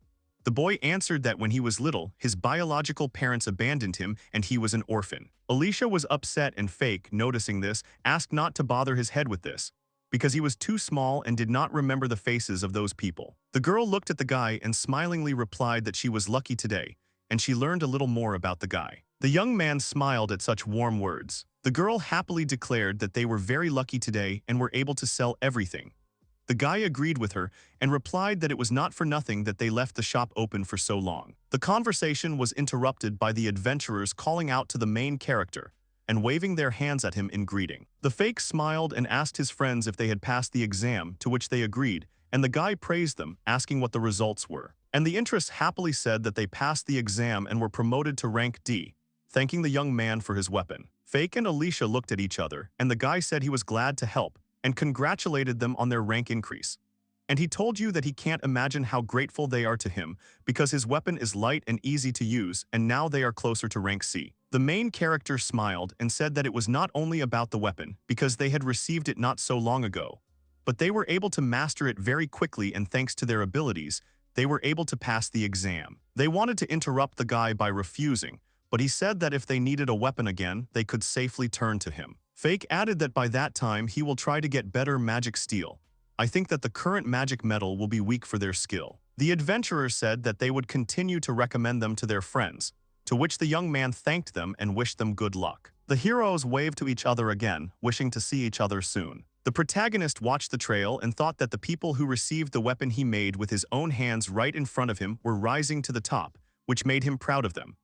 A: The boy answered that when he was little, his biological parents abandoned him and he was an orphan. Alicia was upset and Fake, noticing this, asked not to bother his head with this, because he was too small and did not remember the faces of those people. The girl looked at the guy and smilingly replied that she was lucky today, and she learned a little more about the guy. The young man smiled at such warm words. The girl happily declared that they were very lucky today and were able to sell everything. The guy agreed with her and replied that it was not for nothing that they left the shop open for so long. The conversation was interrupted by the adventurers calling out to the main character and waving their hands at him in greeting. The Fake smiled and asked his friends if they had passed the exam, to which they agreed, and the guy praised them, asking what the results were. And the interest happily said that they passed the exam and were promoted to rank D, thanking the young man for his weapon. Fake and Alicia looked at each other, and the guy said he was glad to help and congratulated them on their rank increase. And he told you that he can't imagine how grateful they are to him because his weapon is light and easy to use, and now they are closer to rank C. The main character smiled and said that it was not only about the weapon because they had received it not so long ago, but they were able to master it very quickly, and thanks to their abilities, they were able to pass the exam. They wanted to interrupt the guy by refusing, but he said that if they needed a weapon again, they could safely turn to him. Fake added that by that time he will try to get better magic steel. I think that the current magic metal will be weak for their skill. The adventurers said that they would continue to recommend them to their friends, to which the young man thanked them and wished them good luck. The heroes waved to each other again, wishing to see each other soon. The protagonist watched the trail and thought that the people who received the weapon he made with his own hands right in front of him were rising to the top, which made him proud of them.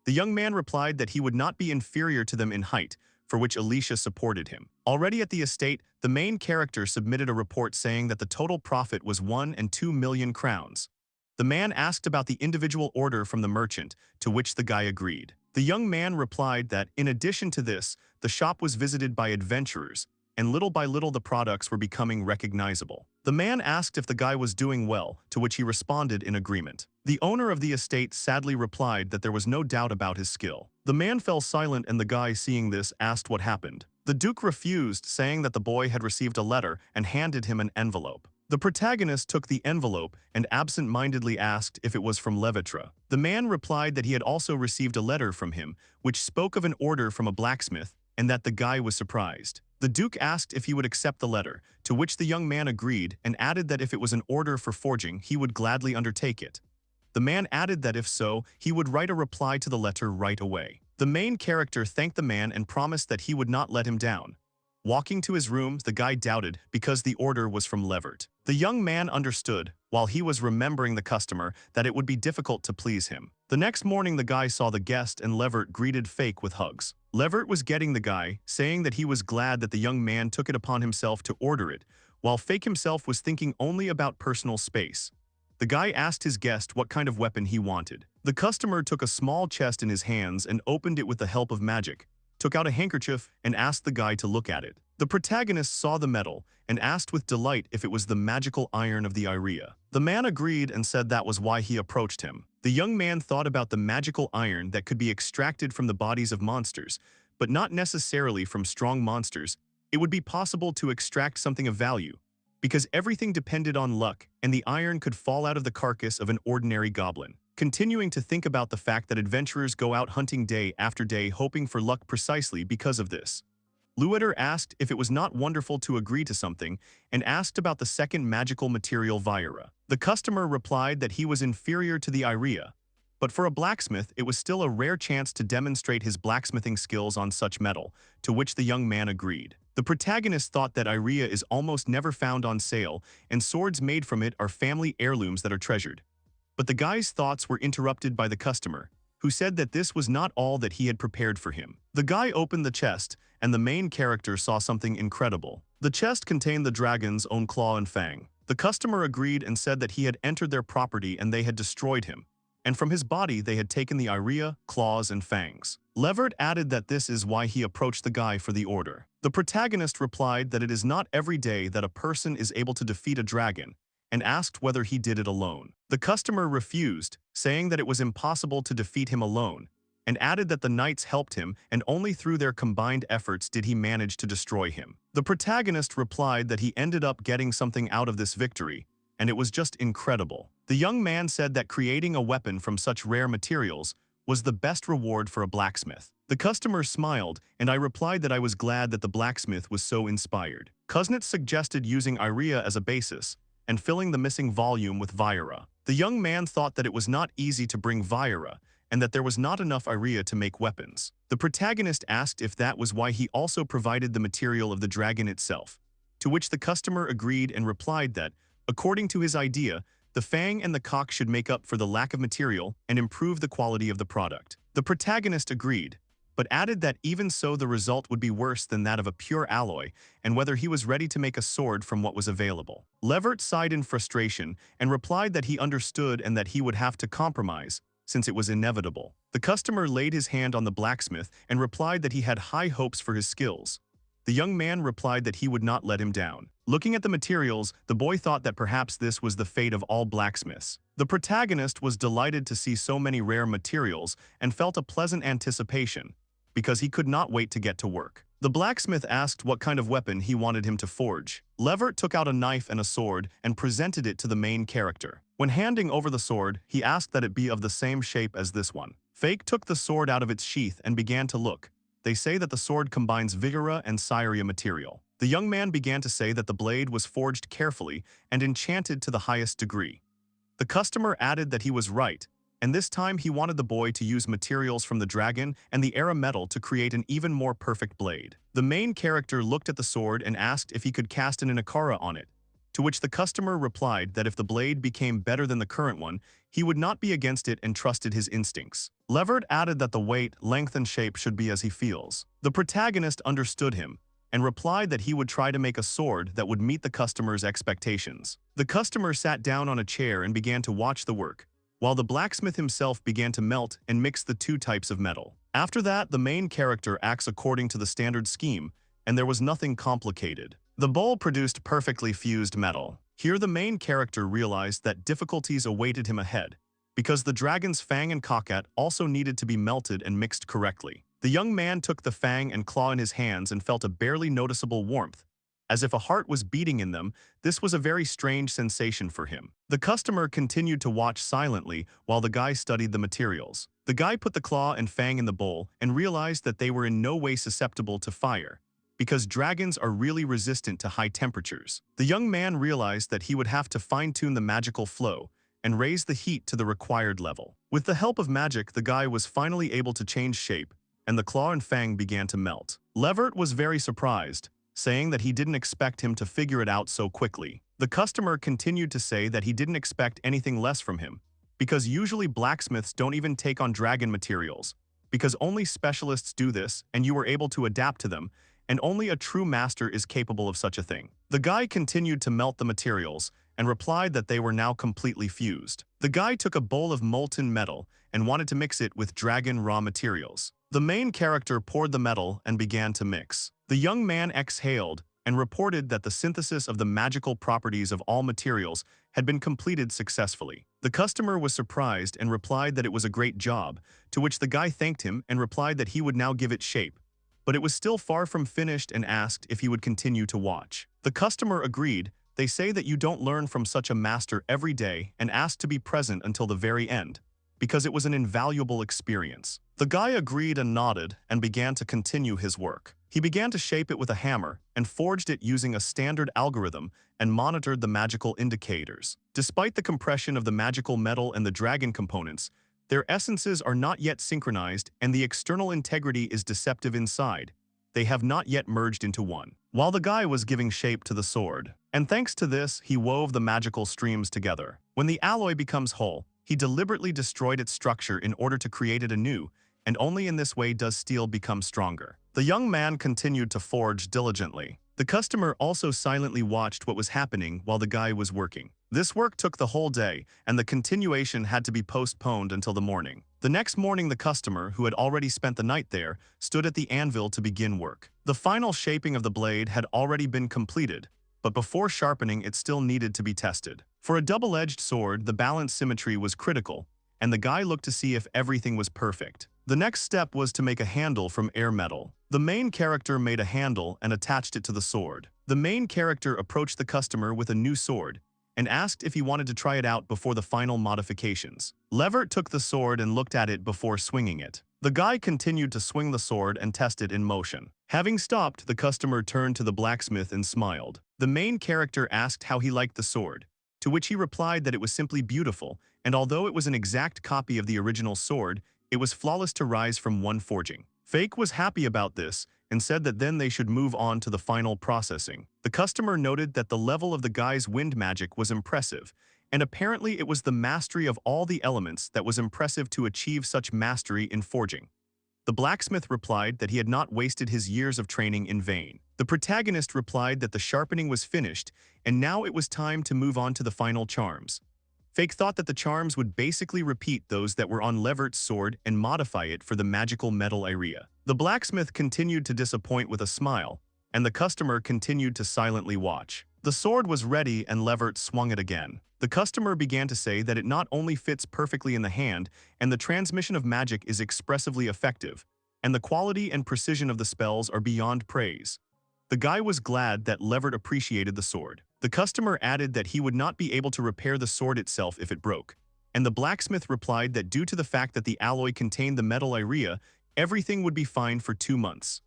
A: The young man replied that he would not be inferior to them in height, for which Alicia supported him. Already at the estate, the main character submitted a report saying that the total profit was 1 and 2 million crowns. The man asked about the individual order from the merchant, to which the guy agreed. The young man replied that, in addition to this, the shop was visited by adventurers, and little by little the products were becoming recognizable. The man asked if the guy was doing well, to which he responded in agreement. The owner of the estate sadly replied that there was no doubt about his skill. The man fell silent, and the guy, seeing this, asked what happened. The Duke refused, saying that the boy had received a letter and handed him an envelope. The protagonist took the envelope and absent-mindedly asked if it was from Levitra. The man replied that he had also received a letter from him, which spoke of an order from a blacksmith, and that the guy was surprised. The Duke asked if he would accept the letter, to which the young man agreed and added that if it was an order for forging, he would gladly undertake it. The man added that if so, he would write a reply to the letter right away. The main character thanked the man and promised that he would not let him down. Walking to his room, the guy doubted because the order was from Levert. The young man understood, while he was remembering the customer, that it would be difficult to please him. The next morning the guy saw the guest and Levert greeted Fake with hugs. Levert was getting the guy, saying that he was glad that the young man took it upon himself to order it, while Fake himself was thinking only about personal space. The guy asked his guest what kind of weapon he wanted. The customer took a small chest in his hands and opened it with the help of magic, took out a handkerchief, and asked the guy to look at it. The protagonist saw the metal and asked with delight if it was the magical iron of the area. The man agreed and said that was why he approached him. The young man thought about the magical iron that could be extracted from the bodies of monsters, but not necessarily from strong monsters. It would be possible to extract something of value, because everything depended on luck, and the iron could fall out of the carcass of an ordinary goblin. Continuing to think about the fact that adventurers go out hunting day after day hoping for luck precisely because of this. Lueder asked if it was not wonderful to agree to something and asked about the second magical material Vira. The customer replied that he was inferior to the Iria, but for a blacksmith it was still a rare chance to demonstrate his blacksmithing skills on such metal, to which the young man agreed. The protagonist thought that Iria is almost never found on sale and swords made from it are family heirlooms that are treasured. But the guy's thoughts were interrupted by the customer, who said that this was not all that he had prepared for him. The guy opened the chest, and the main character saw something incredible. The chest contained the dragon's own claw and fang. The customer agreed and said that he had entered their property and they had destroyed him, and from his body they had taken the iria, claws, and fangs. Levert added that this is why he approached the guy for the order. The protagonist replied that it is not every day that a person is able to defeat a dragon, and asked whether he did it alone. The customer refused, saying that it was impossible to defeat him alone, and added that the knights helped him and only through their combined efforts did he manage to destroy him. The protagonist replied that he ended up getting something out of this victory, and it was just incredible. The young man said that creating a weapon from such rare materials was the best reward for a blacksmith. The customer smiled, and I replied that I was glad that the blacksmith was so inspired. Kuznets suggested using iria as a basis, and filling the missing volume with Vaira. The young man thought that it was not easy to bring Vaira, and that there was not enough iria to make weapons. The protagonist asked if that was why he also provided the material of the dragon itself, to which the customer agreed and replied that, according to his idea, the fang and the cock should make up for the lack of material and improve the quality of the product. The protagonist agreed, but added that even so the result would be worse than that of a pure alloy, and whether he was ready to make a sword from what was available. Levert sighed in frustration and replied that he understood and that he would have to compromise, since it was inevitable. The customer laid his hand on the blacksmith and replied that he had high hopes for his skills. The young man replied that he would not let him down. Looking at the materials, the boy thought that perhaps this was the fate of all blacksmiths. The protagonist was delighted to see so many rare materials and felt a pleasant anticipation, because he could not wait to get to work. The blacksmith asked what kind of weapon he wanted him to forge. Levert took out a knife and a sword and presented it to the main character. When handing over the sword, he asked that it be of the same shape as this one. Fake took the sword out of its sheath and began to look. They say that the sword combines Vigora and Syria material. The young man began to say that the blade was forged carefully and enchanted to the highest degree. The customer added that he was right, and this time he wanted the boy to use materials from the dragon and the Era metal to create an even more perfect blade. The main character looked at the sword and asked if he could cast an Inakara on it, to which the customer replied that if the blade became better than the current one, he would not be against it and trusted his instincts. Levert added that the weight, length, and shape should be as he feels. The protagonist understood him and replied that he would try to make a sword that would meet the customer's expectations. The customer sat down on a chair and began to watch the work, while the blacksmith himself began to melt and mix the two types of metal. After that, the main character acts according to the standard scheme, and there was nothing complicated. The bowl produced perfectly fused metal. Here the main character realized that difficulties awaited him ahead, because the dragon's fang and cockade also needed to be melted and mixed correctly. The young man took the fang and claw in his hands and felt a barely noticeable warmth. As if a heart was beating in them, this was a very strange sensation for him. The customer continued to watch silently while the guy studied the materials. The guy put the claw and fang in the bowl and realized that they were in no way susceptible to fire, because dragons are really resistant to high temperatures. The young man realized that he would have to fine-tune the magical flow and raise the heat to the required level. With the help of magic, the guy was finally able to change shape, and the claw and fang began to melt. Levert was very surprised, saying that he didn't expect him to figure it out so quickly. The customer continued to say that he didn't expect anything less from him, because usually blacksmiths don't even take on dragon materials, because only specialists do this and you were able to adapt to them, and only a true master is capable of such a thing. The guy continued to melt the materials and replied that they were now completely fused. The guy took a bowl of molten metal and wanted to mix it with dragon raw materials. The main character poured the metal and began to mix. The young man exhaled and reported that the synthesis of the magical properties of all materials had been completed successfully. The customer was surprised and replied that it was a great job, to which the guy thanked him and replied that he would now give it shape. But it was still far from finished and asked if he would continue to watch. The customer agreed. They say that you don't learn from such a master every day, and asked to be present until the very end, because it was an invaluable experience. The guy agreed and nodded and began to continue his work. He began to shape it with a hammer and forged it using a standard algorithm and monitored the magical indicators. Despite the compression of the magical metal and the dragon components, their essences are not yet synchronized and the external integrity is deceptive inside. They have not yet merged into one. While the guy was giving shape to the sword, and thanks to this, he wove the magical streams together. When the alloy becomes whole, He deliberately destroyed its structure in order to create it anew, and only in this way does steel become stronger. The young man continued to forge diligently. The customer also silently watched what was happening while the guy was working. This work took the whole day, and the continuation had to be postponed until the morning. The next morning, the customer, who had already spent the night there, stood at the anvil to begin work. The final shaping of the blade had already been completed, but before sharpening it still needed to be tested. For a double-edged sword, the balance symmetry was critical, and the guy looked to see if everything was perfect. The next step was to make a handle from air metal. The main character made a handle and attached it to the sword. The main character approached the customer with a new sword and asked if he wanted to try it out before the final modifications. Levert took the sword and looked at it before swinging it. The guy continued to swing the sword and test it in motion. Having stopped, the customer turned to the blacksmith and smiled. The main character asked how he liked the sword, to which he replied that it was simply beautiful, and although it was an exact copy of the original sword, it was flawless to rise from one forging. Fake was happy about this and said that then they should move on to the final processing. The customer noted that the level of the guy's wind magic was impressive, and apparently it was the mastery of all the elements that was impressive to achieve such mastery in forging. The blacksmith replied that he had not wasted his years of training in vain. The protagonist replied that the sharpening was finished, and now it was time to move on to the final charms. Fake thought that the charms would basically repeat those that were on Levert's sword and modify it for the magical metal area. The blacksmith continued to disappoint with a smile, and the customer continued to silently watch. The sword was ready and Levert swung it again. The customer began to say that it not only fits perfectly in the hand, and the transmission of magic is expressively effective, and the quality and precision of the spells are beyond praise. The guy was glad that Levert appreciated the sword. The customer added that he would not be able to repair the sword itself if it broke, and the blacksmith replied that due to the fact that the alloy contained the metal area, everything would be fine for 2 months.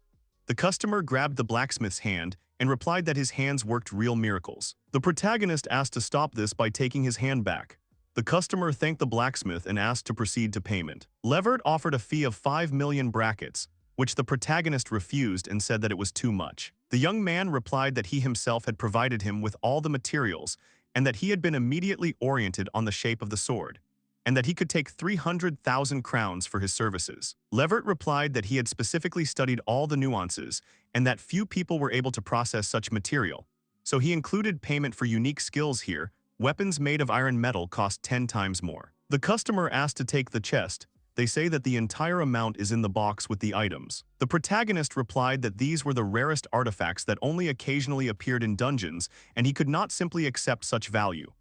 A: The customer grabbed the blacksmith's hand and replied that his hands worked real miracles. The protagonist asked to stop this by taking his hand back. The customer thanked the blacksmith and asked to proceed to payment. Levert offered a fee of 5 million brackets, which the protagonist refused and said that it was too much. The young man replied that he himself had provided him with all the materials and that he had been immediately oriented on the shape of the sword, and that he could take 300,000 crowns for his services. Levert replied that he had specifically studied all the nuances and that few people were able to process such material, so he included payment for unique skills here. Weapons made of iron metal cost 10 times more. The customer asked to take the chest. They say that the entire amount is in the box with the items. The protagonist replied that these were the rarest artifacts that only occasionally appeared in dungeons, and he could not simply accept such value.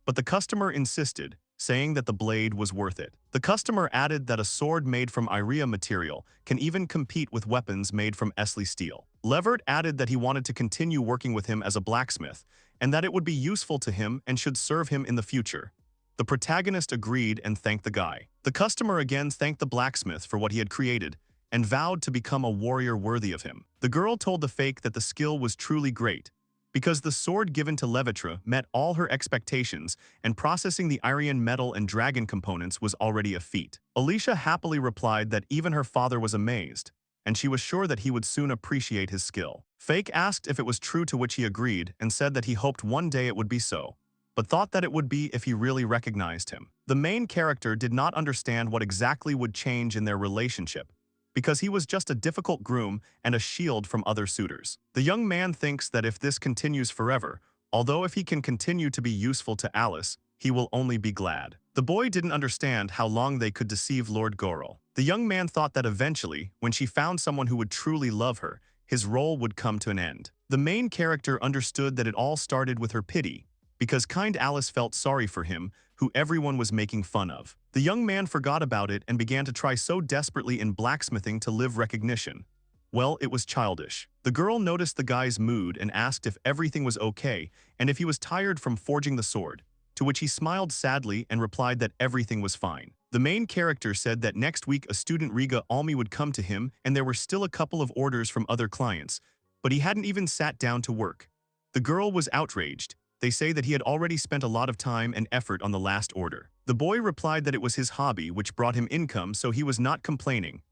A: But the customer insisted, saying that the blade was worth it. The customer added that a sword made from Iria material can even compete with weapons made from Esli steel. Levert added that he wanted to continue working with him as a blacksmith, and that it would be useful to him and should serve him in the future. The protagonist agreed and thanked the guy. The customer again thanked the blacksmith for what he had created and vowed to become a warrior worthy of him. The girl told the fake that the skill was truly great, because the sword given to Levitra met all her expectations, and processing the Aryan metal and dragon components was already a feat. Alicia happily replied that even her father was amazed, and she was sure that he would soon appreciate his skill. Fake asked if it was true, to which he agreed and said that he hoped one day it would be so, but thought that it would be if he really recognized him. The main character did not understand what exactly would change in their relationship, because he was just a difficult groom and a shield from other suitors. The young man thinks that if this continues forever, although if he can continue to be useful to Alice, he will only be glad. The boy didn't understand how long they could deceive Lord Gorel. The young man thought that eventually, when she found someone who would truly love her, his role would come to an end. The main character understood that it all started with her pity, because kind Alice felt sorry for him, who everyone was making fun of. The young man forgot about it and began to try so desperately in blacksmithing to live recognition. Well, it was childish. The girl noticed the guy's mood and asked if everything was okay and if he was tired from forging the sword, to which he smiled sadly and replied that everything was fine. The main character said that next week a student Riga Almi would come to him and there were still a couple of orders from other clients, but he hadn't even sat down to work. The girl was outraged. They say that he had already spent a lot of time and effort on the last order. The boy replied that it was his hobby which brought him income, so he was not complaining.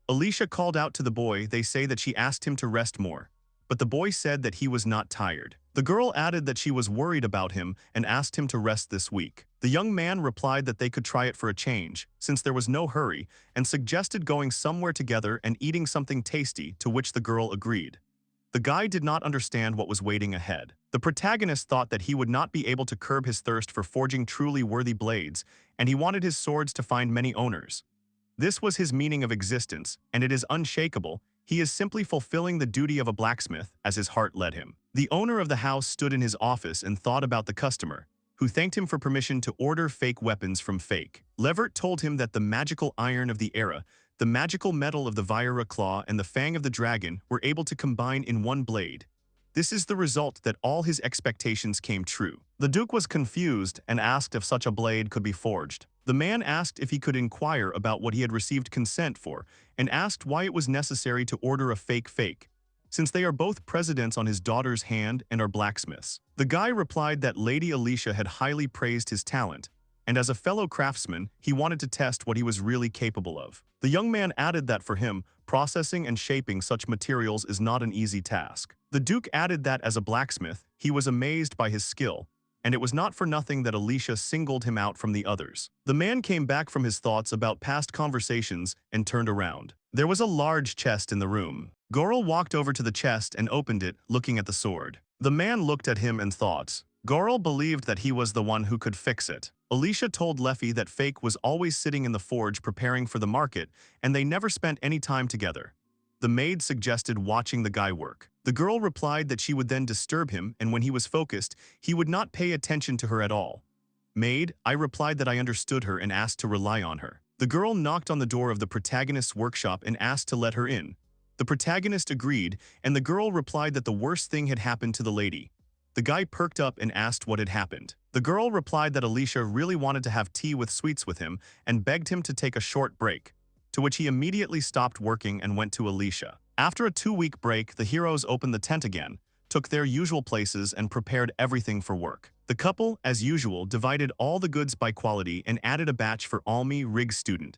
A: Alicia called out to the boy. They say that she asked him to rest more, but the boy said that he was not tired. The girl added that she was worried about him and asked him to rest this week. The young man replied that they could try it for a change, since there was no hurry, and suggested going somewhere together and eating something tasty, to which the girl agreed. The guy did not understand what was waiting ahead. The protagonist thought that he would not be able to curb his thirst for forging truly worthy blades, and he wanted his swords to find many owners. This was his meaning of existence, and it is unshakable. He is simply fulfilling the duty of a blacksmith as his heart led him. The owner of the house stood in his office and thought about the customer, who thanked him for permission to order fake weapons from Fake. Levert told him that the magical iron of the era, the magical metal of the Vajra claw, and the fang of the dragon were able to combine in one blade. This is the result that all his expectations came true. The Duke was confused and asked if such a blade could be forged. The man asked if he could inquire about what he had received consent for, and asked why it was necessary to order a fake, since they are both presidents on his daughter's hand and are blacksmiths. The guy replied that Lady Alicia had highly praised his talent, and as a fellow craftsman, he wanted to test what he was really capable of. The young man added that for him, processing and shaping such materials is not an easy task. The Duke added that as a blacksmith, he was amazed by his skill, and it was not for nothing that Alicia singled him out from the others. The man came back from his thoughts about past conversations and turned around. There was a large chest in the room. Gorel walked over to the chest and opened it, looking at the sword. The man looked at him and thought. Gorel believed that he was the one who could fix it. Alicia told Leffy that Fake was always sitting in the forge preparing for the market, and they never spent any time together. The maid suggested watching the guy work. The girl replied that she would then disturb him, and when he was focused, he would not pay attention to her at all. Maid, I replied that I understood her and asked to rely on her. The girl knocked on the door of the protagonist's workshop and asked to let her in. The protagonist agreed, and the girl replied that the worst thing had happened to the lady. The guy perked up and asked what had happened. The girl replied that Alicia really wanted to have tea with sweets with him and begged him to take a short break, to which he immediately stopped working and went to Alicia. After a 2-week break, the heroes opened the tent again, took their usual places, and prepared everything for work. The couple, as usual, divided all the goods by quality and added a batch for Almi Rig's student.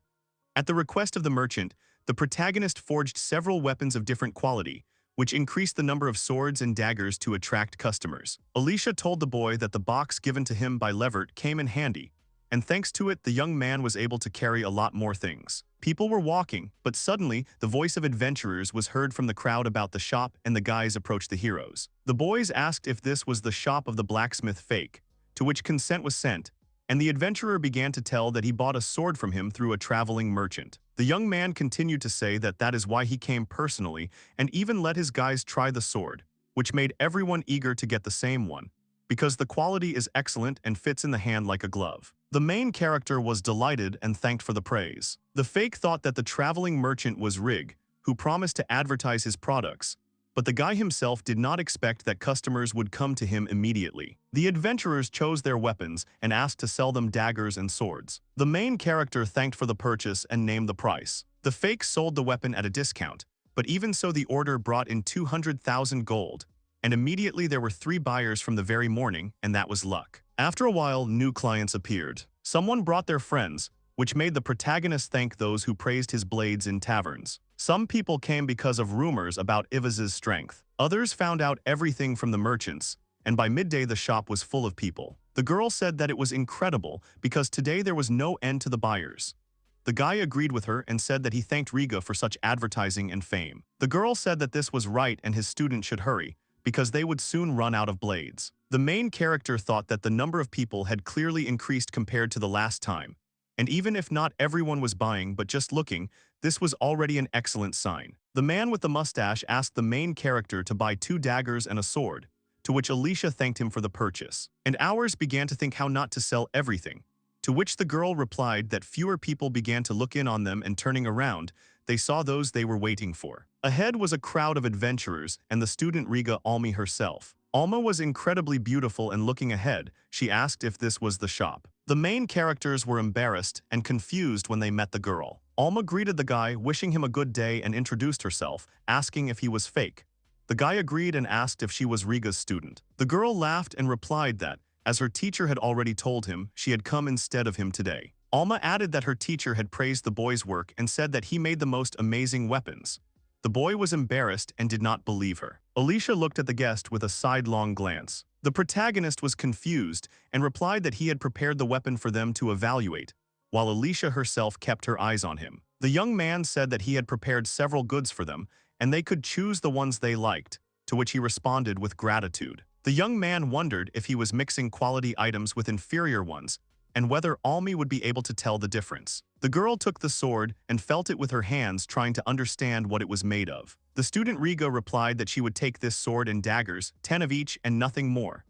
A: At the request of the merchant, the protagonist forged several weapons of different quality, which increased the number of swords and daggers to attract customers. Alicia told the boy that the box given to him by Levert came in handy, and thanks to it, the young man was able to carry a lot more things. People were walking, but suddenly, the voice of adventurers was heard from the crowd about the shop, and the guys approached the heroes. The boys asked if this was the shop of the blacksmith Fake, to which consent was sent, and the adventurer began to tell that he bought a sword from him through a traveling merchant. The young man continued to say that that is why he came personally, and even let his guys try the sword, which made everyone eager to get the same one, because the quality is excellent and fits in the hand like a glove. The main character was delighted and thanked for the praise. The Fake thought that the traveling merchant was Rig, who promised to advertise his products, but the guy himself did not expect that customers would come to him immediately. The adventurers chose their weapons and asked to sell them daggers and swords. The main character thanked for the purchase and named the price. The Fake sold the weapon at a discount, but even so the order brought in 200,000 gold, and immediately there were 3 buyers from the very morning, and that was luck. After a while, new clients appeared. Someone brought their friends, which made the protagonist thank those who praised his blades in taverns. Some people came because of rumors about Ivaz's strength. Others found out everything from the merchants, and by midday the shop was full of people. The girl said that it was incredible because today there was no end to the buyers. The guy agreed with her and said that he thanked Riga for such advertising and fame. The girl said that this was right and his student should hurry, because they would soon run out of blades. The main character thought that the number of people had clearly increased compared to the last time, and even if not everyone was buying but just looking, this was already an excellent sign. The man with the mustache asked the main character to buy 2 daggers and a sword, to which Alicia thanked him for the purchase. And ours began to think how not to sell everything, to which the girl replied that fewer people began to look in on them, and turning around, they saw those they were waiting for. Ahead was a crowd of adventurers and the student Riga Almi herself. Alma was incredibly beautiful, and looking ahead, she asked if this was the shop. The main characters were embarrassed and confused when they met the girl. Alma greeted the guy, wishing him a good day, and introduced herself, asking if he was Fake. The guy agreed and asked if she was Riga's student. The girl laughed and replied that, as her teacher had already told him, she had come instead of him today. Alma added that her teacher had praised the boy's work and said that he made the most amazing weapons. The boy was embarrassed and did not believe her. Alicia looked at the guest with a sidelong glance. The protagonist was confused and replied that he had prepared the weapon for them to evaluate, while Alicia herself kept her eyes on him. The young man said that he had prepared several goods for them, and they could choose the ones they liked, to which he responded with gratitude. The young man wondered if he was mixing quality items with inferior ones, and whether Almi would be able to tell the difference. The girl took the sword and felt it with her hands, trying to understand what it was made of. The student Reijou replied that she would take this sword and daggers, 10 of each and nothing more.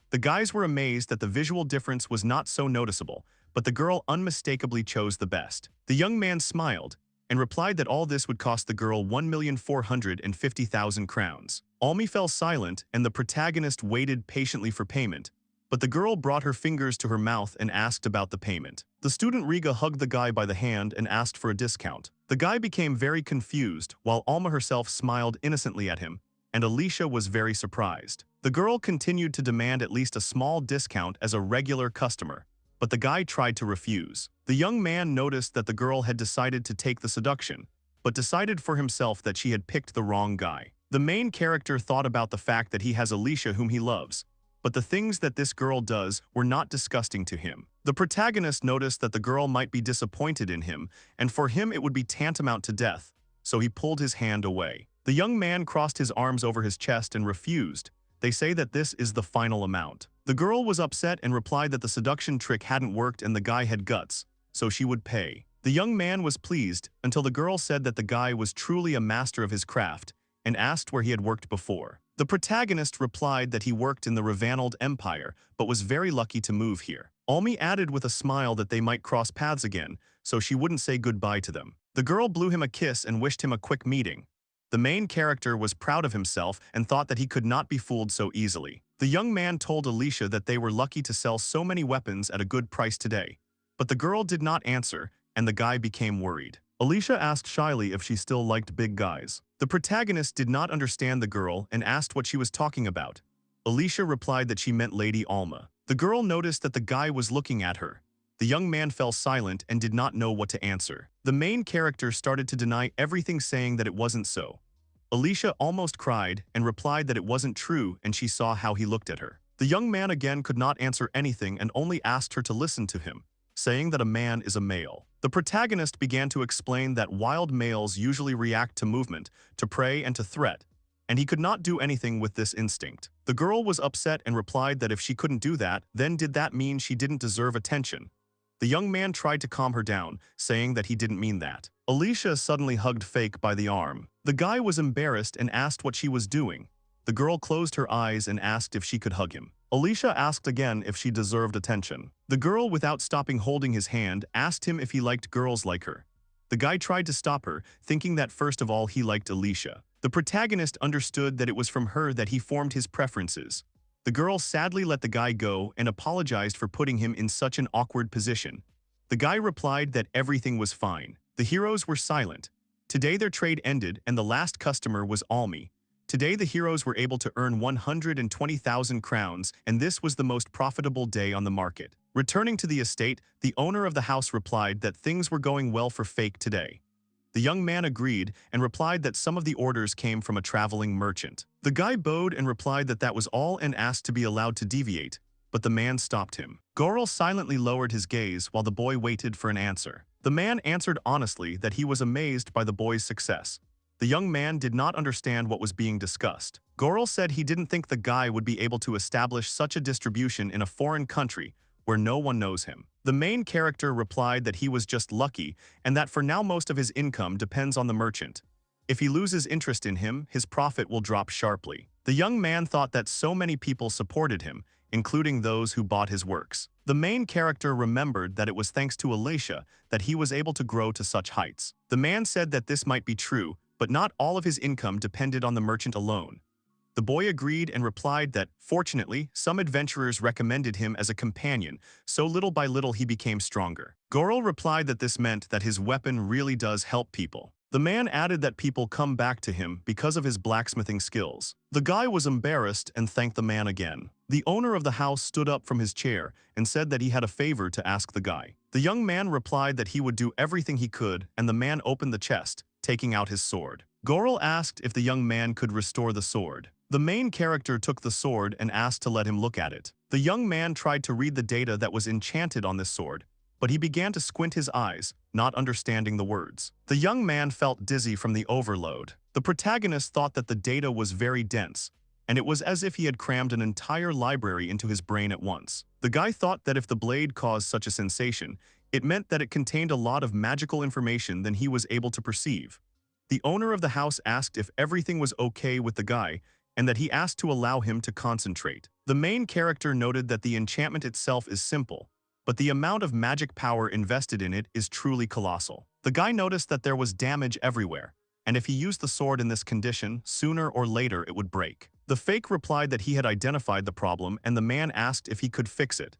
A: The guys were amazed that the visual difference was not so noticeable, but the girl unmistakably chose the best. The young man smiled and replied that all this would cost the girl 1,450,000 crowns. Almi fell silent and the protagonist waited patiently for payment, but the girl brought her fingers to her mouth and asked about the payment. The student Reijou hugged the guy by the hand and asked for a discount. The guy became very confused, while Alma herself smiled innocently at him, and Alicia was very surprised. The girl continued to demand at least a small discount as a regular customer, but the guy tried to refuse. The young man noticed that the girl had decided to take the seduction, but decided for himself that she had picked the wrong guy. The main character thought about the fact that he has Alicia whom he loves, but the things that this girl does were not disgusting to him. The protagonist noticed that the girl might be disappointed in him, and for him it would be tantamount to death, so he pulled his hand away. The young man crossed his arms over his chest and refused. They say that this is the final amount. The girl was upset and replied that the seduction trick hadn't worked and the guy had guts, so she would pay. The young man was pleased until the girl said that the guy was truly a master of his craft and asked where he had worked before. The protagonist replied that he worked in the Revanald Empire but was very lucky to move here. Almi added with a smile that they might cross paths again, so she wouldn't say goodbye to them. The girl blew him a kiss and wished him a quick meeting. The main character was proud of himself and thought that he could not be fooled so easily. The young man told Alicia that they were lucky to sell so many weapons at a good price today, but the girl did not answer, and the guy became worried. Alicia asked shyly if she still liked big guys. The protagonist did not understand the girl and asked what she was talking about. Alicia replied that she meant Lady Alma. The girl noticed that the guy was looking at her. The young man fell silent and did not know what to answer. The main character started to deny everything, saying that it wasn't so. Alicia almost cried and replied that it wasn't true, and she saw how he looked at her. The young man again could not answer anything and only asked her to listen to him, saying that a man is a male. The protagonist began to explain that wild males usually react to movement, to prey and to threat, and he could not do anything with this instinct. The girl was upset and replied that if she couldn't do that, then did that mean she didn't deserve attention? The young man tried to calm her down, saying that he didn't mean that. Alicia suddenly hugged Fake by the arm. The guy was embarrassed and asked what she was doing. The girl closed her eyes and asked if she could hug him. Alicia asked again if she deserved attention. The girl, without stopping holding his hand, asked him if he liked girls like her. The guy tried to stop her, thinking that first of all he liked Alicia. The protagonist understood that it was from her that he formed his preferences. The girl sadly let the guy go and apologized for putting him in such an awkward position. The guy replied that everything was fine. The heroes were silent. Today their trade ended and the last customer was Almi. Today the heroes were able to earn 120,000 crowns, and this was the most profitable day on the market. Returning to the estate, the owner of the house replied that things were going well for Fake today. The young man agreed and replied that some of the orders came from a traveling merchant. The guy bowed and replied that that was all and asked to be allowed to deviate, but the man stopped him. Gorel silently lowered his gaze while the boy waited for an answer. The man answered honestly that he was amazed by the boy's success. The young man did not understand what was being discussed. Gorel said he didn't think the guy would be able to establish such a distribution in a foreign country where no one knows him. The main character replied that he was just lucky and that for now most of his income depends on the merchant. If he loses interest in him, his profit will drop sharply. The young man thought that so many people supported him, including those who bought his works. The main character remembered that it was thanks to Alicia that he was able to grow to such heights. The man said that this might be true, but not all of his income depended on the merchant alone. The boy agreed and replied that, fortunately, some adventurers recommended him as a companion, so little by little he became stronger. Gorel replied that this meant that his weapon really does help people. The man added that people come back to him because of his blacksmithing skills. The guy was embarrassed and thanked the man again. The owner of the house stood up from his chair and said that he had a favor to ask the guy. The young man replied that he would do everything he could, and the man opened the chest, taking out his sword. Gorel asked if the young man could restore the sword. The main character took the sword and asked to let him look at it. The young man tried to read the data that was enchanted on this sword, but he began to squint his eyes, not understanding the words. The young man felt dizzy from the overload. The protagonist thought that the data was very dense, and it was as if he had crammed an entire library into his brain at once. The guy thought that if the blade caused such a sensation, it meant that it contained a lot of magical information than he was able to perceive. The owner of the house asked if everything was okay with the guy, and that he asked to allow him to concentrate. The main character noted that the enchantment itself is simple, but the amount of magic power invested in it is truly colossal. The guy noticed that there was damage everywhere, and if he used the sword in this condition, sooner or later it would break. The fake replied that he had identified the problem and the man asked if he could fix it.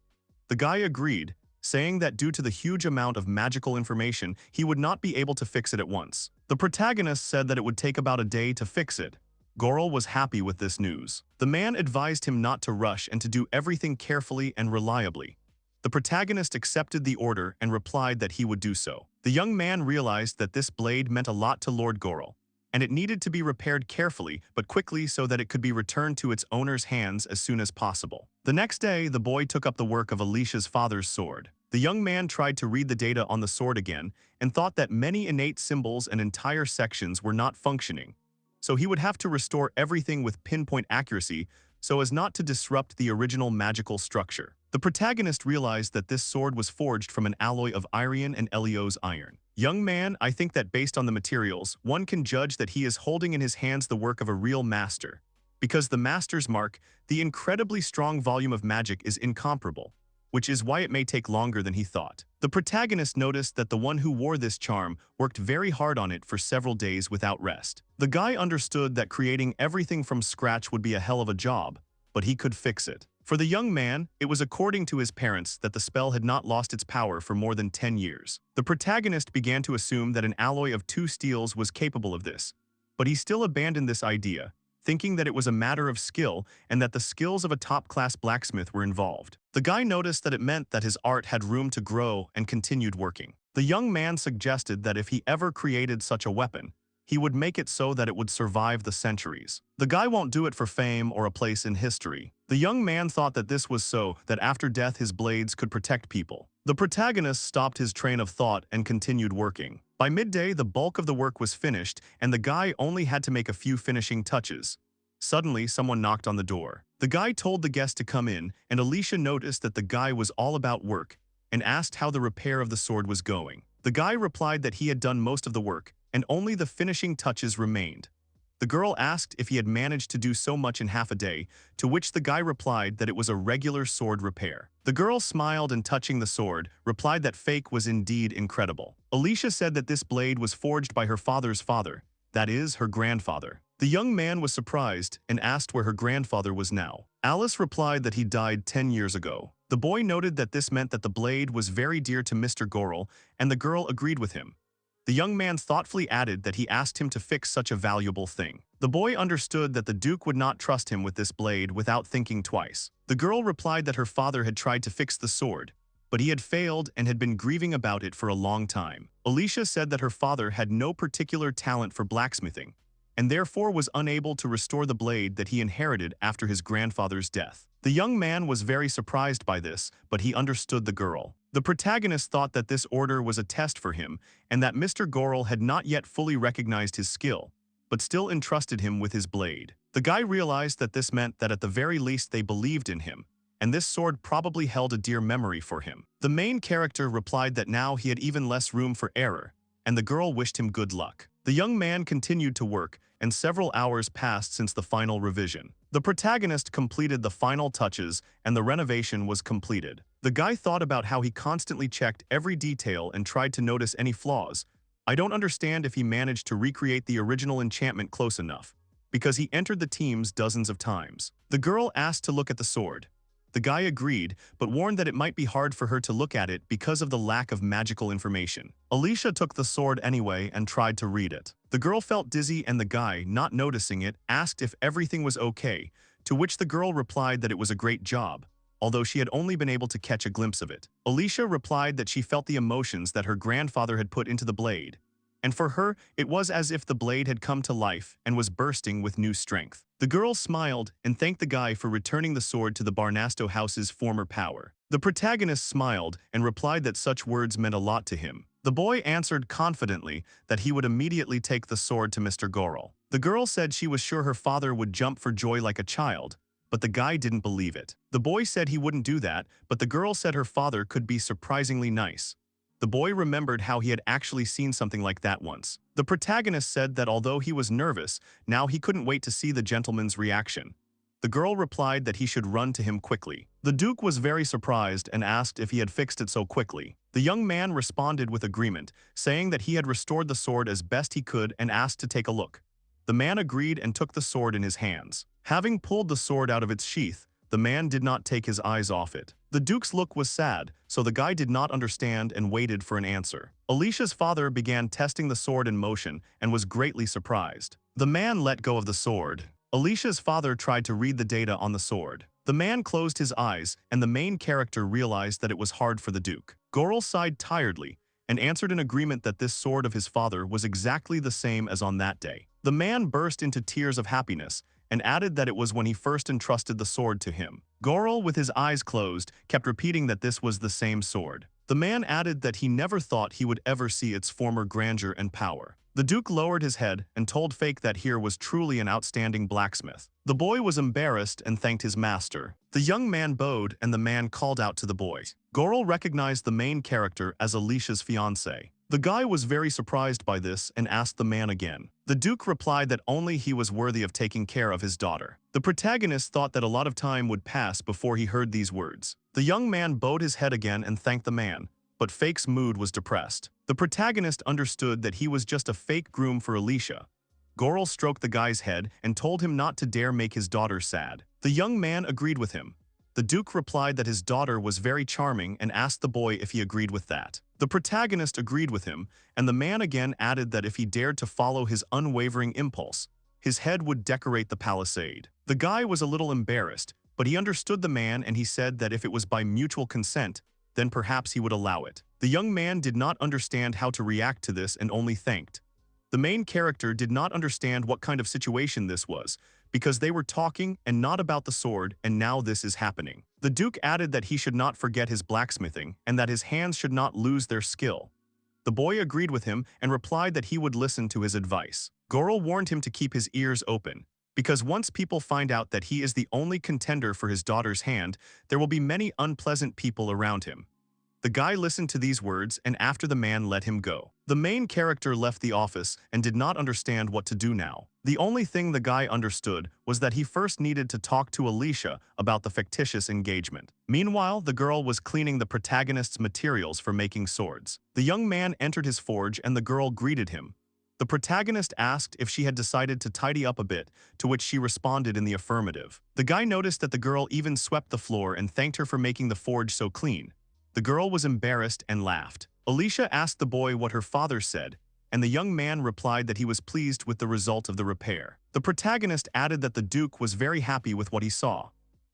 A: The guy agreed, saying that due to the huge amount of magical information, he would not be able to fix it at once. The protagonist said that it would take about a day to fix it. Gorel was happy with this news. The man advised him not to rush and to do everything carefully and reliably. The protagonist accepted the order and replied that he would do so. The young man realized that this blade meant a lot to Lord Gorel, and it needed to be repaired carefully but quickly so that it could be returned to its owner's hands as soon as possible. The next day, the boy took up the work of Alicia's father's sword. The young man tried to read the data on the sword again and thought that many innate symbols and entire sections were not functioning, so he would have to restore everything with pinpoint accuracy so as not to disrupt the original magical structure. The protagonist realized that this sword was forged from an alloy of Irian and Elios iron. Young man, I think that based on the materials, one can judge that he is holding in his hands the work of a real master. Because the master's mark, the incredibly strong volume of magic is incomparable, which is why it may take longer than he thought. The protagonist noticed that the one who wore this charm worked very hard on it for several days without rest. The guy understood that creating everything from scratch would be a hell of a job, but he could fix it. For the young man, it was according to his parents that the spell had not lost its power for more than 10 years. The protagonist began to assume that an alloy of 2 steels was capable of this, but he still abandoned this idea, thinking that it was a matter of skill and that the skills of a top-class blacksmith were involved. The guy noticed that it meant that his art had room to grow and continued working. The young man suggested that if he ever created such a weapon, he would make it so that it would survive the centuries. The guy won't do it for fame or a place in history. The young man thought that this was so that after death his blades could protect people. The protagonist stopped his train of thought and continued working. By midday, the bulk of the work was finished, and the guy only had to make a few finishing touches. Suddenly, someone knocked on the door. The guy told the guest to come in, and Alicia noticed that the guy was all about work and asked how the repair of the sword was going. The guy replied that he had done most of the work, and only the finishing touches remained. The girl asked if he had managed to do so much in half a day, to which the guy replied that it was a regular sword repair. The girl smiled and touching the sword, replied that fake was indeed incredible. Alicia said that this blade was forged by her father's father, that is, her grandfather. The young man was surprised and asked where her grandfather was now. Alice replied that he died 10 years ago. The boy noted that this meant that the blade was very dear to Mr. Gorel, and the girl agreed with him. The young man thoughtfully added that he asked him to fix such a valuable thing. The boy understood that the Duke would not trust him with this blade without thinking twice. The girl replied that her father had tried to fix the sword, but he had failed and had been grieving about it for a long time. Alicia said that her father had no particular talent for blacksmithing, and therefore was unable to restore the blade that he inherited after his grandfather's death. The young man was very surprised by this, but he understood the girl. The protagonist thought that this order was a test for him, and that Mr. Gorel had not yet fully recognized his skill, but still entrusted him with his blade. The guy realized that this meant that at the very least they believed in him, and this sword probably held a dear memory for him. The main character replied that now he had even less room for error, and the girl wished him good luck. The young man continued to work, and several hours passed since the final revision. The protagonist completed the final touches, and the renovation was completed. The guy thought about how he constantly checked every detail and tried to notice any flaws. I don't understand if he managed to recreate the original enchantment close enough, because he entered the teams dozens of times. The girl asked to look at the sword. The guy agreed, but warned that it might be hard for her to look at it because of the lack of magical information. Alicia took the sword anyway and tried to read it. The girl felt dizzy and the guy, not noticing it, asked if everything was okay, to which the girl replied that it was a great job, although she had only been able to catch a glimpse of it. Alicia replied that she felt the emotions that her grandfather had put into the blade, and for her, it was as if the blade had come to life and was bursting with new strength. The girl smiled and thanked the guy for returning the sword to the Barnasto house's former power. The protagonist smiled and replied that such words meant a lot to him. The boy answered confidently that he would immediately take the sword to Mr. Gorel. The girl said she was sure her father would jump for joy like a child, but the guy didn't believe it. The boy said he wouldn't do that, but the girl said her father could be surprisingly nice. The boy remembered how he had actually seen something like that once. The protagonist said that although he was nervous, now he couldn't wait to see the gentleman's reaction. The girl replied that he should run to him quickly. The Duke was very surprised and asked if he had fixed it so quickly. The young man responded with agreement, saying that he had restored the sword as best he could and asked to take a look. The man agreed and took the sword in his hands. Having pulled the sword out of its sheath, the man did not take his eyes off it. The Duke's look was sad, so the guy did not understand and waited for an answer. Alicia's father began testing the sword in motion and was greatly surprised. The man let go of the sword. Alicia's father tried to read the data on the sword. The man closed his eyes, and the main character realized that it was hard for the Duke. Gorel sighed tiredly and answered in agreement that this sword of his father was exactly the same as on that day. The man burst into tears of happiness and added that it was when he first entrusted the sword to him. Gorel, with his eyes closed, kept repeating that this was the same sword. The man added that he never thought he would ever see its former grandeur and power. The Duke lowered his head and told Fake that here was truly an outstanding blacksmith. The boy was embarrassed and thanked his master. The young man bowed and the man called out to the boy. Gorel recognized the main character as Alicia's fiancé. The guy was very surprised by this and asked the man again. The Duke replied that only he was worthy of taking care of his daughter. The protagonist thought that a lot of time would pass before he heard these words. The young man bowed his head again and thanked the man, but Fake's mood was depressed. The protagonist understood that he was just a fake groom for Alicia. Gorel stroked the guy's head and told him not to dare make his daughter sad. The young man agreed with him. The Duke replied that his daughter was very charming and asked the boy if he agreed with that. The protagonist agreed with him, and the man again added that if he dared to follow his unwavering impulse, his head would decorate the palisade. The guy was a little embarrassed, but he understood the man and he said that if it was by mutual consent, then perhaps he would allow it. The young man did not understand how to react to this and only thanked. The main character did not understand what kind of situation this was, because they were talking and not about the sword, and now this is happening. The Duke added that he should not forget his blacksmithing and that his hands should not lose their skill. The boy agreed with him and replied that he would listen to his advice. Gorel warned him to keep his ears open, because once people find out that he is the only contender for his daughter's hand, there will be many unpleasant people around him. The guy listened to these words and after the man let him go. The main character left the office and did not understand what to do now. The only thing the guy understood was that he first needed to talk to Alicia about the fictitious engagement. Meanwhile, the girl was cleaning the protagonist's materials for making swords. The young man entered his forge and the girl greeted him. The protagonist asked if she had decided to tidy up a bit, to which she responded in the affirmative. The guy noticed that the girl even swept the floor and thanked her for making the forge so clean. The girl was embarrassed and laughed. Alicia asked the boy what her father said, and the young man replied that he was pleased with the result of the repair. The protagonist added that the Duke was very happy with what he saw.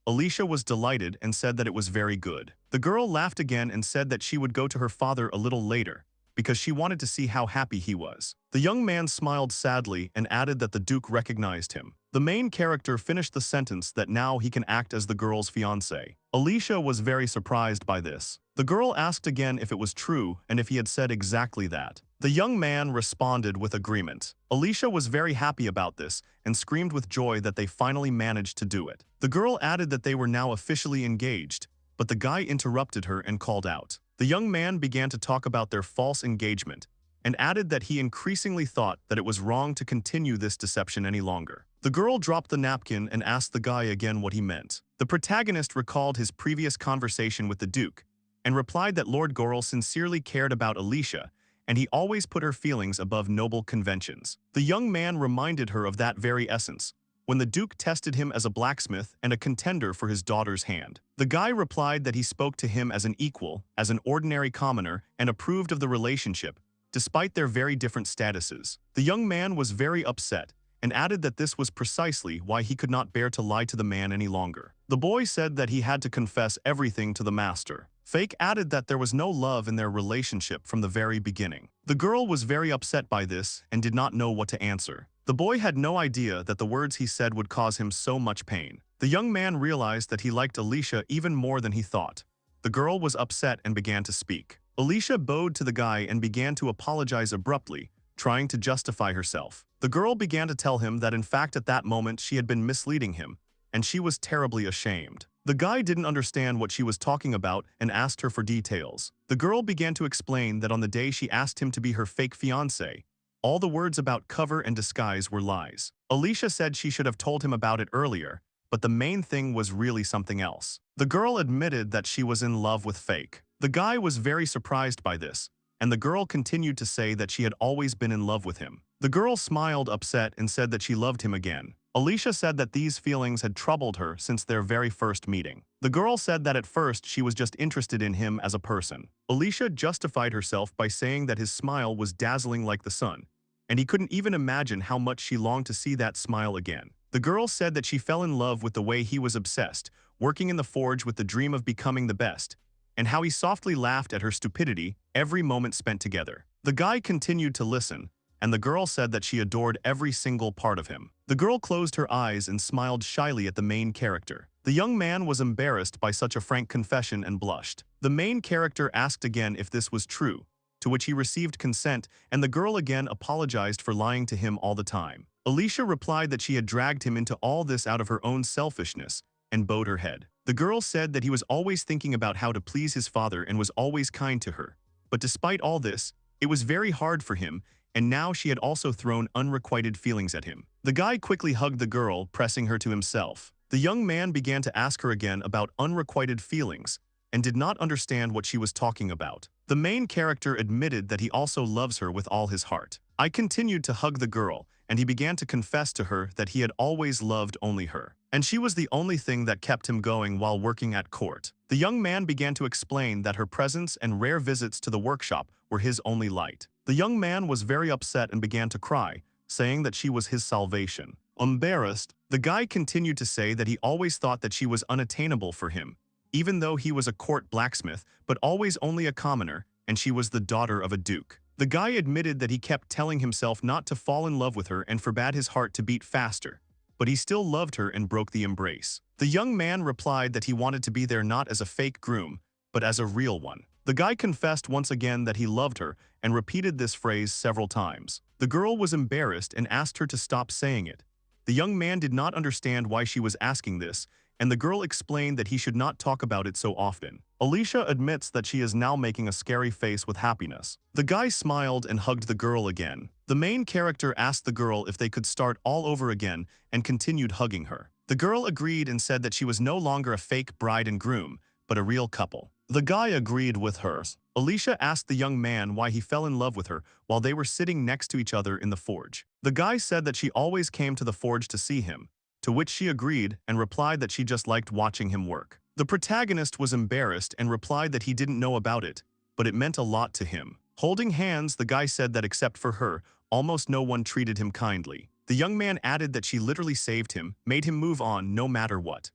A: Alicia was delighted and said that it was very good. The girl laughed again and said that she would go to her father a little later, because she wanted to see how happy he was. The young man smiled sadly and added that the Duke recognized him. The main character finished the sentence that now he can act as the girl's fiancé. Alicia was very surprised by this. The girl asked again if it was true and if he had said exactly that. The young man responded with agreement. Alicia was very happy about this and screamed with joy that they finally managed to do it. The girl added that they were now officially engaged, but the guy interrupted her and called out. The young man began to talk about their false engagement and added that he increasingly thought that it was wrong to continue this deception any longer. The girl dropped the napkin and asked the guy again what he meant. The protagonist recalled his previous conversation with the Duke and replied that Lord Gorel sincerely cared about Alicia and he always put her feelings above noble conventions. The young man reminded her of that very essence when the Duke tested him as a blacksmith and a contender for his daughter's hand. The guy replied that he spoke to him as an equal, as an ordinary commoner, and approved of the relationship, despite their very different statuses. The young man was very upset and added that this was precisely why he could not bear to lie to the man any longer. The boy said that he had to confess everything to the master. Fake added that there was no love in their relationship from the very beginning. The girl was very upset by this and did not know what to answer. The boy had no idea that the words he said would cause him so much pain. The young man realized that he liked Alicia even more than he thought. The girl was upset and began to speak. Alicia bowed to the guy and began to apologize abruptly, trying to justify herself. The girl began to tell him that in fact at that moment she had been misleading him, and she was terribly ashamed. The guy didn't understand what she was talking about and asked her for details. The girl began to explain that on the day she asked him to be her fake fiancé, all the words about cover and disguise were lies. Alicia said she should have told him about it earlier, but the main thing was really something else. The girl admitted that she was in love with Fake. The guy was very surprised by this, and the girl continued to say that she had always been in love with him. The girl smiled upset and said that she loved him again. Alicia said that these feelings had troubled her since their very first meeting. The girl said that at first she was just interested in him as a person. Alicia justified herself by saying that his smile was dazzling like the sun, and he couldn't even imagine how much she longed to see that smile again. The girl said that she fell in love with the way he was obsessed, working in the forge with the dream of becoming the best, and how he softly laughed at her stupidity every moment spent together. The guy continued to listen, and the girl said that she adored every single part of him. The girl closed her eyes and smiled shyly at the main character. The young man was embarrassed by such a frank confession and blushed. The main character asked again if this was true, to which he received consent, and the girl again apologized for lying to him all the time. Alicia replied that she had dragged him into all this out of her own selfishness, and bowed her head. The girl said that he was always thinking about how to please his father and was always kind to her. But despite all this, it was very hard for him, and now she had also thrown unrequited feelings at him. The guy quickly hugged the girl, pressing her to himself. The young man began to ask her again about unrequited feelings, and did not understand what she was talking about. The main character admitted that he also loves her with all his heart. I continued to hug the girl, and he began to confess to her that he had always loved only her, and she was the only thing that kept him going while working at court. The young man began to explain that her presence and rare visits to the workshop were his only light. The young man was very upset and began to cry, saying that she was his salvation. Embarrassed, the guy continued to say that he always thought that she was unattainable for him, even though he was a court blacksmith, but always only a commoner, and she was the daughter of a duke. The guy admitted that he kept telling himself not to fall in love with her and forbade his heart to beat faster, but he still loved her and broke the embrace. The young man replied that he wanted to be there not as a fake groom, but as a real one. The guy confessed once again that he loved her and repeated this phrase several times. The girl was embarrassed and asked her to stop saying it. The young man did not understand why she was asking this, and the girl explained that he should not talk about it so often. Alicia admits that she is now making a scary face with happiness. The guy smiled and hugged the girl again. The main character asked the girl if they could start all over again and continued hugging her. The girl agreed and said that she was no longer a fake bride and groom, but a real couple. The guy agreed with her. Alicia asked the young man why he fell in love with her while they were sitting next to each other in the forge. The guy said that she always came to the forge to see him, to which she agreed and replied that she just liked watching him work. The protagonist was embarrassed and replied that he didn't know about it, but it meant a lot to him. Holding hands, the guy said that except for her, almost no one treated him kindly. The young man added that she literally saved him, made him move on no matter what.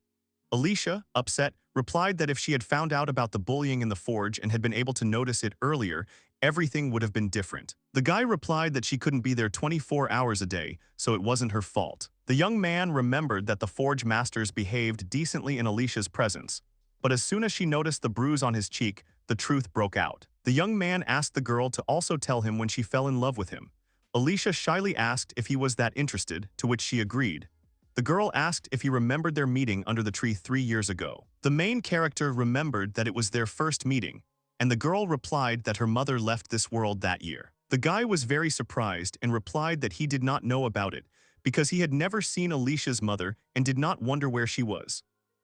A: Alicia, upset, replied that if she had found out about the bullying in the forge and had been able to notice it earlier, everything would have been different. The guy replied that she couldn't be there 24 hours a day, so it wasn't her fault. The young man remembered that the forge masters behaved decently in Alicia's presence, but as soon as she noticed the bruise on his cheek, the truth broke out. The young man asked the girl to also tell him when she fell in love with him. Alicia shyly asked if he was that interested, to which she agreed. The girl asked if he remembered their meeting under the tree 3 years ago. The main character remembered that it was their first meeting, and the girl replied that her mother left this world that year. The guy was very surprised and replied that he did not know about it because he had never seen Alicia's mother and did not wonder where she was.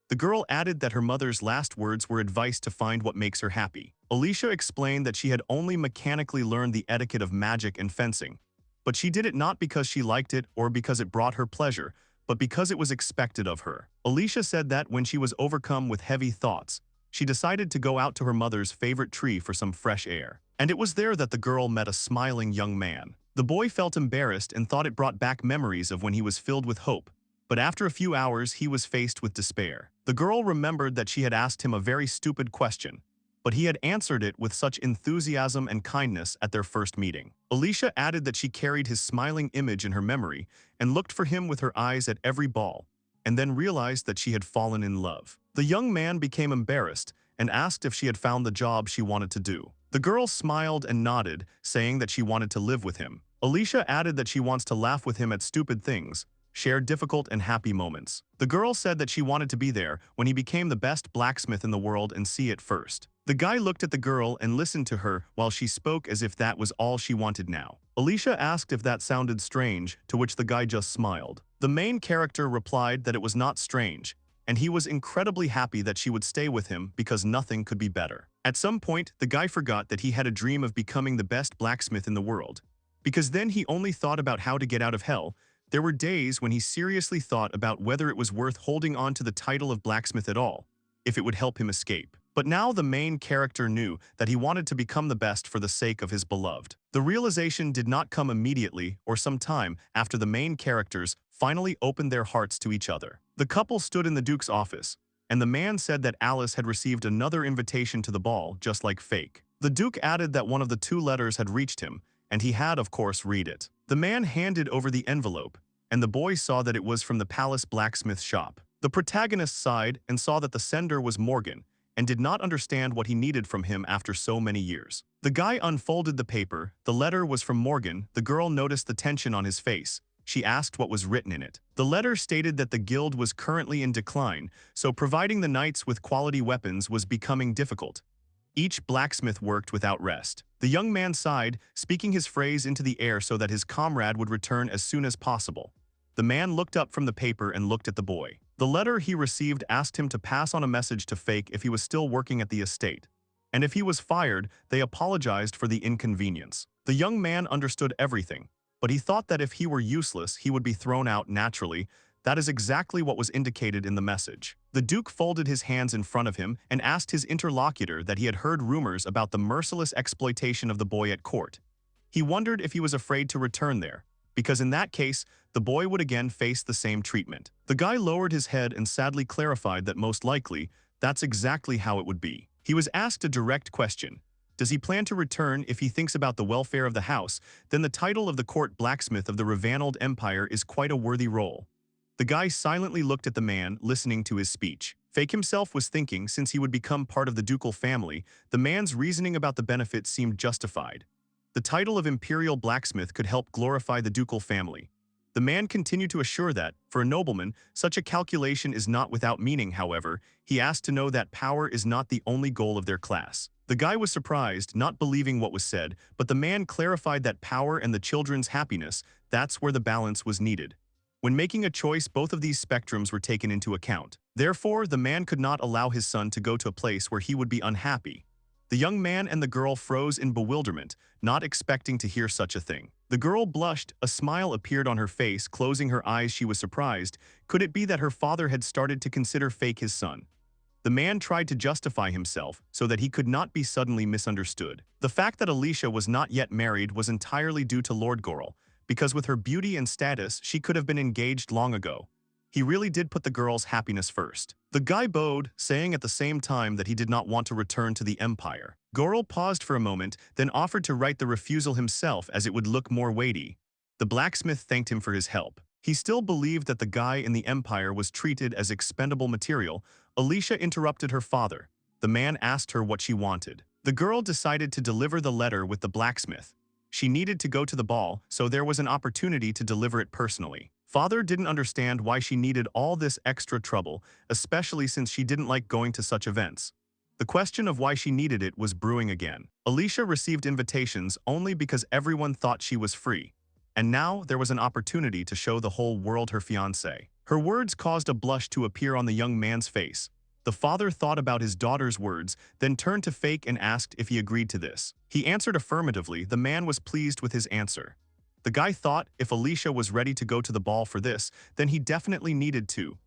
A: The girl added that her mother's last words were advice to find what makes her happy. Alicia explained that she had only mechanically learned the etiquette of magic and fencing, but she did it not because she liked it or because it brought her pleasure, but because it was expected of her. Alicia said that when she was overcome with heavy thoughts, she decided to go out to her mother's favorite tree for some fresh air. And it was there that the girl met a smiling young man. The boy felt embarrassed and thought it brought back memories of when he was filled with hope. But after a few hours, he was faced with despair. The girl remembered that she had asked him a very stupid question, but he had answered it with such enthusiasm and kindness at their first meeting. Alicia added that she carried his smiling image in her memory and looked for him with her eyes at every ball, and then realized that she had fallen in love. The young man became embarrassed and asked if she had found the job she wanted to do. The girl smiled and nodded, saying that she wanted to live with him. Alicia added that she wants to laugh with him at stupid things, share difficult and happy moments. The girl said that she wanted to be there when he became the best blacksmith in the world and see it first. The guy looked at the girl and listened to her while she spoke as if that was all she wanted now. Alicia asked if that sounded strange, to which the guy just smiled. The main character replied that it was not strange, and he was incredibly happy that she would stay with him because nothing could be better. At some point, the guy forgot that he had a dream of becoming the best blacksmith in the world, because then he only thought about how to get out of hell. There were days when he seriously thought about whether it was worth holding on to the title of blacksmith at all, if it would help him escape. But now the main character knew that he wanted to become the best for the sake of his beloved. The realization did not come immediately or some time after the main characters finally opened their hearts to each other. The couple stood in the Duke's office, and the man said that Alice had received another invitation to the ball, just like Fake. The Duke added that one of the 2 letters had reached him, and he had, of course, read it. The man handed over the envelope, and the boy saw that it was from the palace blacksmith shop. The protagonist sighed and saw that the sender was Morgan, and did not understand what he needed from him after so many years. The guy unfolded the paper. The letter was from Morgan. The girl noticed the tension on his face. She asked what was written in it. The letter stated that the guild was currently in decline, so providing the knights with quality weapons was becoming difficult. Each blacksmith worked without rest. The young man sighed, speaking his phrase into the air so that his comrade would return as soon as possible. The man looked up from the paper and looked at the boy. The letter he received asked him to pass on a message to Fake if he was still working at the estate. And if he was fired, they apologized for the inconvenience. The young man understood everything, but he thought that if he were useless, he would be thrown out naturally. That is exactly what was indicated in the message. The Duke folded his hands in front of him and asked his interlocutor that he had heard rumors about the merciless exploitation of the boy at court. He wondered if he was afraid to return there, because in that case, the boy would again face the same treatment. The guy lowered his head and sadly clarified that most likely, that's exactly how it would be. He was asked a direct question. Does he plan to return if he thinks about the welfare of the house? Then the title of the court blacksmith of the Revanald Empire is quite a worthy role. The guy silently looked at the man, listening to his speech. Fake himself was thinking, since he would become part of the ducal family, the man's reasoning about the benefits seemed justified. The title of imperial blacksmith could help glorify the ducal family. The man continued to assure that, for a nobleman, such a calculation is not without meaning. However, he asked to know that power is not the only goal of their class. The guy was surprised, not believing what was said, but the man clarified that power and the children's happiness, that's where the balance was needed. When making a choice, both of these spectrums were taken into account. Therefore, the man could not allow his son to go to a place where he would be unhappy. The young man and the girl froze in bewilderment, not expecting to hear such a thing. The girl blushed, a smile appeared on her face, closing her eyes. She was surprised. Could it be that her father had started to consider Fake his son? The man tried to justify himself so that he could not be suddenly misunderstood. The fact that Alicia was not yet married was entirely due to Lord Goral, because with her beauty and status, she could have been engaged long ago. He really did put the girl's happiness first. The guy bowed, saying at the same time that he did not want to return to the Empire. Goral paused for a moment, then offered to write the refusal himself as it would look more weighty. The blacksmith thanked him for his help. He still believed that the guy in the Empire was treated as expendable material. Alicia interrupted her father. The man asked her what she wanted. The girl decided to deliver the letter with the blacksmith. She needed to go to the ball, so there was an opportunity to deliver it personally. Father didn't understand why she needed all this extra trouble, especially since she didn't like going to such events. The question of why she needed it was brewing again. Alicia received invitations only because everyone thought she was free. And now there was an opportunity to show the whole world her fiancé. Her words caused a blush to appear on the young man's face. The father thought about his daughter's words, then turned to Fake and asked if he agreed to this. He answered affirmatively. The man was pleased with his answer. The guy thought if Alicia was ready to go to the ball for this, then he definitely needed to.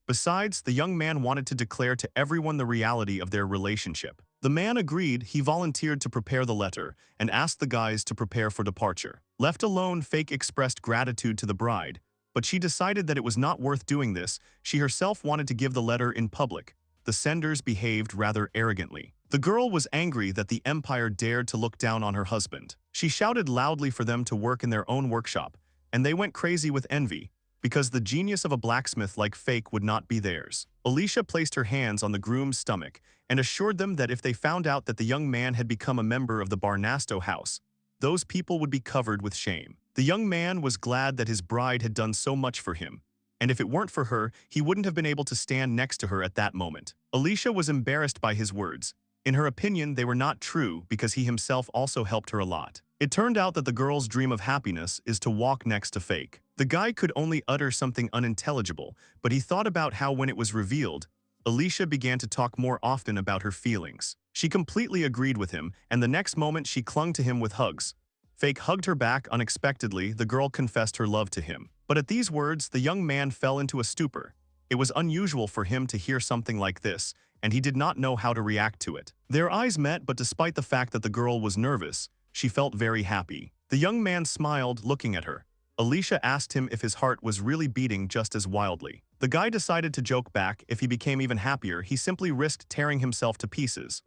A: Besides, the young man wanted to declare to everyone the reality of their relationship. The man agreed. He volunteered to prepare the letter and asked the guys to prepare for departure. Left alone, Fake expressed gratitude to the bride, but she decided that it was not worth doing this. She herself wanted to give the letter in public. The senders behaved rather arrogantly. The girl was angry that the Empire dared to look down on her husband. She shouted loudly for them to work in their own workshop, and they went crazy with envy, because the genius of a blacksmith like Fake would not be theirs. Alicia placed her hands on the groom's stomach and assured them that if they found out that the young man had become a member of the Barnasto house, those people would be covered with shame. The young man was glad that his bride had done so much for him, and if it weren't for her, he wouldn't have been able to stand next to her at that moment. Alicia was embarrassed by his words. In her opinion, they were not true because he himself also helped her a lot. It turned out that the girl's dream of happiness is to walk next to Fake. The guy could only utter something unintelligible, but he thought about how when it was revealed, Alicia began to talk more often about her feelings. She completely agreed with him, and the next moment she clung to him with hugs. Fake hugged her back unexpectedly. The girl confessed her love to him. But at these words, the young man fell into a stupor. It was unusual for him to hear something like this, and he did not know how to react to it. Their eyes met, but despite the fact that the girl was nervous, she felt very happy. The young man smiled, looking at her. Alicia asked him if his heart was really beating just as wildly. The guy decided to joke back. If he became even happier, he simply risked tearing himself to pieces.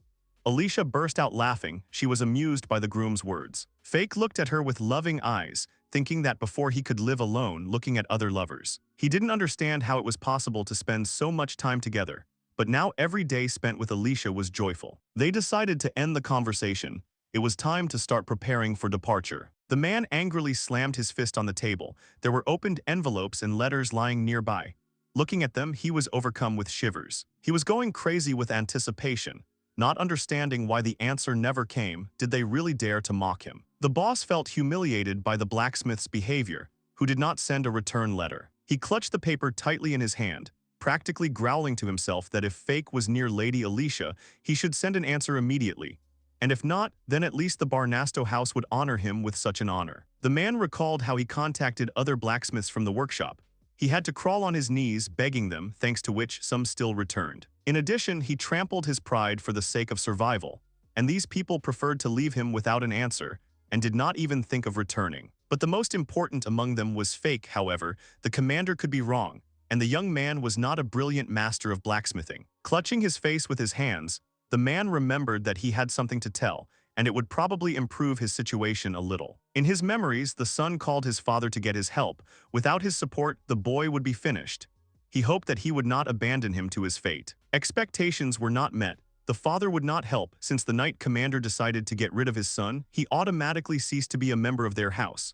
A: Alicia burst out laughing. She was amused by the groom's words. Fake looked at her with loving eyes, thinking that before he could live alone looking at other lovers. He didn't understand how it was possible to spend so much time together. But now every day spent with Alicia was joyful. They decided to end the conversation. It was time to start preparing for departure. The man angrily slammed his fist on the table. There were opened envelopes and letters lying nearby. Looking at them, he was overcome with shivers. He was going crazy with anticipation. Not understanding why the answer never came, did they really dare to mock him? The boss felt humiliated by the blacksmith's behavior, who did not send a return letter. He clutched the paper tightly in his hand, practically growling to himself that if Fake was near Lady Alicia, he should send an answer immediately. And if not, then at least the Barnasto house would honor him with such an honor. The man recalled how he contacted other blacksmiths from the workshop. He had to crawl on his knees, begging them, thanks to which some still returned. In addition, he trampled his pride for the sake of survival, and these people preferred to leave him without an answer and did not even think of returning. But the most important among them was Fake. However, the commander could be wrong, and the young man was not a brilliant master of blacksmithing. Clutching his face with his hands, the man remembered that he had something to tell, and it would probably improve his situation a little. In his memories, the son called his father to get his help. Without his support, the boy would be finished. He hoped that he would not abandon him to his fate. Expectations were not met. The father would not help. Since the knight commander decided to get rid of his son, he automatically ceased to be a member of their house.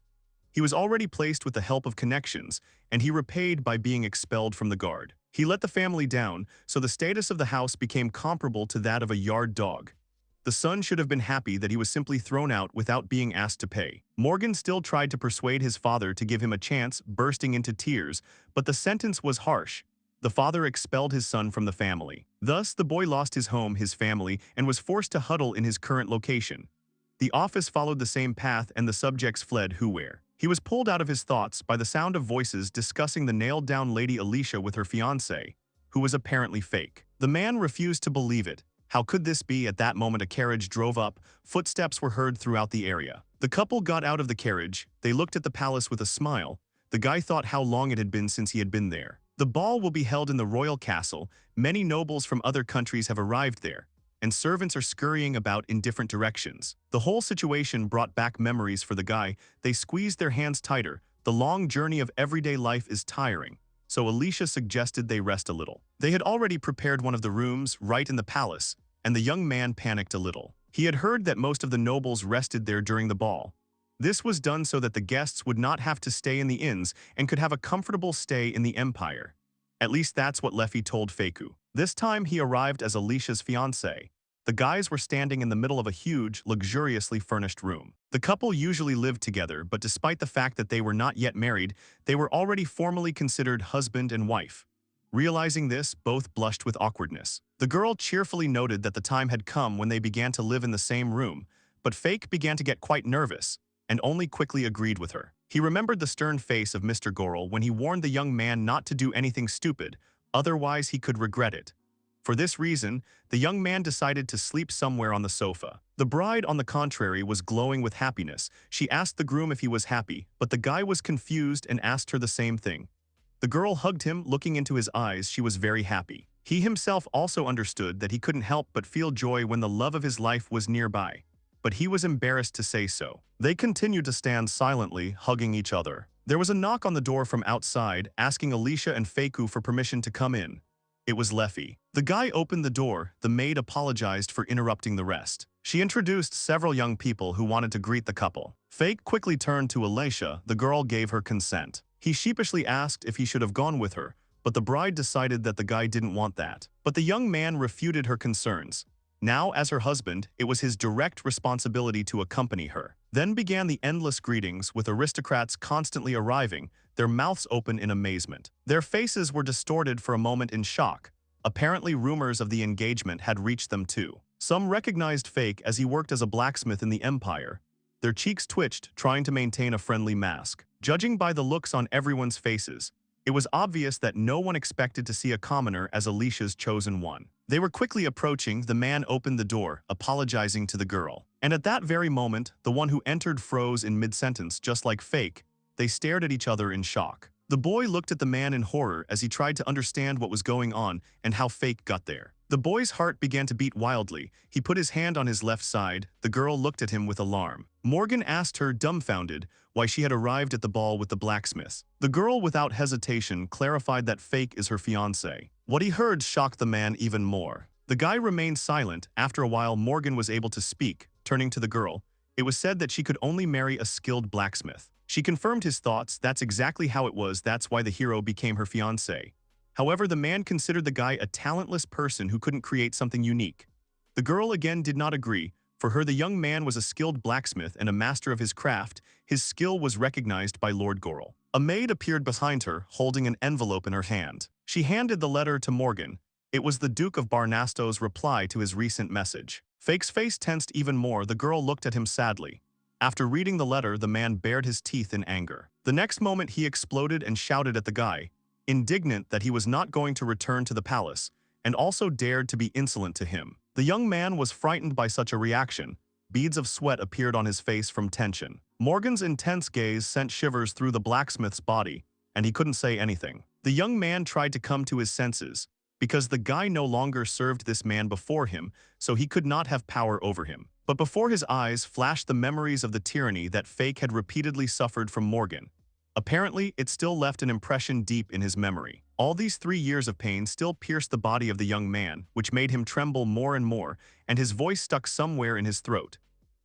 A: He was already placed with the help of connections, and he repaid by being expelled from the guard. He let the family down, so the status of the house became comparable to that of a yard dog. The son should have been happy that he was simply thrown out without being asked to pay. Morgan still tried to persuade his father to give him a chance, bursting into tears, but the sentence was harsh. The father expelled his son from the family. Thus, the boy lost his home, his family, and was forced to huddle in his current location. The office followed the same path, and the subjects fled where. He was pulled out of his thoughts by the sound of voices discussing the nailed-down Lady Alicia with her fiancé, who was apparently fake. The man refused to believe it. How could this be? At that moment, a carriage drove up. Footsteps were heard throughout the area. The couple got out of the carriage. They looked at the palace with a smile. The guy thought how long it had been since he had been there. The ball will be held in the royal castle. Many nobles from other countries have arrived there, and servants are scurrying about in different directions. The whole situation brought back memories for the guy. They squeezed their hands tighter. The long journey of everyday life is tiring, so Alicia suggested they rest a little. They had already prepared one of the rooms right in the palace, and the young man panicked a little. He had heard that most of the nobles rested there during the ball. This was done so that the guests would not have to stay in the inns and could have a comfortable stay in the empire. At least that's what Leffy told Feiku. This time he arrived as Alicia's fiancé. The guys were standing in the middle of a huge, luxuriously furnished room. The couple usually lived together, but despite the fact that they were not yet married, they were already formally considered husband and wife. Realizing this, both blushed with awkwardness. The girl cheerfully noted that the time had come when they began to live in the same room, but Fake began to get quite nervous, and only quickly agreed with her. He remembered the stern face of Mr. Gorel when he warned the young man not to do anything stupid, otherwise he could regret it. For this reason, the young man decided to sleep somewhere on the sofa. The bride, on the contrary, was glowing with happiness. She asked the groom if he was happy, but the guy was confused and asked her the same thing. The girl hugged him, looking into his eyes. She was very happy. He himself also understood that he couldn't help but feel joy when the love of his life was nearby. But he was embarrassed to say so. They continued to stand silently, hugging each other. There was a knock on the door from outside, asking Alicia and Feiku for permission to come in. It was Leffy. The guy opened the door. The maid apologized for interrupting the rest. She introduced several young people who wanted to greet the couple. Fake quickly turned to Alicia. The girl gave her consent. He sheepishly asked if he should have gone with her, but the bride decided that the guy didn't want that. But the young man refuted her concerns. Now, as her husband, it was his direct responsibility to accompany her. Then began the endless greetings, with aristocrats constantly arriving, their mouths open in amazement. Their faces were distorted for a moment in shock. Apparently, rumors of the engagement had reached them too. Some recognized Fake as he worked as a blacksmith in the Empire. Their cheeks twitched, trying to maintain a friendly mask. Judging by the looks on everyone's faces, it was obvious that no one expected to see a commoner as Alicia's chosen one. They were quickly approaching. The man opened the door, apologizing to the girl. And at that very moment, the one who entered froze in mid-sentence, just like Fake. They stared at each other in shock. The boy looked at the man in horror as he tried to understand what was going on and how Fake got there. The boy's heart began to beat wildly. He put his hand on his left side. The girl looked at him with alarm. Morgan asked her, dumbfounded, why she had arrived at the ball with the blacksmith. The girl, without hesitation, clarified that Fake is her fiancé. What he heard shocked the man even more. The guy remained silent. After a while, Morgan was able to speak. Turning to the girl, it was said that she could only marry a skilled blacksmith. She confirmed his thoughts. That's exactly how it was. That's why the hero became her fiancé. However, the man considered the guy a talentless person who couldn't create something unique. The girl again did not agree. For her, the young man was a skilled blacksmith and a master of his craft. His skill was recognized by Lord Goral. A maid appeared behind her, holding an envelope in her hand. She handed the letter to Morgan. It was the Duke of Barnasto's reply to his recent message. Fake's face tensed even more. The girl looked at him sadly. After reading the letter, the man bared his teeth in anger. The next moment, he exploded and shouted at the guy, indignant that he was not going to return to the palace, and also dared to be insolent to him. The young man was frightened by such a reaction. Beads of sweat appeared on his face from tension. Morgan's intense gaze sent shivers through the blacksmith's body, and he couldn't say anything. The young man tried to come to his senses, because the guy no longer served this man before him, so he could not have power over him. But before his eyes flashed the memories of the tyranny that Fake had repeatedly suffered from Morgan. Apparently, it still left an impression deep in his memory. All these 3 years of pain still pierced the body of the young man, which made him tremble more and more, and his voice stuck somewhere in his throat.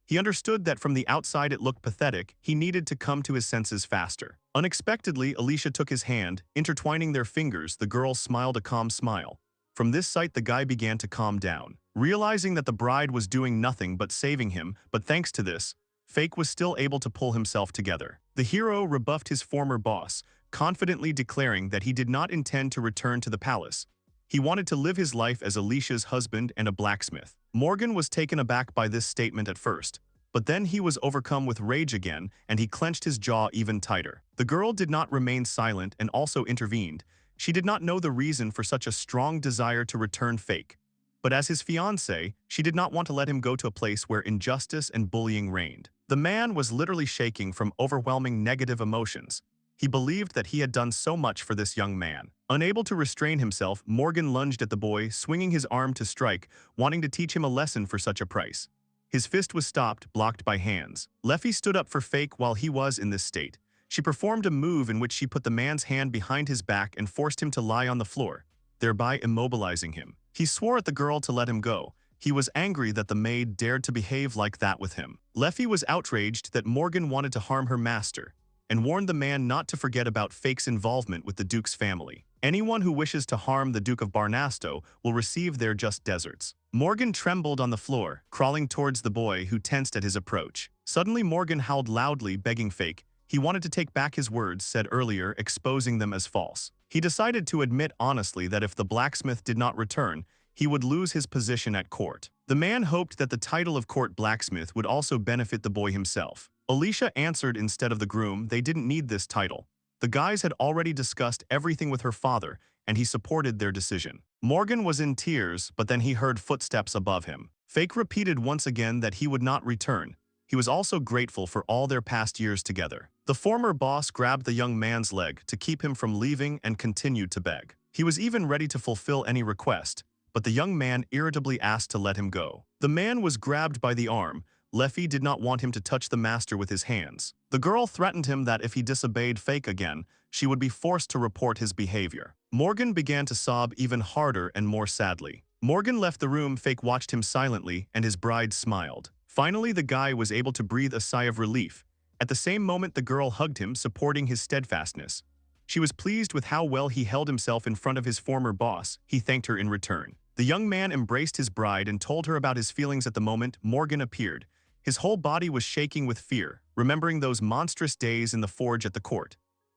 A: He understood that from the outside it looked pathetic. He needed to come to his senses faster. Unexpectedly, Alicia took his hand. Intertwining their fingers, the girl smiled a calm smile. From this sight, the guy began to calm down, realizing that the bride was doing nothing but saving him. But thanks to this, Fake was still able to pull himself together. The hero rebuffed his former boss, confidently declaring that he did not intend to return to the palace. He wanted to live his life as Alicia's husband and a blacksmith. Morgan was taken aback by this statement at first, but then he was overcome with rage again, and he clenched his jaw even tighter. The girl did not remain silent and also intervened. She did not know the reason for such a strong desire to return Fake. But as his fiancé, she did not want to let him go to a place where injustice and bullying reigned. The man was literally shaking from overwhelming negative emotions. He believed that he had done so much for this young man. Unable to restrain himself, Morgan lunged at the boy, swinging his arm to strike, wanting to teach him a lesson for such a price. His fist was stopped, blocked by hands. Leffy stood up for Fake while he was in this state. She performed a move in which she put the man's hand behind his back and forced him to lie on the floor, thereby immobilizing him. He swore at the girl to let him go. He was angry that the maid dared to behave like that with him. Leffy was outraged that Morgan wanted to harm her master, and warned the man not to forget about Fake's involvement with the Duke's family. Anyone who wishes to harm the Duke of Barnasto will receive their just deserts. Morgan trembled on the floor, crawling towards the boy who tensed at his approach. Suddenly, Morgan howled loudly, begging Fake. He wanted to take back his words said earlier, exposing them as false. He decided to admit honestly that if the blacksmith did not return, he would lose his position at court. The man hoped that the title of court blacksmith would also benefit the boy himself. Alicia answered instead of the groom. They didn't need this title. The guys had already discussed everything with her father, and he supported their decision. Morgan was in tears, but then he heard footsteps above him. Fake repeated once again that he would not return. He was also grateful for all their past years together. The former boss grabbed the young man's leg to keep him from leaving and continued to beg. He was even ready to fulfill any request, but the young man irritably asked to let him go. The man was grabbed by the arm. Leffy did not want him to touch the master with his hands. The girl threatened him that if he disobeyed Fake again, she would be forced to report his behavior. Morgan began to sob even harder and more sadly. Morgan left the room. Fake watched him silently, and his bride smiled. Finally, the guy was able to breathe a sigh of relief. At the same moment, the girl hugged him, supporting his steadfastness. She was pleased with how well he held himself in front of his former boss. He thanked her in return. The young man embraced his bride and told her about his feelings. At the moment Morgan appeared, his whole body was shaking with fear, remembering those monstrous days in the forge at the court.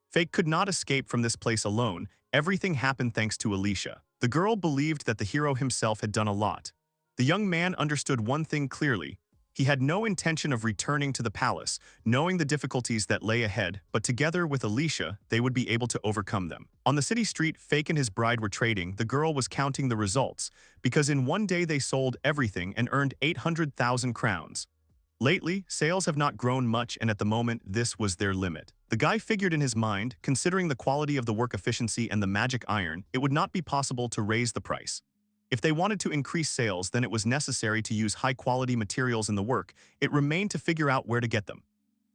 A: Fake could not escape from this place alone. Everything happened thanks to Alicia. The girl believed that the hero himself had done a lot. The young man understood one thing clearly. He had no intention of returning to the palace, knowing the difficulties that lay ahead, but together with Alicia, they would be able to overcome them. On the city street, Fake and his bride were trading. The girl was counting the results, because in one day they sold everything and earned 800,000 crowns. Lately, sales have not grown much, and at the moment, this was their limit. The guy figured in his mind, considering the quality of the work efficiency and the magic iron, it would not be possible to raise the price. If they wanted to increase sales, then it was necessary to use high-quality materials in the work. It remained to figure out where to get them.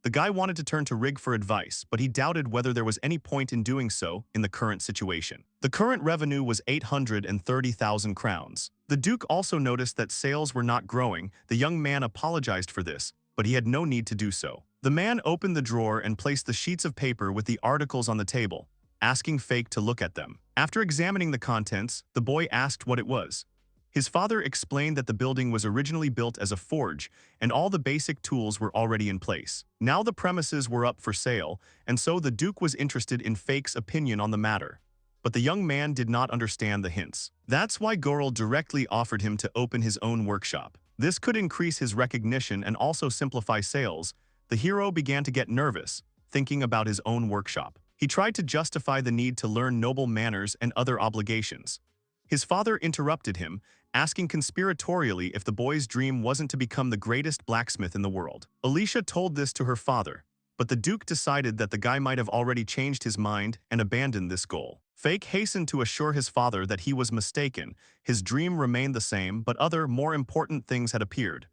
A: The guy wanted to turn to Rig for advice, but he doubted whether there was any point in doing so in the current situation. The current revenue was 830,000 crowns. The Duke also noticed that sales were not growing. The young man apologized for this, but he had no need to do so. The man opened the drawer and placed the sheets of paper with the articles on the table, asking Fake to look at them. After examining the contents, the boy asked what it was. His father explained that the building was originally built as a forge, and all the basic tools were already in place. Now the premises were up for sale, and so the Duke was interested in Fake's opinion on the matter. But the young man did not understand the hints. That's why Gorel directly offered him to open his own workshop. This could increase his recognition and also simplify sales. The hero began to get nervous, thinking about his own workshop. He tried to justify the need to learn noble manners and other obligations. His father interrupted him, asking conspiratorially if the boy's dream wasn't to become the greatest blacksmith in the world. Alicia told this to her father, but the Duke decided that the guy might have already changed his mind and abandoned this goal. Fake hastened to assure his father that he was mistaken. His dream remained the same, but other, more important things had appeared.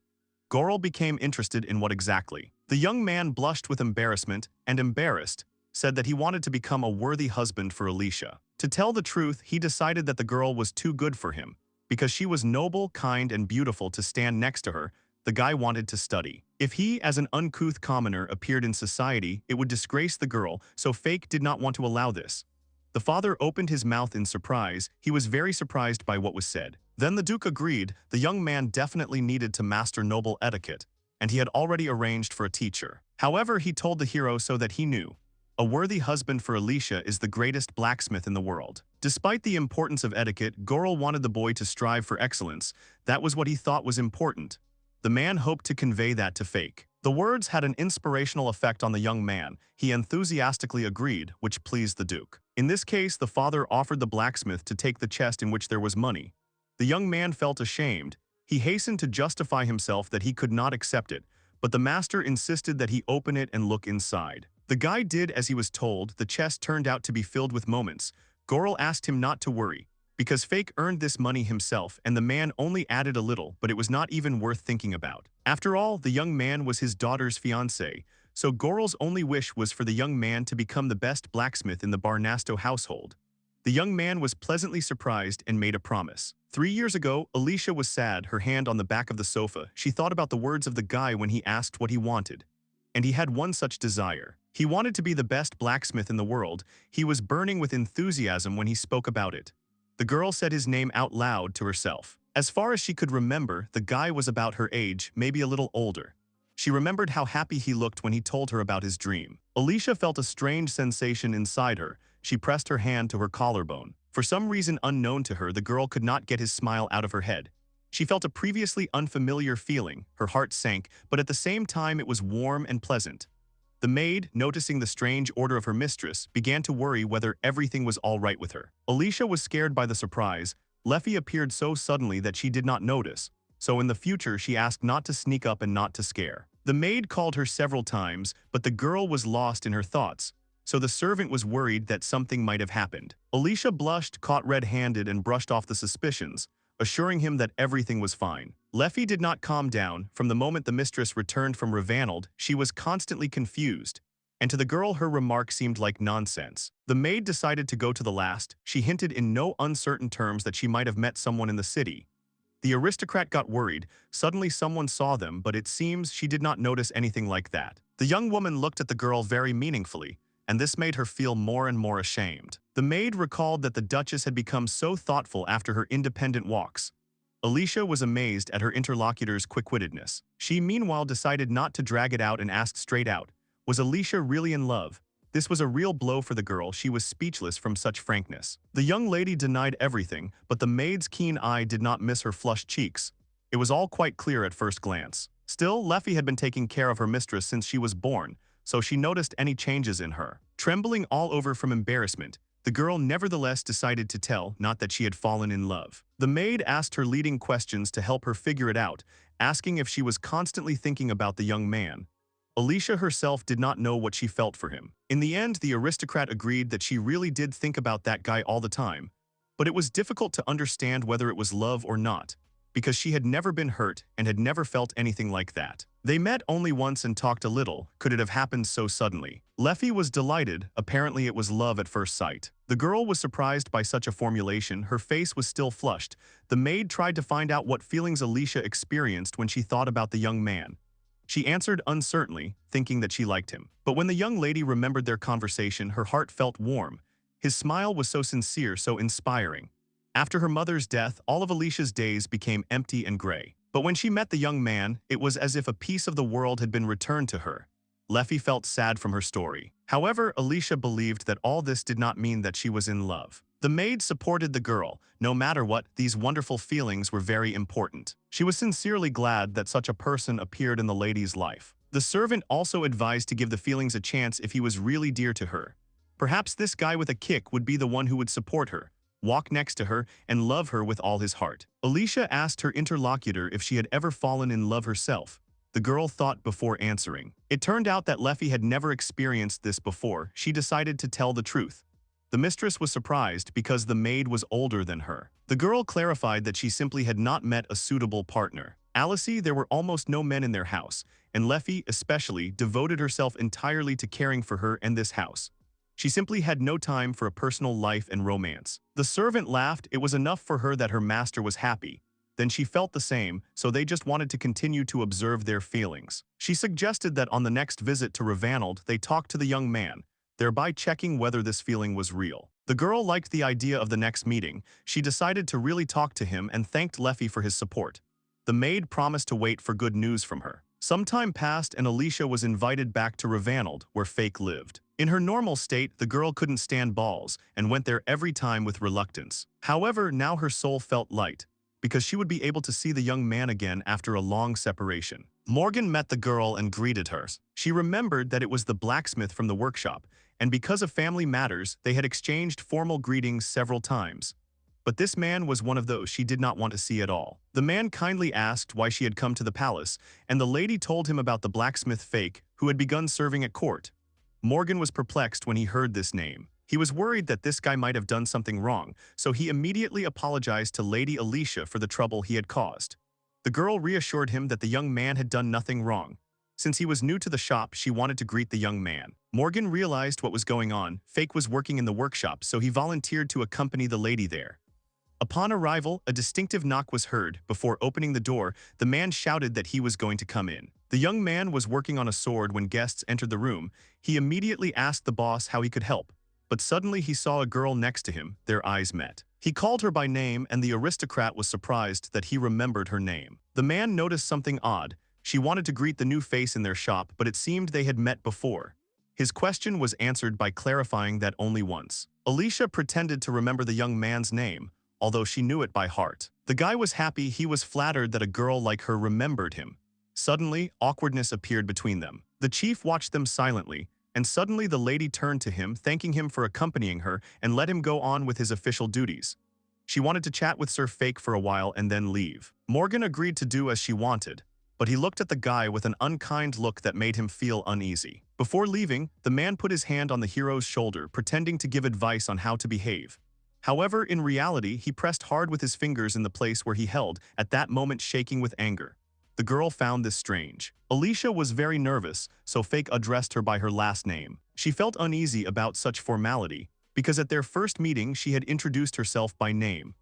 A: Gorel became interested in what exactly. The young man blushed with embarrassment and, embarrassed, said that he wanted to become a worthy husband for Alicia. To tell the truth, he decided that the girl was too good for him. Because she was noble, kind, and beautiful to stand next to her, the guy wanted to study. If he, as an uncouth commoner, appeared in society, it would disgrace the girl, so Fake did not want to allow this. The father opened his mouth in surprise. He was very surprised by what was said. Then the Duke agreed. The young man definitely needed to master noble etiquette, and he had already arranged for a teacher. However, he told the hero so that he knew. A worthy husband for Alicia is the greatest blacksmith in the world. Despite the importance of etiquette, Gorel wanted the boy to strive for excellence. That was what he thought was important. The man hoped to convey that to Fake. The words had an inspirational effect on the young man. He enthusiastically agreed, which pleased the Duke. In this case, the father offered the blacksmith to take the chest in which there was money. The young man felt ashamed. He hastened to justify himself that he could not accept it, but the master insisted that he open it and look inside. The guy did as he was told. The chest turned out to be filled with moments. Gorel asked him not to worry, because Fake earned this money himself, and the man only added a little, but it was not even worth thinking about. After all, the young man was his daughter's fiancé, so Gorel's only wish was for the young man to become the best blacksmith in the Barnasto household. The young man was pleasantly surprised and made a promise. 3 years ago, Alicia was sad, her hand on the back of the sofa. She thought about the words of the guy when he asked what he wanted. And he had one such desire. He wanted to be the best blacksmith in the world. He was burning with enthusiasm when he spoke about it. The girl said his name out loud to herself. As far as she could remember, the guy was about her age, maybe a little older. She remembered how happy he looked when he told her about his dream. Alicia felt a strange sensation inside her. She pressed her hand to her collarbone. For some reason unknown to her, the girl could not get his smile out of her head. She felt a previously unfamiliar feeling. Her heart sank, but at the same time it was warm and pleasant. The maid, noticing the strange order of her mistress, began to worry whether everything was all right with her. Alicia was scared by the surprise, Leffy appeared so suddenly that she did not notice, so in the future she asked not to sneak up and not to scare. The maid called her several times, but the girl was lost in her thoughts, so the servant was worried that something might have happened. Alicia blushed, caught red-handed, and brushed off the suspicions, assuring him that everything was fine. Leffy did not calm down. From the moment the mistress returned from Revanald, she was constantly confused, and to the girl her remark seemed like nonsense. The maid decided to go to the last. She hinted in no uncertain terms that she might have met someone in the city. The aristocrat got worried. Suddenly someone saw them, but it seems she did not notice anything like that. The young woman looked at the girl very meaningfully, and this made her feel more and more ashamed. The maid recalled that the Duchess had become so thoughtful after her independent walks. Alicia was amazed at her interlocutor's quick-wittedness. She meanwhile decided not to drag it out and asked straight out, was Alicia really in love? This was a real blow for the girl. She was speechless from such frankness. The young lady denied everything, but the maid's keen eye did not miss her flushed cheeks. It was all quite clear at first glance. Still, Leffy had been taking care of her mistress since she was born, so she noticed any changes in her. Trembling all over from embarrassment, the girl nevertheless decided to tell, not that she had fallen in love. The maid asked her leading questions to help her figure it out, asking if she was constantly thinking about the young man. Alicia herself did not know what she felt for him. In the end, the aristocrat agreed that she really did think about that guy all the time, but it was difficult to understand whether it was love or not, because she had never been hurt and had never felt anything like that. They met only once and talked a little. Could it have happened so suddenly? Leffy was delighted. Apparently it was love at first sight. The girl was surprised by such a formulation. Her face was still flushed. The maid tried to find out what feelings Alicia experienced when she thought about the young man. She answered uncertainly, thinking that she liked him. But when the young lady remembered their conversation, her heart felt warm. His smile was so sincere, so inspiring. After her mother's death, all of Alicia's days became empty and gray. But when she met the young man, it was as if a piece of the world had been returned to her. Leffy felt sad from her story. However, Alicia believed that all this did not mean that she was in love. The maid supported the girl. No matter what, these wonderful feelings were very important. She was sincerely glad that such a person appeared in the lady's life. The servant also advised to give the feelings a chance if he was really dear to her. Perhaps this guy with a kick would be the one who would support her, walk next to her, and love her with all his heart. Alicia asked her interlocutor if she had ever fallen in love herself. The girl thought before answering. It turned out that Leffy had never experienced this before. She decided to tell the truth. The mistress was surprised because the maid was older than her. The girl clarified that she simply had not met a suitable partner. Alicia, there were almost no men in their house, and Leffy, especially, devoted herself entirely to caring for her and this house. She simply had no time for a personal life and romance. The servant laughed. It was enough for her that her master was happy. Then she felt the same, so they just wanted to continue to observe their feelings. She suggested that on the next visit to Revanald, they talk to the young man, thereby checking whether this feeling was real. The girl liked the idea of the next meeting. She decided to really talk to him and thanked Leffy for his support. The maid promised to wait for good news from her. Some time passed and Alicia was invited back to Revanald, where Fake lived. In her normal state, the girl couldn't stand balls and went there every time with reluctance. However, now her soul felt light, because she would be able to see the young man again after a long separation. Morgan met the girl and greeted her. She remembered that it was the blacksmith from the workshop, and because of family matters, they had exchanged formal greetings several times. But this man was one of those she did not want to see at all. The man kindly asked why she had come to the palace, and the lady told him about the blacksmith Fake, who had begun serving at court. Morgan was perplexed when he heard this name. He was worried that this guy might have done something wrong, so he immediately apologized to Lady Alicia for the trouble he had caused. The girl reassured him that the young man had done nothing wrong. Since he was new to the shop, she wanted to greet the young man. Morgan realized what was going on. Fake was working in the workshop, so he volunteered to accompany the lady there. Upon arrival, a distinctive knock was heard. Before opening the door, the man shouted that he was going to come in. The young man was working on a sword when guests entered the room. He immediately asked the boss how he could help, but suddenly he saw a girl next to him. Their eyes met. He called her by name, and the aristocrat was surprised that he remembered her name. The man noticed something odd. She wanted to greet the new face in their shop, but it seemed they had met before. His question was answered by clarifying that only once. Alicia pretended to remember the young man's name, although she knew it by heart. The guy was happy. He was flattered that a girl like her remembered him. Suddenly, awkwardness appeared between them. The chief watched them silently, and suddenly the lady turned to him, thanking him for accompanying her, and let him go on with his official duties. She wanted to chat with Sir Fake for a while and then leave. Morgan agreed to do as she wanted, but he looked at the guy with an unkind look that made him feel uneasy. Before leaving, the man put his hand on the hero's shoulder, pretending to give advice on how to behave. However, in reality, he pressed hard with his fingers in the place where he held, at that moment shaking with anger. The girl found this strange. Alicia was very nervous, so Fake addressed her by her last name. She felt uneasy about such formality, because at their first meeting she had introduced herself by name.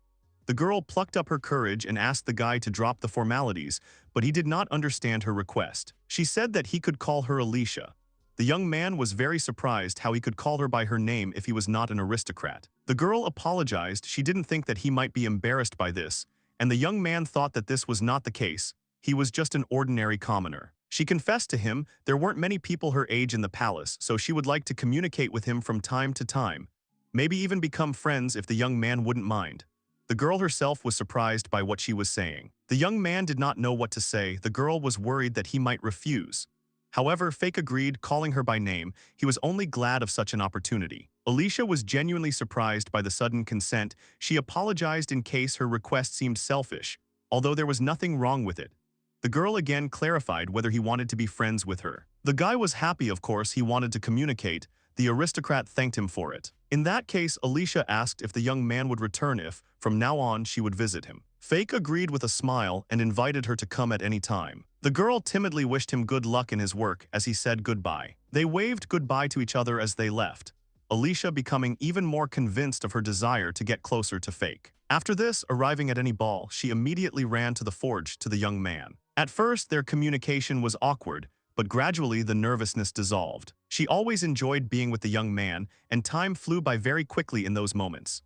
A: The girl plucked up her courage and asked the guy to drop the formalities, but he did not understand her request. She said that he could call her Alicia. The young man was very surprised how he could call her by her name if he was not an aristocrat. The girl apologized. She didn't think that he might be embarrassed by this, and the young man thought that this was not the case. He was just an ordinary commoner. She confessed to him there weren't many people her age in the palace, so she would like to communicate with him from time to time. Maybe even become friends if the young man wouldn't mind. The girl herself was surprised by what she was saying. The young man did not know what to say. The girl was worried that he might refuse. However, Fake agreed, calling her by name. He was only glad of such an opportunity. Alicia was genuinely surprised by the sudden consent. She apologized in case her request seemed selfish, although there was nothing wrong with it. The girl again clarified whether he wanted to be friends with her. The guy was happy, of course. He wanted to communicate. The aristocrat thanked him for it. In that case, Alicia asked if the young man would return if, from now on, she would visit him. Fake agreed with a smile and invited her to come at any time. The girl timidly wished him good luck in his work as he said goodbye. They waved goodbye to each other as they left, Alicia becoming even more convinced of her desire to get closer to Fake. After this, arriving at any ball, she immediately ran to the forge to the young man. At first, their communication was awkward, but gradually the nervousness dissolved. She always enjoyed being with the young man, and time flew by very quickly in those moments.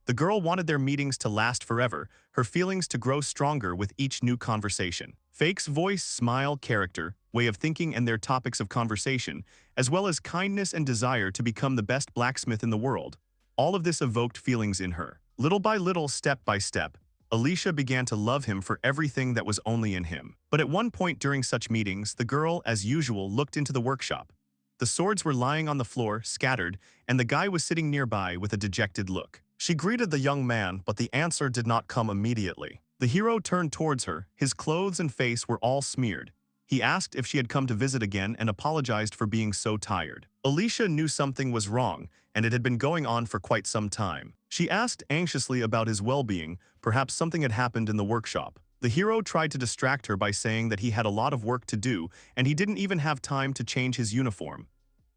A: The girl wanted their meetings to last forever, her feelings to grow stronger with each new conversation. Fake's voice, smile, character, way of thinking and their topics of conversation, as well as kindness and desire to become the best blacksmith in the world. All of this evoked feelings in her. Little by little, step by step, Alicia began to love him for everything that was only in him. But at one point during such meetings, the girl, as usual, looked into the workshop. The swords were lying on the floor, scattered, and the guy was sitting nearby with a dejected look. She greeted the young man, but the answer did not come immediately. The hero turned towards her. His clothes and face were all smeared. He asked if she had come to visit again and apologized for being so tired. Alicia knew something was wrong, and it had been going on for quite some time. She asked anxiously about his well-being. Perhaps something had happened in the workshop. The hero tried to distract her by saying that he had a lot of work to do, and he didn't even have time to change his uniform.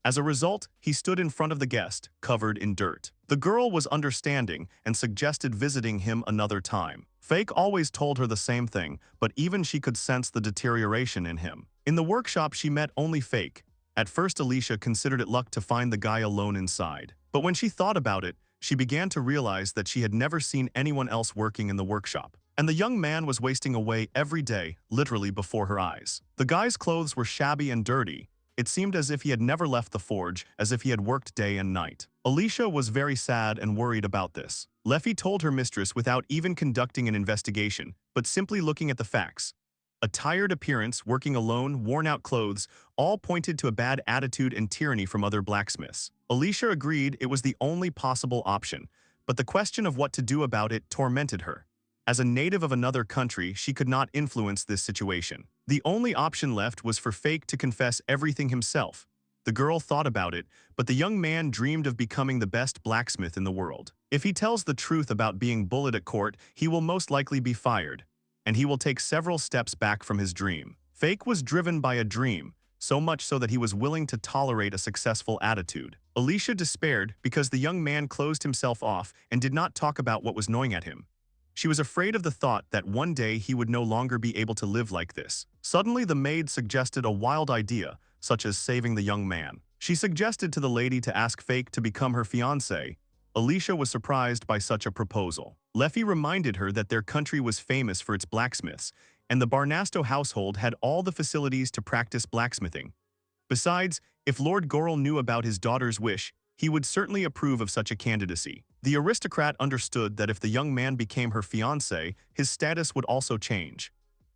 A: As a result, he stood in front of the guest, covered in dirt. The girl was understanding and suggested visiting him another time. Fake always told her the same thing, but even she could sense the deterioration in him. In the workshop, she met only Fake. At first, Alicia considered it luck to find the guy alone inside. But when she thought about it, she began to realize that she had never seen anyone else working in the workshop. And the young man was wasting away every day, literally before her eyes. The guy's clothes were shabby and dirty. It seemed as if he had never left the forge, as if he had worked day and night. Alicia was very sad and worried about this. Leffy told her mistress without even conducting an investigation, but simply looking at the facts. A tired appearance, working alone, worn-out clothes, all pointed to a bad attitude and tyranny from other blacksmiths. Alicia agreed it was the only possible option, but the question of what to do about it tormented her. As a native of another country, she could not influence this situation. The only option left was for Fake to confess everything himself. The girl thought about it, but the young man dreamed of becoming the best blacksmith in the world. If he tells the truth about being bullied at court, he will most likely be fired, and he will take several steps back from his dream. Fake was driven by a dream, so much so that he was willing to tolerate a successful attitude. Alicia despaired because the young man closed himself off and did not talk about what was gnawing at him. She was afraid of the thought that one day he would no longer be able to live like this. Suddenly, the maid suggested a wild idea, such as saving the young man. She suggested to the lady to ask Fake to become her fiancé. Alicia was surprised by such a proposal. Leffy reminded her that their country was famous for its blacksmiths, and the Barnasto household had all the facilities to practice blacksmithing. Besides, if Lord Gorel knew about his daughter's wish, he would certainly approve of such a candidacy. The aristocrat understood that if the young man became her fiancé, his status would also change.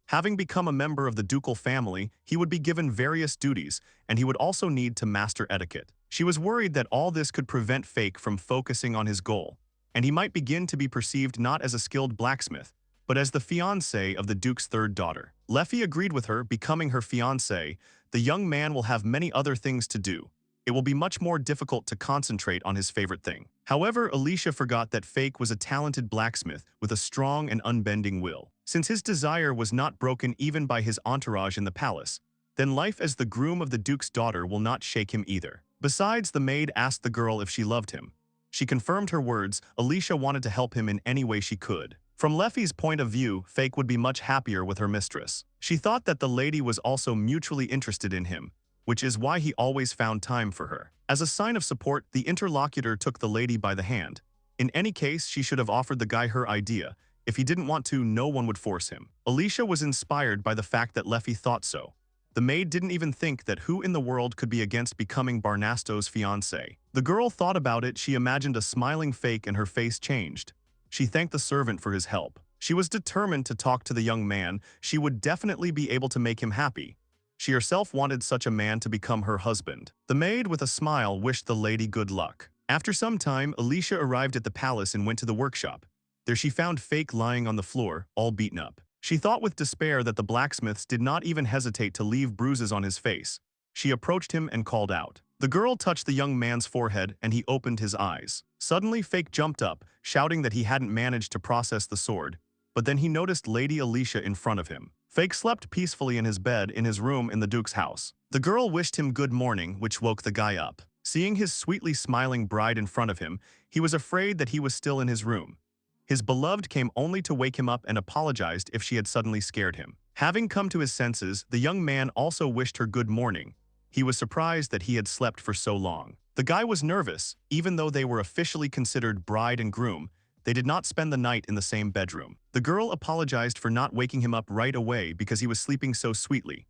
A: Having become a member of the ducal family, he would be given various duties, and he would also need to master etiquette. She was worried that all this could prevent Fake from focusing on his goal. and he might begin to be perceived not as a skilled blacksmith, but as the fiancé of the Duke's third daughter. Leffy agreed with her, becoming her fiancé. The young man will have many other things to do. It will be much more difficult to concentrate on his favorite thing. However, Alicia forgot that Fake was a talented blacksmith with a strong and unbending will. Since his desire was not broken even by his entourage in the palace, then life as the groom of the Duke's daughter will not shake him either. Besides, the maid asked the girl if she loved him. She confirmed her words. Alicia wanted to help him in any way she could. From Leffy's point of view, Fake would be much happier with her mistress. She thought that the lady was also mutually interested in him, which is why he always found time for her. As a sign of support, the interlocutor took the lady by the hand. In any case, she should have offered the guy her idea. If he didn't want to, no one would force him. Alicia was inspired by the fact that Leffy thought so. The maid didn't even think that who in the world could be against becoming Barnasto's fiancé. The girl thought about it. She imagined a smiling Fake and her face changed. She thanked the servant for his help. She was determined to talk to the young man. She would definitely be able to make him happy. She herself wanted such a man to become her husband. The maid, with a smile, wished the lady good luck. After some time, Alicia arrived at the palace and went to the workshop. There she found Fake lying on the floor, all beaten up. She thought with despair that the blacksmiths did not even hesitate to leave bruises on his face. She approached him and called out. The girl touched the young man's forehead and he opened his eyes. Suddenly, Fake jumped up, shouting that he hadn't managed to process the sword. But then he noticed Lady Alicia in front of him. Fake slept peacefully in his bed in his room in the Duke's house. The girl wished him good morning, which woke the guy up. Seeing his sweetly smiling bride in front of him, he was afraid that he was still in his room. His beloved came only to wake him up and apologized if she had suddenly scared him. Having come to his senses, the young man also wished her good morning. He was surprised that he had slept for so long. The guy was nervous. Even though they were officially considered bride and groom, they did not spend the night in the same bedroom. The girl apologized for not waking him up right away because he was sleeping so sweetly.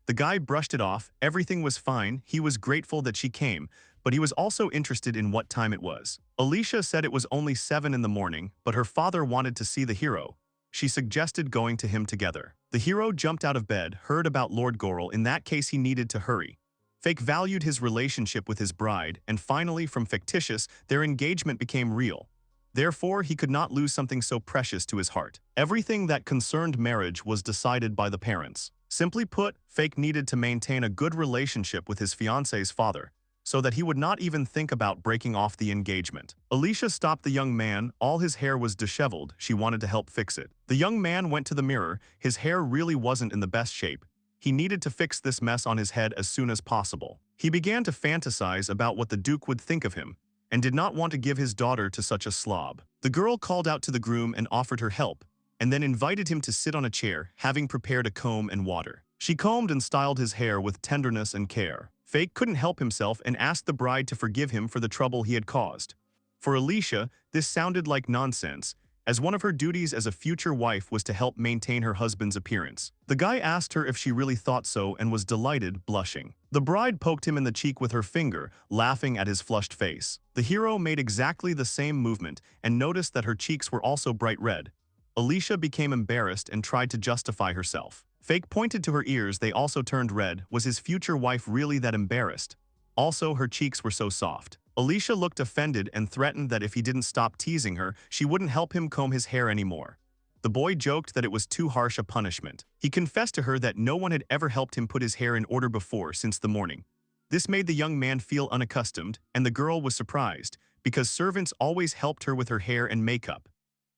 A: The guy brushed it off. Everything was fine. He was grateful that she came, but he was also interested in what time it was. Alicia said it was only 7 in the morning, but her father wanted to see the hero. She suggested going to him together. The hero jumped out of bed, heard about Lord Goral. In that case, he needed to hurry. Fake valued his relationship with his bride, and finally, from fictitious, their engagement became real. Therefore, he could not lose something so precious to his heart. Everything that concerned marriage was decided by the parents. Simply put, Fake needed to maintain a good relationship with his fiancé's father, so that he would not even think about breaking off the engagement. Alicia stopped the young man. All his hair was disheveled. She wanted to help fix it. The young man went to the mirror. His hair really wasn't in the best shape. He needed to fix this mess on his head as soon as possible. He began to fantasize about what the Duke would think of him, and did not want to give his daughter to such a slob. The girl called out to the groom and offered her help, and then invited him to sit on a chair, having prepared a comb and water. She combed and styled his hair with tenderness and care. Fake couldn't help himself and asked the bride to forgive him for the trouble he had caused. For Alicia, this sounded like nonsense, as one of her duties as a future wife was to help maintain her husband's appearance. The guy asked her if she really thought so and was delighted, blushing. The bride poked him in the cheek with her finger, laughing at his flushed face. The hero made exactly the same movement and noticed that her cheeks were also bright red. Alicia became embarrassed and tried to justify herself. Fake pointed to her ears. They also turned red. Was his future wife really that embarrassed? Also, her cheeks were so soft. Alicia looked offended and threatened that if he didn't stop teasing her, she wouldn't help him comb his hair anymore. The boy joked that it was too harsh a punishment. He confessed to her that no one had ever helped him put his hair in order before since the morning. This made the young man feel unaccustomed, and the girl was surprised, because servants always helped her with her hair and makeup.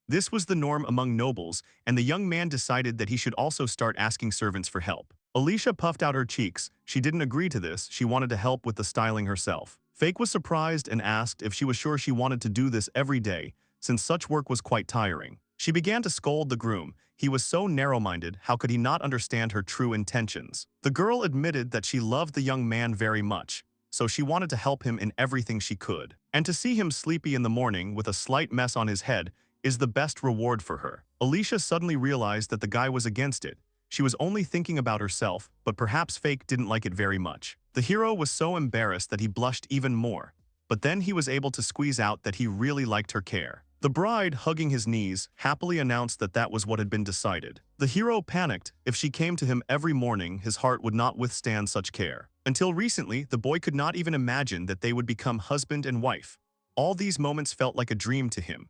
A: This was the norm among nobles, and the young man decided that he should also start asking servants for help. Alicia puffed out her cheeks. She didn't agree to this. She wanted to help with the styling herself. Fake was surprised and asked if she was sure she wanted to do this every day, since such work was quite tiring. She began to scold the groom. He was so narrow-minded, how could he not understand her true intentions? The girl admitted that she loved the young man very much, so she wanted to help him in everything she could. And to see him sleepy in the morning with a slight mess on his head is the best reward for her. Alicia suddenly realized that the guy was against it. She was only thinking about herself, but perhaps Fake didn't like it very much. The hero was so embarrassed that he blushed even more, but then he was able to squeeze out that he really liked her care. The bride, hugging his knees, happily announced that that was what had been decided. The hero panicked. If she came to him every morning, his heart would not withstand such care. Until recently, the boy could not even imagine that they would become husband and wife. All these moments felt like a dream to him.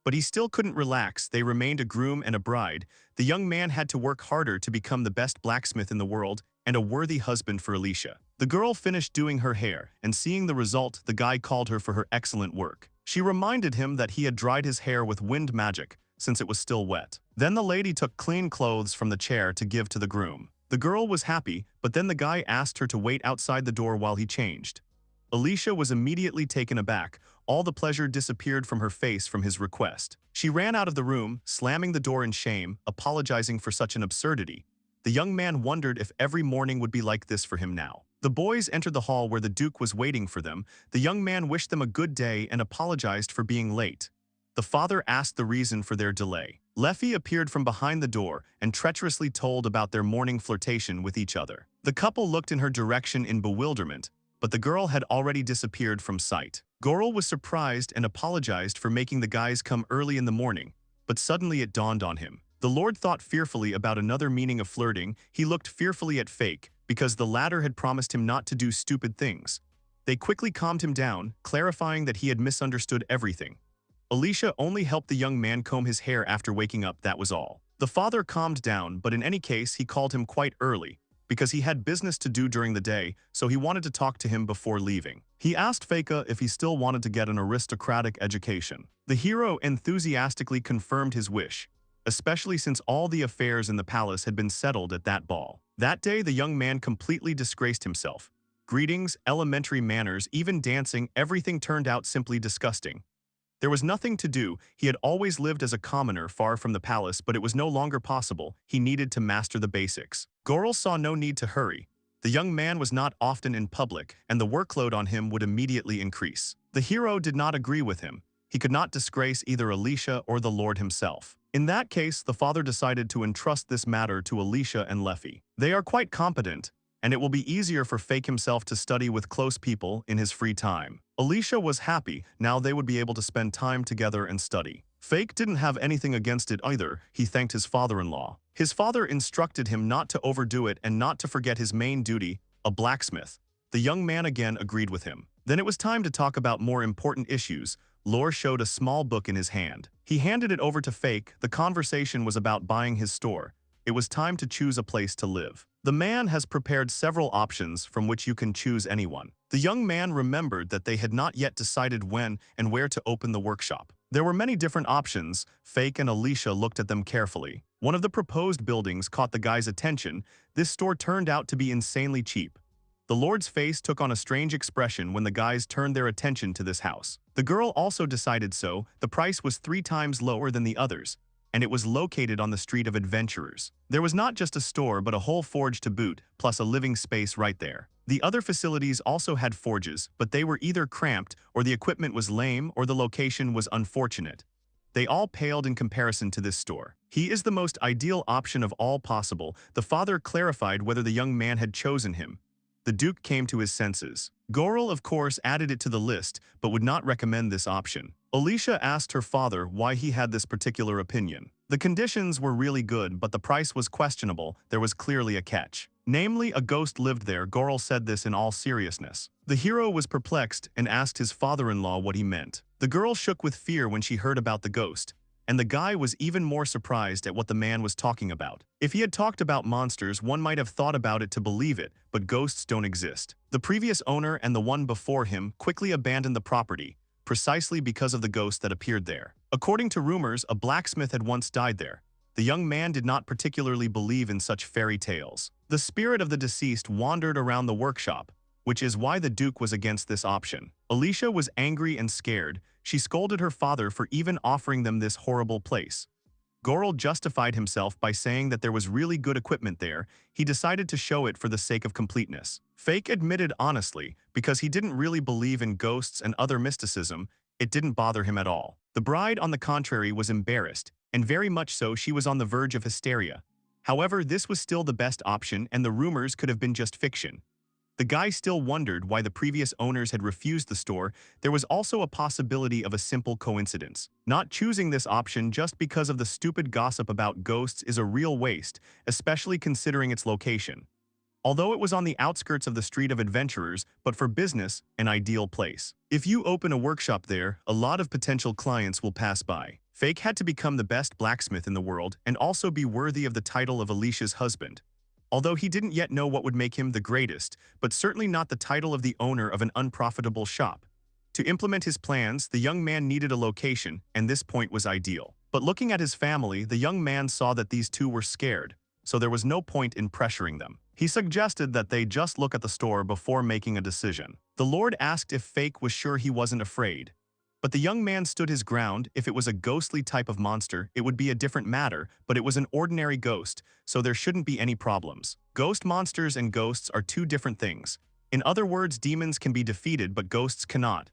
A: But he still couldn't relax. They remained a groom and a bride. The young man had to work harder to become the best blacksmith in the world and a worthy husband for Alicia. The girl finished doing her hair, and seeing the result, the guy called her for her excellent work. She reminded him that he had dried his hair with wind magic, since it was still wet. Then the lady took clean clothes from the chair to give to the groom. The girl was happy, but then the guy asked her to wait outside the door while he changed. Alicia was immediately taken aback. All the pleasure disappeared from her face from his request. She ran out of the room, slamming the door in shame, apologizing for such an absurdity. The young man wondered if every morning would be like this for him now. The boys entered the hall where the Duke was waiting for them. The young man wished them a good day and apologized for being late. The father asked the reason for their delay. Leffy appeared from behind the door and treacherously told about their morning flirtation with each other. The couple looked in her direction in bewilderment, but the girl had already disappeared from sight. Gorel was surprised and apologized for making the guys come early in the morning, but suddenly it dawned on him. The Lord thought fearfully about another meaning of flirting. He looked fearfully at Fake, because the latter had promised him not to do stupid things. They quickly calmed him down, clarifying that he had misunderstood everything. Alicia only helped the young man comb his hair after waking up, that was all. The father calmed down, but in any case he called him quite early, because he had business to do during the day, so he wanted to talk to him before leaving. He asked Faika if he still wanted to get an aristocratic education. The hero enthusiastically confirmed his wish, especially since all the affairs in the palace had been settled at that ball. That day the young man completely disgraced himself. Greetings, elementary manners, even dancing, everything turned out simply disgusting. There was nothing to do. He had always lived as a commoner far from the palace, but it was no longer possible. He needed to master the basics. Gorel saw no need to hurry. The young man was not often in public, and the workload on him would immediately increase. The hero did not agree with him. He could not disgrace either Alicia or the Lord himself. In that case, the father decided to entrust this matter to Alicia and Leffy. They are quite competent, and it will be easier for Fake himself to study with close people in his free time. Alicia was happy. Now they would be able to spend time together and study. Fake didn't have anything against it either. He thanked his father-in-law. His father instructed him not to overdo it and not to forget his main duty, a blacksmith. The young man again agreed with him. Then it was time to talk about more important issues. Lore showed a small book in his hand. He handed it over to Fake. The conversation was about buying his store. It was time to choose a place to live. The man has prepared several options from which you can choose anyone. The young man remembered that they had not yet decided when and where to open the workshop. There were many different options. Fake and Alicia looked at them carefully. One of the proposed buildings caught the guy's attention. This store turned out to be insanely cheap. The Lord's face took on a strange expression when the guys turned their attention to this house. The girl also decided so. The price was 3 times lower than the others, and it was located on the street of adventurers. There was not just a store but a whole forge to boot, plus a living space right there. The other facilities also had forges, but they were either cramped, or the equipment was lame, or the location was unfortunate. They all paled in comparison to this store. He is the most ideal option of all possible. The father clarified whether the young man had chosen him. The Duke came to his senses. Gorel, of course, added it to the list, but would not recommend this option. Alicia asked her father why he had this particular opinion. The conditions were really good, but the price was questionable. There was clearly a catch. Namely, a ghost lived there. Gorel said this in all seriousness. The hero was perplexed and asked his father-in-law what he meant. The girl shook with fear when she heard about the ghost, and the guy was even more surprised at what the man was talking about. If he had talked about monsters, one might have thought about it to believe it, but ghosts don't exist. The previous owner and the one before him quickly abandoned the property, precisely because of the ghost that appeared there. According to rumors, a blacksmith had once died there. The young man did not particularly believe in such fairy tales. The spirit of the deceased wandered around the workshop, which is why the Duke was against this option. Alicia was angry and scared. She scolded her father for even offering them this horrible place. Gorel justified himself by saying that there was really good equipment there. He decided to show it for the sake of completeness. Fake admitted honestly, because he didn't really believe in ghosts and other mysticism, it didn't bother him at all. The bride, on the contrary, was embarrassed, and very much so. She was on the verge of hysteria. However, this was still the best option, and the rumors could have been just fiction. The guy still wondered why the previous owners had refused the store. There was also a possibility of a simple coincidence. Not choosing this option just because of the stupid gossip about ghosts is a real waste, especially considering its location. Although it was on the outskirts of the Street of Adventurers, but for business, an ideal place. If you open a workshop there, a lot of potential clients will pass by. Fake had to become the best blacksmith in the world and also be worthy of the title of Alicia's husband. Although he didn't yet know what would make him the greatest, but certainly not the title of the owner of an unprofitable shop. To implement his plans, the young man needed a location, and this point was ideal. But looking at his family, the young man saw that these two were scared, so there was no point in pressuring them. He suggested that they just look at the store before making a decision. The Lord asked if Fake was sure he wasn't afraid. But the young man stood his ground. If it was a ghostly type of monster, it would be a different matter, but it was an ordinary ghost, so there shouldn't be any problems. Ghost monsters and ghosts are two different things. In other words, demons can be defeated, but ghosts cannot.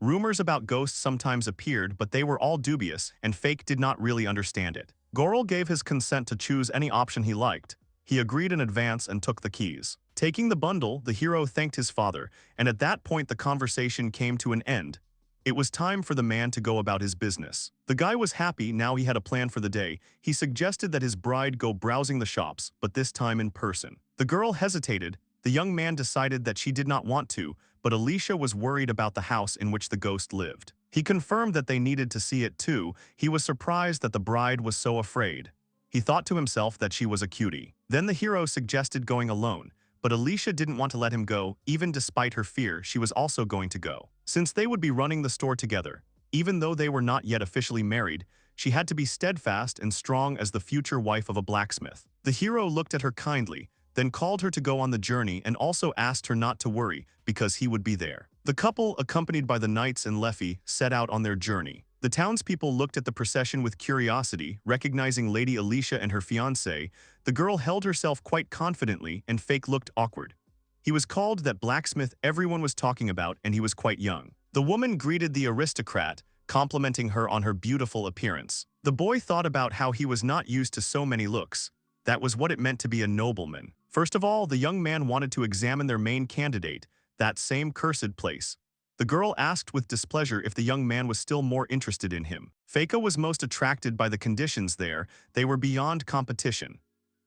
A: Rumors about ghosts sometimes appeared, but they were all dubious, and Fake did not really understand it. Goral gave his consent to choose any option he liked. He agreed in advance and took the keys. Taking the bundle, the hero thanked his father, and at that point the conversation came to an end. It was time for the man to go about his business. The guy was happy now he had a plan for the day. He suggested that his bride go browsing the shops, but this time in person. The girl hesitated. The young man decided that she did not want to, but Alicia was worried about the house in which the ghost lived. He confirmed that they needed to see it too. He was surprised that the bride was so afraid. He thought to himself that she was a cutie. Then the hero suggested going alone, but Alicia didn't want to let him go. Even despite her fear, she was also going to go. Since they would be running the store together, even though they were not yet officially married, she had to be steadfast and strong as the future wife of a blacksmith. The hero looked at her kindly, then called her to go on the journey and also asked her not to worry because he would be there. The couple, accompanied by the knights and Leffy, set out on their journey. The townspeople looked at the procession with curiosity, recognizing Lady Alicia and her fiancé. The girl held herself quite confidently, and Fake looked awkward. He was called that blacksmith everyone was talking about, and he was quite young. The woman greeted the aristocrat, complimenting her on her beautiful appearance. The boy thought about how he was not used to so many looks. That was what it meant to be a nobleman. First of all, the young man wanted to examine their main candidate, that same cursed place. The girl asked with displeasure if the young man was still more interested in him. Fake was most attracted by the conditions there. They were beyond competition.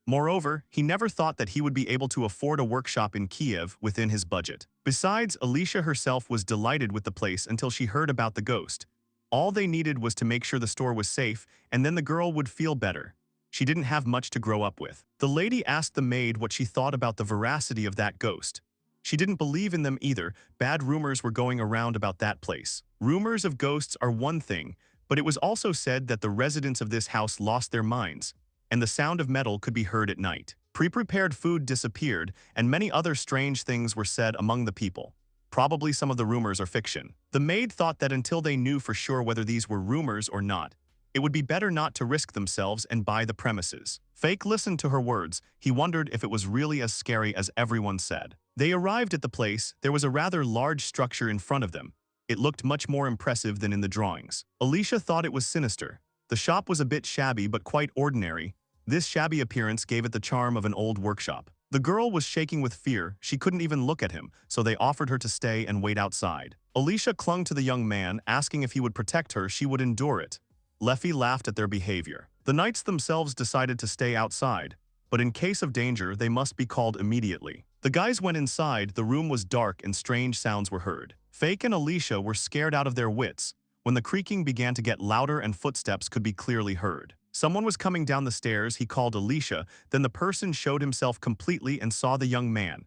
A: Moreover, he never thought that he would be able to afford a workshop in Kiev within his budget. Besides, Alicia herself was delighted with the place until she heard about the ghost. All they needed was to make sure the store was safe, and then the girl would feel better. She didn't have much to grow up with. The lady asked the maid what she thought about the veracity of that ghost. She didn't believe in them either. Bad rumors were going around about that place. Rumors of ghosts are one thing, but it was also said that the residents of this house lost their minds, and the sound of metal could be heard at night. Pre-prepared food disappeared, and many other strange things were said among the people. Probably some of the rumors are fiction. The maid thought that until they knew for sure whether these were rumors or not, it would be better not to risk themselves and buy the premises. Fake listened to her words. He wondered if it was really as scary as everyone said. They arrived at the place. There was a rather large structure in front of them. It looked much more impressive than in the drawings. Alicia thought it was sinister. The shop was a bit shabby but quite ordinary. This shabby appearance gave it the charm of an old workshop. The girl was shaking with fear. She couldn't even look at him, so they offered her to stay and wait outside. Alicia clung to the young man, asking if he would protect her. She would endure it. Leffy laughed at their behavior. The knights themselves decided to stay outside, but in case of danger, they must be called immediately. The guys went inside. The room was dark and strange sounds were heard. Fake and Alicia were scared out of their wits. When the creaking began to get louder and footsteps could be clearly heard. Someone was coming down the stairs. He called Alicia. Then the person showed himself completely and saw the young man.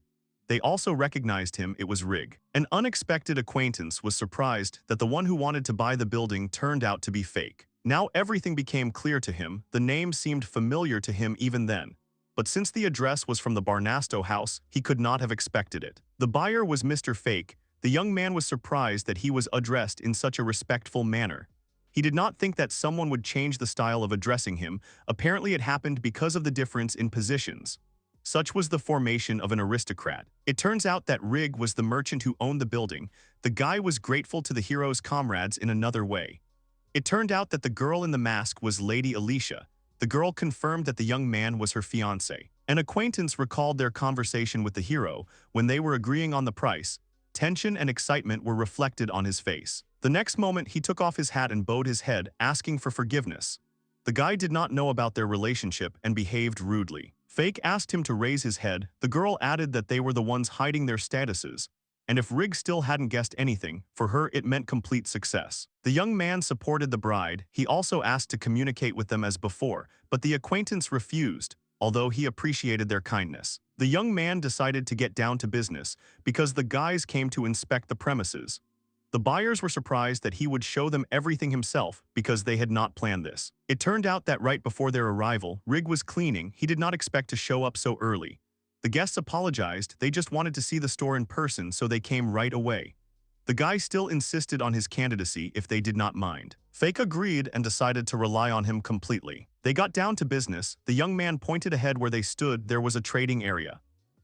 A: They also recognized him. It was Rig. An unexpected acquaintance was surprised that the one who wanted to buy the building turned out to be Fake. Now everything became clear to him. The name seemed familiar to him even then. But since the address was from the Barnasto house, he could not have expected it. The buyer was Mr. Fake. The young man was surprised that he was addressed in such a respectful manner. He did not think that someone would change the style of addressing him. Apparently it happened because of the difference in positions. Such was the formation of an aristocrat. It turns out that Rig was the merchant who owned the building. The guy was grateful to the hero's comrades in another way. It turned out that the girl in the mask was Lady Alicia. The girl confirmed that the young man was her fiancé. An acquaintance recalled their conversation with the hero. When they were agreeing on the price, tension and excitement were reflected on his face. The next moment, he took off his hat and bowed his head, asking for forgiveness. The guy did not know about their relationship and behaved rudely. Fake asked him to raise his head. The girl added that they were the ones hiding their statuses, and if Rig still hadn't guessed anything, for her it meant complete success. The young man supported the bride. He also asked to communicate with them as before, but the acquaintance refused, although he appreciated their kindness. The young man decided to get down to business because the guys came to inspect the premises. The buyers were surprised that he would show them everything himself because they had not planned this. It turned out that right before their arrival, Rig was cleaning. He did not expect to show up so early. The guests apologized. They just wanted to see the store in person, so they came right away. The guy still insisted on his candidacy if they did not mind. Fake agreed and decided to rely on him completely. They got down to business. The young man pointed ahead where they stood. There was a trading area.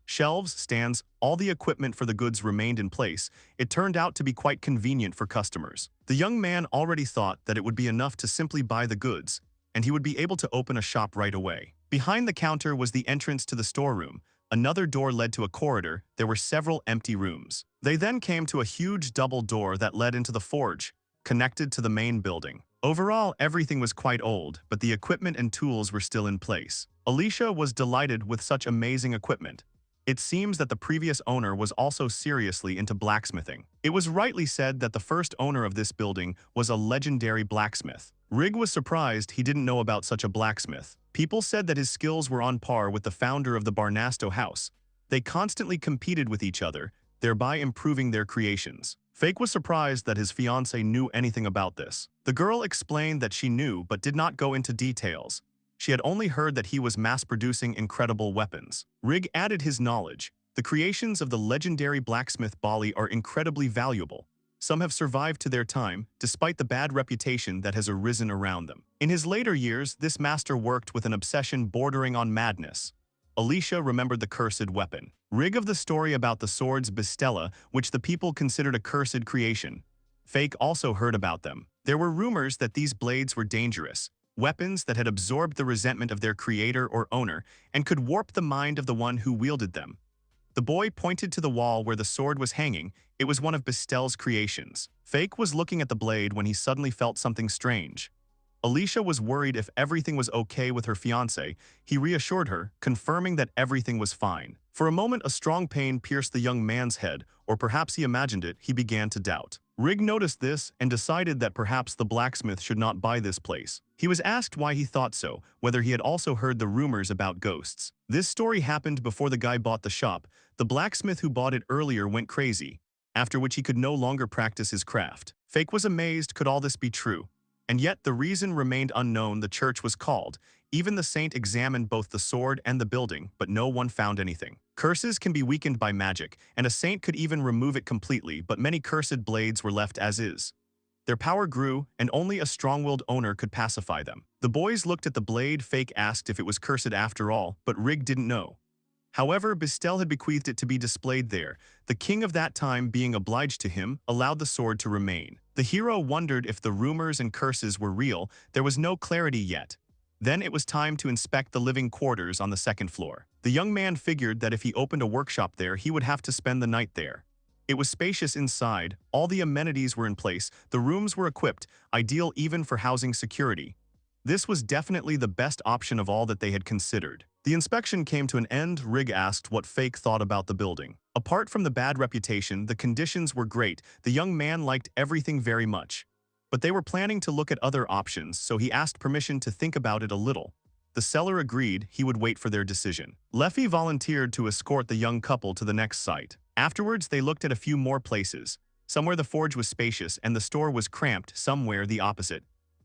A: Shelves, stands, all the equipment for the goods remained in place. It turned out to be quite convenient for customers. The young man already thought that it would be enough to simply buy the goods, and he would be able to open a shop right away. Behind the counter was the entrance to the storeroom. Another door led to a corridor. There were several empty rooms. They then came to a huge double door that led into the forge, connected to the main building. Overall, everything was quite old, but the equipment and tools were still in place. Alicia was delighted with such amazing equipment. It seems that the previous owner was also seriously into blacksmithing. It was rightly said that the first owner of this building was a legendary blacksmith. Rig was surprised he didn't know about such a blacksmith. People said that his skills were on par with the founder of the Barnasto house. They constantly competed with each other, thereby improving their creations. Fake was surprised that his fiancé knew anything about this. The girl explained that she knew but did not go into details. She had only heard that he was mass-producing incredible weapons. Rig added his knowledge. The creations of the legendary blacksmith Bali are incredibly valuable. Some have survived to their time, despite the bad reputation that has arisen around them. In his later years, this master worked with an obsession bordering on madness. Alicia remembered the cursed weapon. Rig of the story about the swords Bistella, which the people considered a cursed creation. Fake also heard about them. There were rumors that these blades were dangerous. Weapons that had absorbed the resentment of their creator or owner and could warp the mind of the one who wielded them. The boy pointed to the wall where the sword was hanging. It was one of Bestell's creations. Fake was looking at the blade when he suddenly felt something strange. Alicia was worried if everything was okay with her fiancé. He reassured her, confirming that everything was fine. For a moment, a strong pain pierced the young man's head, or perhaps he imagined it. He began to doubt. Rig noticed this and decided that perhaps the blacksmith should not buy this place. He was asked why he thought so, whether he had also heard the rumors about ghosts. This story happened before the guy bought the shop. The blacksmith who bought it earlier went crazy, after which he could no longer practice his craft. Fake was amazed, could all this be true? And yet the reason remained unknown. The church was called. Even the saint examined both the sword and the building, but no one found anything. Curses can be weakened by magic, and a saint could even remove it completely, but many cursed blades were left as is. Their power grew, and only a strong-willed owner could pacify them. The boys looked at the blade. Fake asked if it was cursed after all, but Rig didn't know. However, Bistel had bequeathed it to be displayed there. The king of that time, being obliged to him, allowed the sword to remain. The hero wondered if the rumors and curses were real. There was no clarity yet. Then it was time to inspect the living quarters on the second floor. The young man figured that if he opened a workshop there, he would have to spend the night there. It was spacious inside. All the amenities were in place. The rooms were equipped, ideal even for housing security. This was definitely the best option of all that they had considered. The inspection came to an end. Rig asked what Fake thought about the building. Apart from the bad reputation, the conditions were great. The young man liked everything very much. But they were planning to look at other options, so he asked permission to think about it a little. The seller agreed. He would wait for their decision. Leffy volunteered to escort the young couple to the next site. Afterwards, they looked at a few more places. Somewhere the forge was spacious and the store was cramped, somewhere the opposite.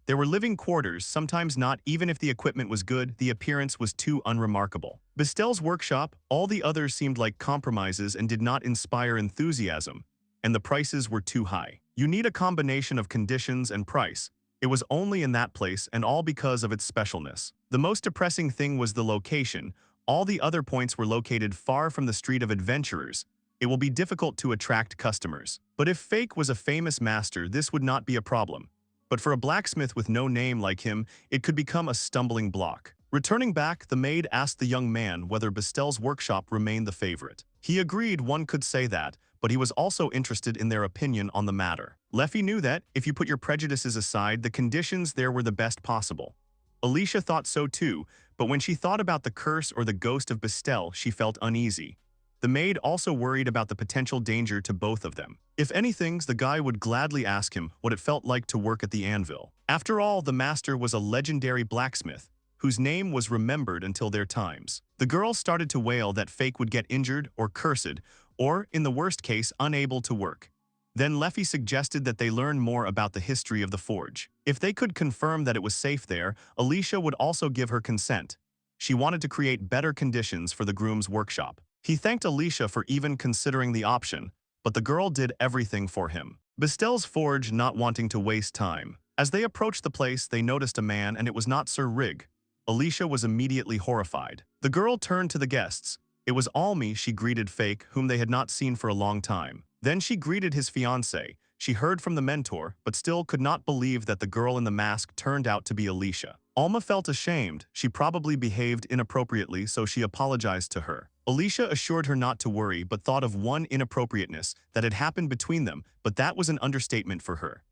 A: There were living quarters, sometimes not. Even if the equipment was good, the appearance was too unremarkable. Bistel's workshop, all the others seemed like compromises and did not inspire enthusiasm, and the prices were too high. You need a combination of conditions and price. It was only in that place, and all because of its specialness. The most depressing thing was the location. All the other points were located far from the street of adventurers. It will be difficult to attract customers. But if Fake was a famous master, this would not be a problem. But for a blacksmith with no name like him, it could become a stumbling block. Returning back, the maid asked the young man whether Bistel's workshop remained the favorite. He agreed. One could say that, but he was also interested in their opinion on the matter. Leffy knew that, if you put your prejudices aside, the conditions there were the best possible. Alicia thought so too, But when she thought about the curse or the ghost of Bestel, she felt uneasy. The maid also worried about the potential danger to both of them. If anything, the guy would gladly ask him what it felt like to work at the anvil. After all, the master was a legendary blacksmith, whose name was remembered until their times. The girl started to wail that Fake would get injured or cursed, or, in the worst case, unable to work. Then Leffy suggested that they learn more about the history of the forge. If they could confirm that it was safe there, Alicia would also give her consent. She wanted to create better conditions for the groom's workshop. He thanked Alicia for even considering the option, but the girl did everything for him. Bestel's forge not wanting to waste time. As they approached the place, they noticed a man, and it was not Sir Rig. Alicia was immediately horrified. The girl turned to the guests. It was Almi. She greeted Fake, whom they had not seen for a long time. Then she greeted his fiancé. She heard from the mentor, but still could not believe that the girl in the mask turned out to be Alicia. Alma felt ashamed. She probably behaved inappropriately, so she apologized to her. Alicia assured her not to worry, but thought of one inappropriateness that had happened between them, but that was an understatement for her.